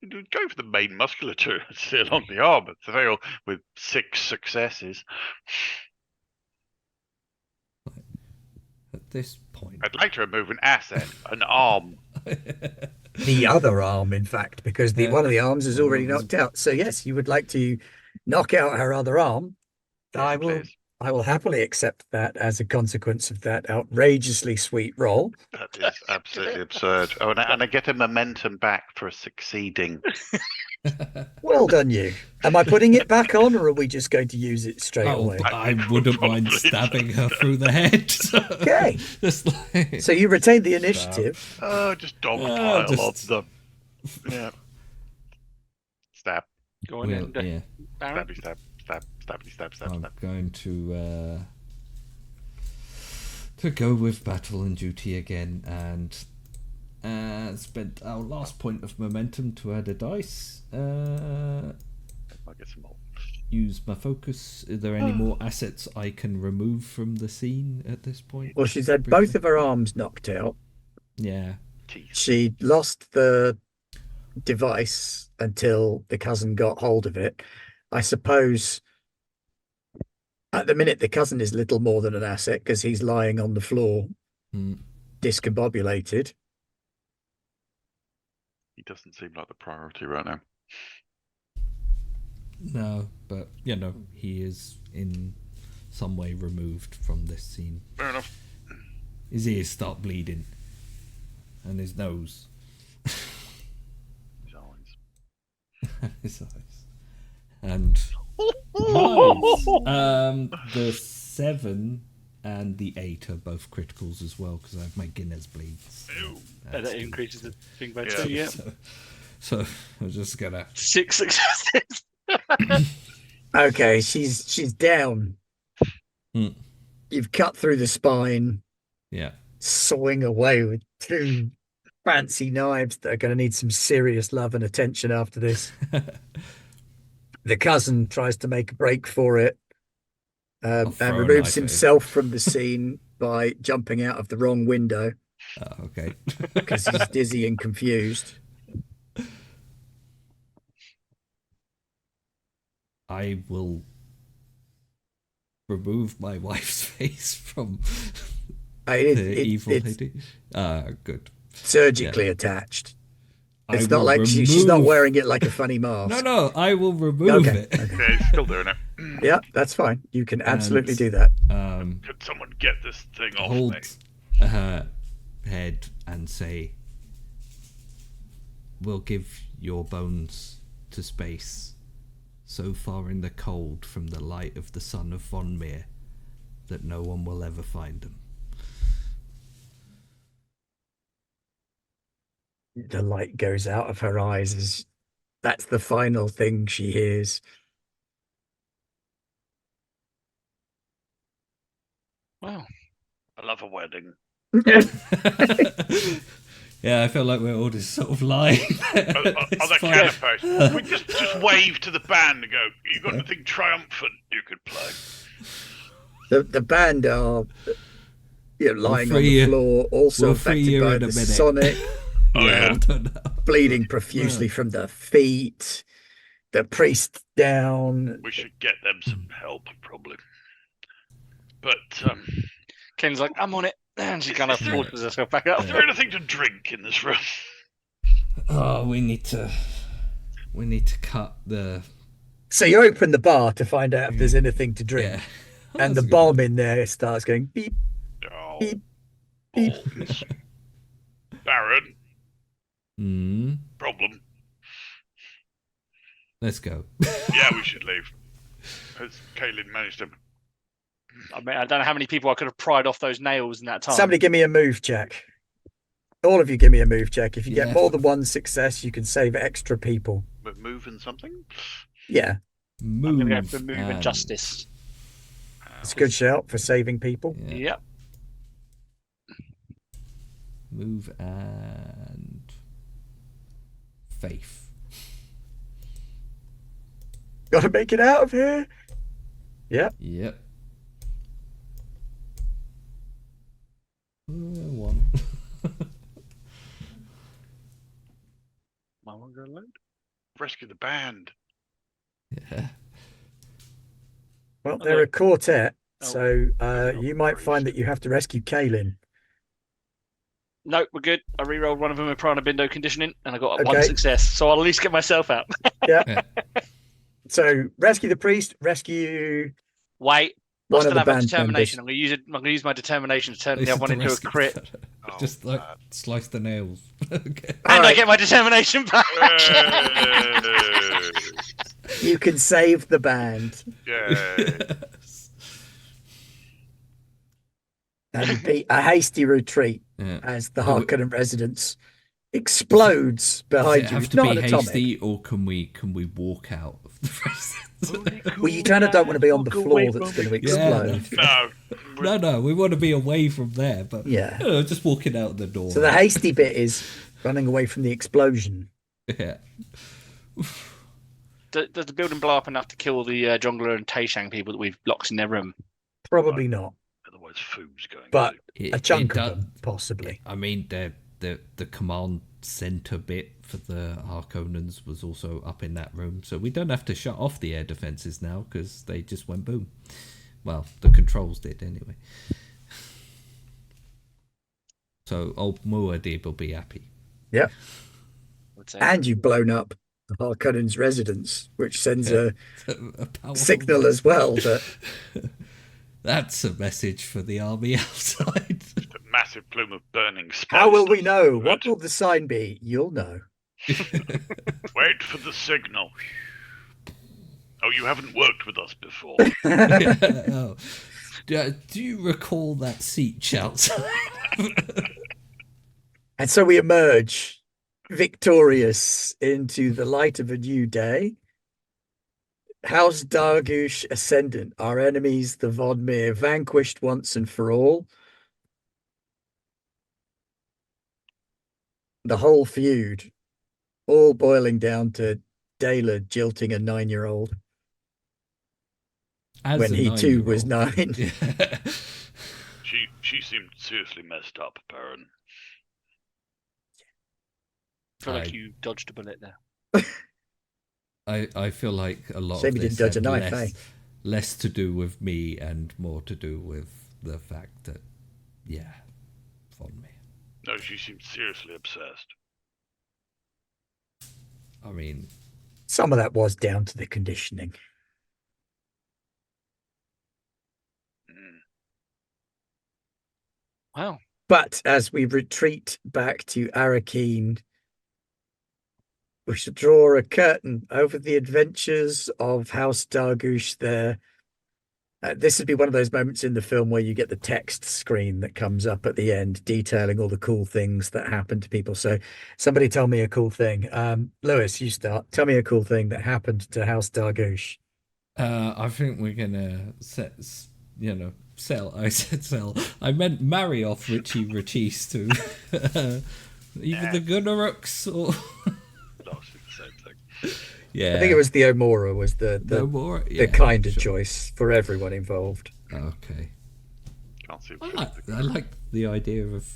Go for the main musculature still on the arm, but fail with 6 successes. At this point, I'd like to remove an asset, an arm. The other arm, in fact, because one of the arms is already knocked out. So yes, you would like to knock out her other arm. Yes, please. I will happily accept that as a consequence of that outrageously sweet roll. That is absolutely absurd. Oh, and I get a momentum back for succeeding. Well done, you. Am I putting it back on, or are we just going to use it straight away? I wouldn't mind stabbing her through the head. Okay. So you retain the initiative. Just dogpile of them. Yeah. Stab. Go on in. Yeah. Baron. Stab. I'm going to go with battle and duty again, and spent our last point of momentum to add a dice. I'll get some more. Use my focus. Are there any more assets I can remove from the scene at this point? Well, she's had both of her arms knocked out. Yeah. She lost the device until the cousin got hold of it. I suppose at the minute the cousin is little more than an asset because he's lying on the floor, discombobulated. He doesn't seem like the priority right now. No, but he is in some way removed from this scene. Fair enough. His ears start bleeding, and his nose, His eyes. his eyes, and nice. The 7 and the 8 are both criticals as well because I have my Guinness bleeds. And that increases the thing by 2. Yeah. So I'm just gonna 6 successes. Okay, she's down. You've cut through the spine. Yeah. Sawing away with 2 fancy knives that are going to need some serious love and attention after this. The cousin tries to make a break for it and removes himself from the scene by jumping out of the wrong window. Oh, okay. Because he's dizzy and confused. I will remove my wife's face from the evil lady. Good. Surgically attached. It's not like she's not wearing it like a funny mask. No, I will remove it. Okay, he's still doing it. Yeah, that's fine. You can absolutely do that. Could someone get this thing off hold me? Her head and say, "We'll give your bones to space, so far in the cold from the light of the son of Von Meer, that no one will ever find them." The light goes out of her eyes as that's the final thing she hears. Wow. I love a wedding. Yeah, I feel like we're all just sort of lying. Other canapes. We just wave to the band and go, "You got anything triumphant you could play?" The band are lying on the floor, also affected by the sonic. Bleeding profusely from the feet. The priest down. We should get them some help, probably. But Ken's like, "I'm on it," and she kind of forces herself back up. Is there anything to drink in this room? Oh, we need to cut the. So you open the bar to find out if there's anything to drink, and the bomb in there starts going beep, beep, beep. Baron, Problem. Let's go. Yeah, we should leave. Has Kaylin managed to... I mean, I don't know how many people I could have pried off those nails in that time. Somebody give me a move check. All of you give me a move check. If you Yeah. get more than one success, you can save extra people. But moving something? Yeah, I'm Move. going to go for move and justice. it's a good shout for saving people. Yeah. Yep. Move and faith. Got to make it out of here. Yep. Yep. One. My one going load. Rescue the band. Yeah. Well, they're a quartet, Oh. so you might find that you have to rescue Kaylin. No, we're good. I re-rolled one of them with Prana Bindo conditioning, and I got one Okay. success. So I'll at least get myself out. So rescue the priest, rescue Wait, I one still of the have my band determination. members. I'm going to use it. I'm going to use my determination to turn This the is other one the into a rescue. crit, Oh, Just like man. slice the nails. Okay. All and I right. get my determination back. Yay! You can save the band. Yay. Yes. And repeat a hasty retreat Yeah. as the Oh, Harkonnen residence explodes behind Does it you. have It's to not be an atomic. hasty, or can we walk out of the residence? Well, you kind of don't want to be on the floor that's going to explode. No. No, we want to be away from there, but Yeah. just walking out the door. So the hasty bit is running away from the explosion. Yeah. Does the building blow up enough to kill the Jongler and Taishang people that we've locked in their room? Probably not, Otherwise, food's going but It- a chunk it of does- them, possibly. I mean, the command center bit for the Harkonnens was also up in that room, so we don't have to shut off the air defenses now because they just went boom. Well, the controls did anyway. So old Muad'Dib will be happy. Yep. I would say. And you've blown up the Harkonnens' residence, which sends a A powerful signal as well that That's a message for the army outside. A massive plume of burning spice. how will we know? Good. What will the sign be? You'll know. Wait for the signal. Oh, you haven't worked with us before. Oh. Do you recall that siege outside? And so we emerge victorious into the light of a new day. House Dargush Ascendant, our enemies, the Vodmir, vanquished once and for all. The whole feud, all boiling down to Dayla jilting a 9-year-old As when a he too was 9-year-old. 9. Yeah. She seemed seriously messed up, Baron. I feel like I- you dodged a bullet there. I feel like a lot Shame of he this didn't dodge a had knife, less, less to do with me and more to do with the fact that, yeah, on me. No, she seemed seriously obsessed. I mean, Some of that was down to the conditioning. Mm. Wow. But as we retreat back to Arakeen, we should draw a curtain over the adventures of House Dargush there. This would be one of those moments in the film where you get the text screen that comes up at the end detailing all the cool things that happen to people. So somebody tell me a cool thing. Lewis, you start. Tell me a cool thing that happened to House Dargush. I think we're gonna sell. I said sell. I meant marry off Richie Richies to either the Gunnarooks or Last the same thing. yeah. I think it was the Omora was the no more. the Yeah, kinder sure. choice for everyone involved. Okay. Can't see. I like the idea of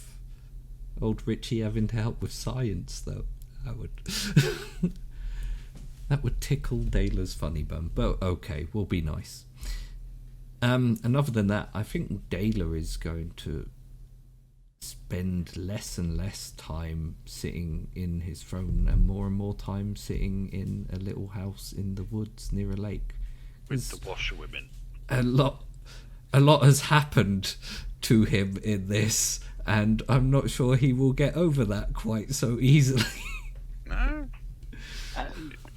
old Richie having to help with science, though. That would that would tickle Dayla's funny bum. But okay, we'll be nice. And other than that, I think Dayla is going to spend less and less time sitting in his throne and more time sitting in a little house in the woods near a lake. With the washerwomen. A lot has happened to him in this, and I'm not sure he will get over that quite so easily. No.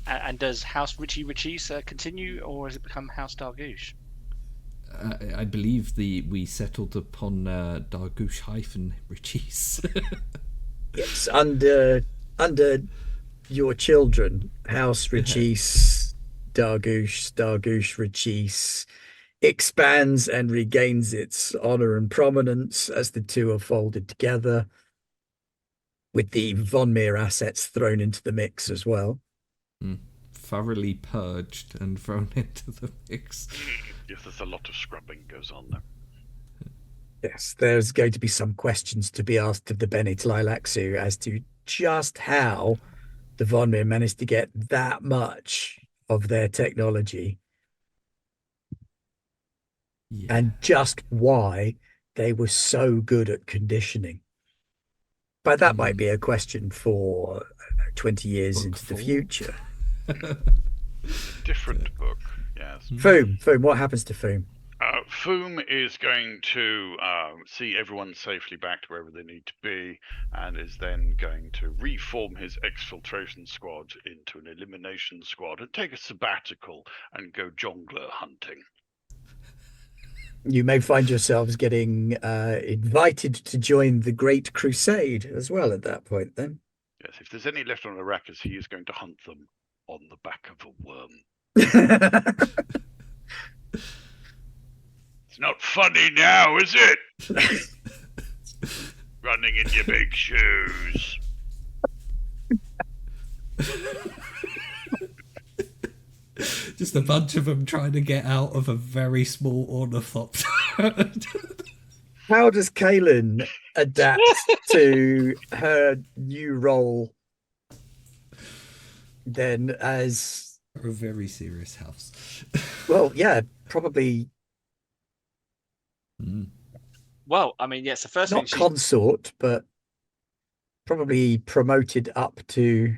And does House Richie continue, or has it become House Dargush? I believe we settled upon Dargush hyphen Richies. Yes, under your children, House Rachis, Dargush Rachis expands and regains its honor and prominence as the two are folded together, with the Von Meer assets thrown into the mix as well. Thoroughly purged and thrown into the mix. Yes, there's a lot of scrubbing goes on there. Yes, there's going to be some questions to be asked of the Bene Tleilaxu as to just how the Von Meer managed to get that much of their technology, and just why they were so good at conditioning. But that might be a question for 20 years into the future. Different book, yes. Foom, what happens to Foom? Foom is going to see everyone safely back to wherever they need to be, and is then going to reform his exfiltration squad into an elimination squad and take a sabbatical and go jongler hunting. You may find yourselves getting invited to join the Great Crusade as well at that point, then. Yes, if there's any left on Arrakis, he is going to hunt them on the back of a worm. It's not funny now, is it? Running in your big shoes. Just a bunch of them trying to get out of a very small ornithopter. How does Kaylin adapt to her new role then as... a very serious house. Well, yeah, probably... Well, I mean, yes, the first not thing consort, but probably promoted up to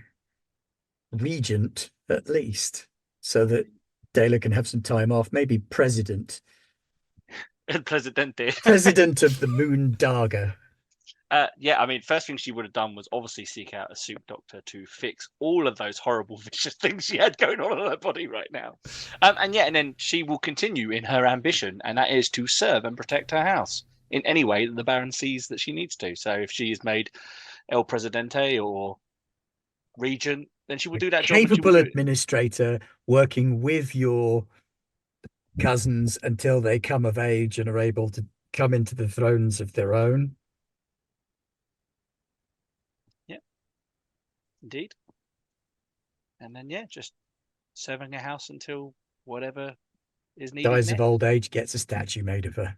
regent at least, so that Dayla can have some time off. Maybe president. Presidente. President of the Moon Darga. Yeah, I mean, first thing she would have done was obviously seek out a soup doctor to fix all of those horrible vicious things she had going on in her body right now. And then she will continue in her ambition, and that is to serve and protect her house in any way that the Baron sees that she needs to. So if she is made El Presidente or regent, then she will do that job. Capable administrator working with your cousins until they come of age and are able to come into the thrones of their own. Indeed. And then, yeah, just serving a house until whatever is needed. Dies of old age, gets a statue made of her.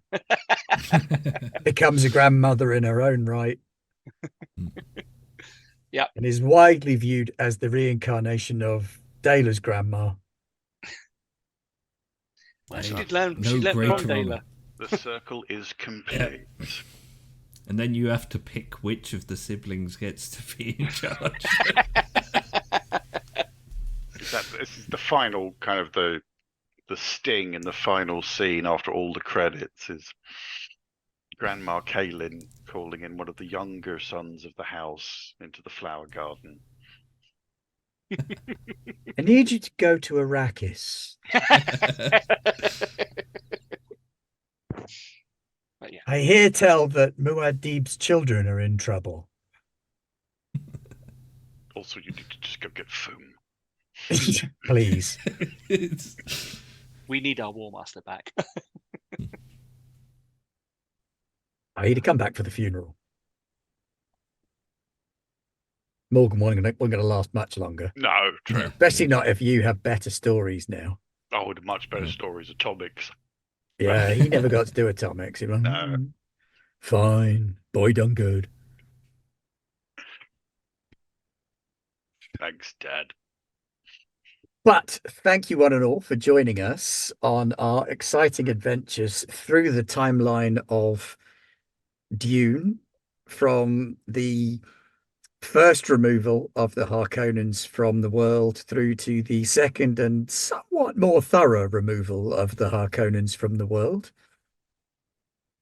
Becomes a grandmother in her own right. Yeah. And is widely viewed as the reincarnation of Dayla's grandma. Well, she did learn, she learned from Dayla. The circle is complete. Yeah. And then you have to pick which of the siblings gets to be in charge. This is the final kind of the sting in the final scene after all the credits is Grandma Kaylin calling in one of the younger sons of the house into the flower garden. I need you to go to Arrakis. But yeah. I hear tell that Muad'Dib's children are in trouble. Also, you need to just go get Foom. Please. We need our War Master back. I need to come back for the funeral. Morgan wasn't going to last much longer. No, true. Especially not if you have better stories now. Oh, with much better stories, Atomics. Yeah, he never got to do Atomics. He went, No. Fine, boy done good. Thanks, Dad. But thank you one and all for joining us on our exciting adventures through the timeline of Dune, from the first removal of the Harkonnens from the world through to the second and somewhat more thorough removal of the Harkonnens from the world,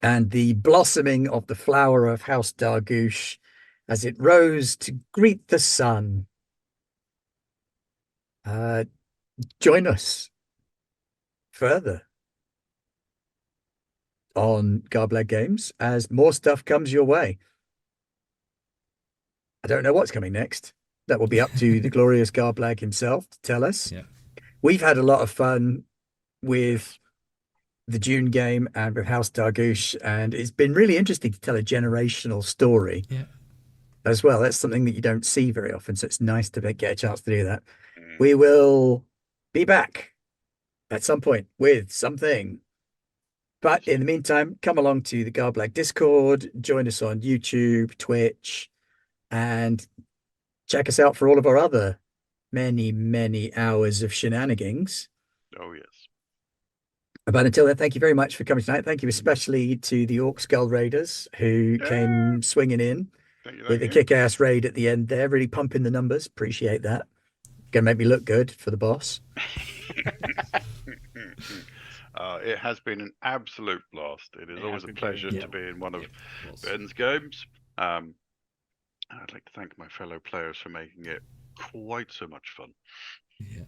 and the blossoming of the flower of House Dargush as it rose to greet the sun Join us further on Garblag Games as more stuff comes your way. I don't know what's coming next. That will be up to the glorious Garblag himself to tell us. Yeah. We've had a lot of fun with the Dune game and with House Dargush, and it's been really interesting to tell a generational story Yeah. as well. That's something that you don't see very often, so it's nice to get a chance to do that. Mm. We will be back at some point with something. But in the meantime, come along to the Garblag Discord, join us on YouTube, Twitch, and check us out for all of our other many, many hours of shenanigans. Oh, yes. But until then, thank you very much for coming tonight. Thank you especially to the Orc Skull Raiders who came swinging in with a kick-ass raid at the end there, really pumping the numbers. Appreciate that. Gonna make me look good for the boss. It has been an absolute blast. It is always a pleasure to be in one of Ben's games. I'd like to thank my fellow players for making it quite so much fun. Yeah.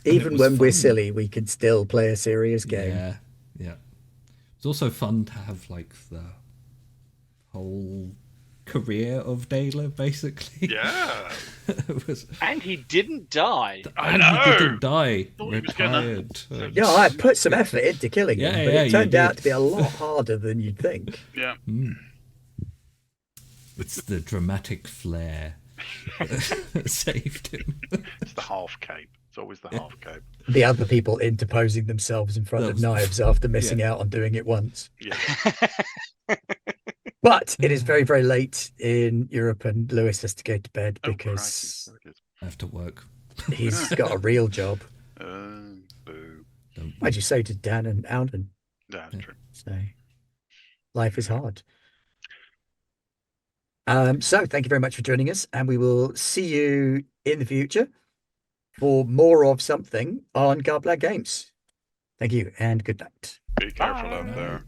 Even when we're silly, we can still play a serious game. Yeah, yeah. It's also fun to have like the whole career of Dela, basically. Yeah. And he didn't die. I know. He didn't die. Thought he was Retired. Yeah, I put some effort into killing him, but it turned you out did. to be a lot harder than you'd think. Yeah. It's the dramatic flair that saved him. It's the half cape. It's always the half cape. The other people interposing themselves in front of knives after missing out on doing it once. Yeah. But it is very, very late in Europe, and Lewis has to go to bed because I have to work. he's got a real job. Boo. Why'd you say to Dan and Alden? That's true. So life is hard. So thank you very much for joining us, and we will see you in the future for more of something on Garblag Games. Thank you and good night. Be careful out there.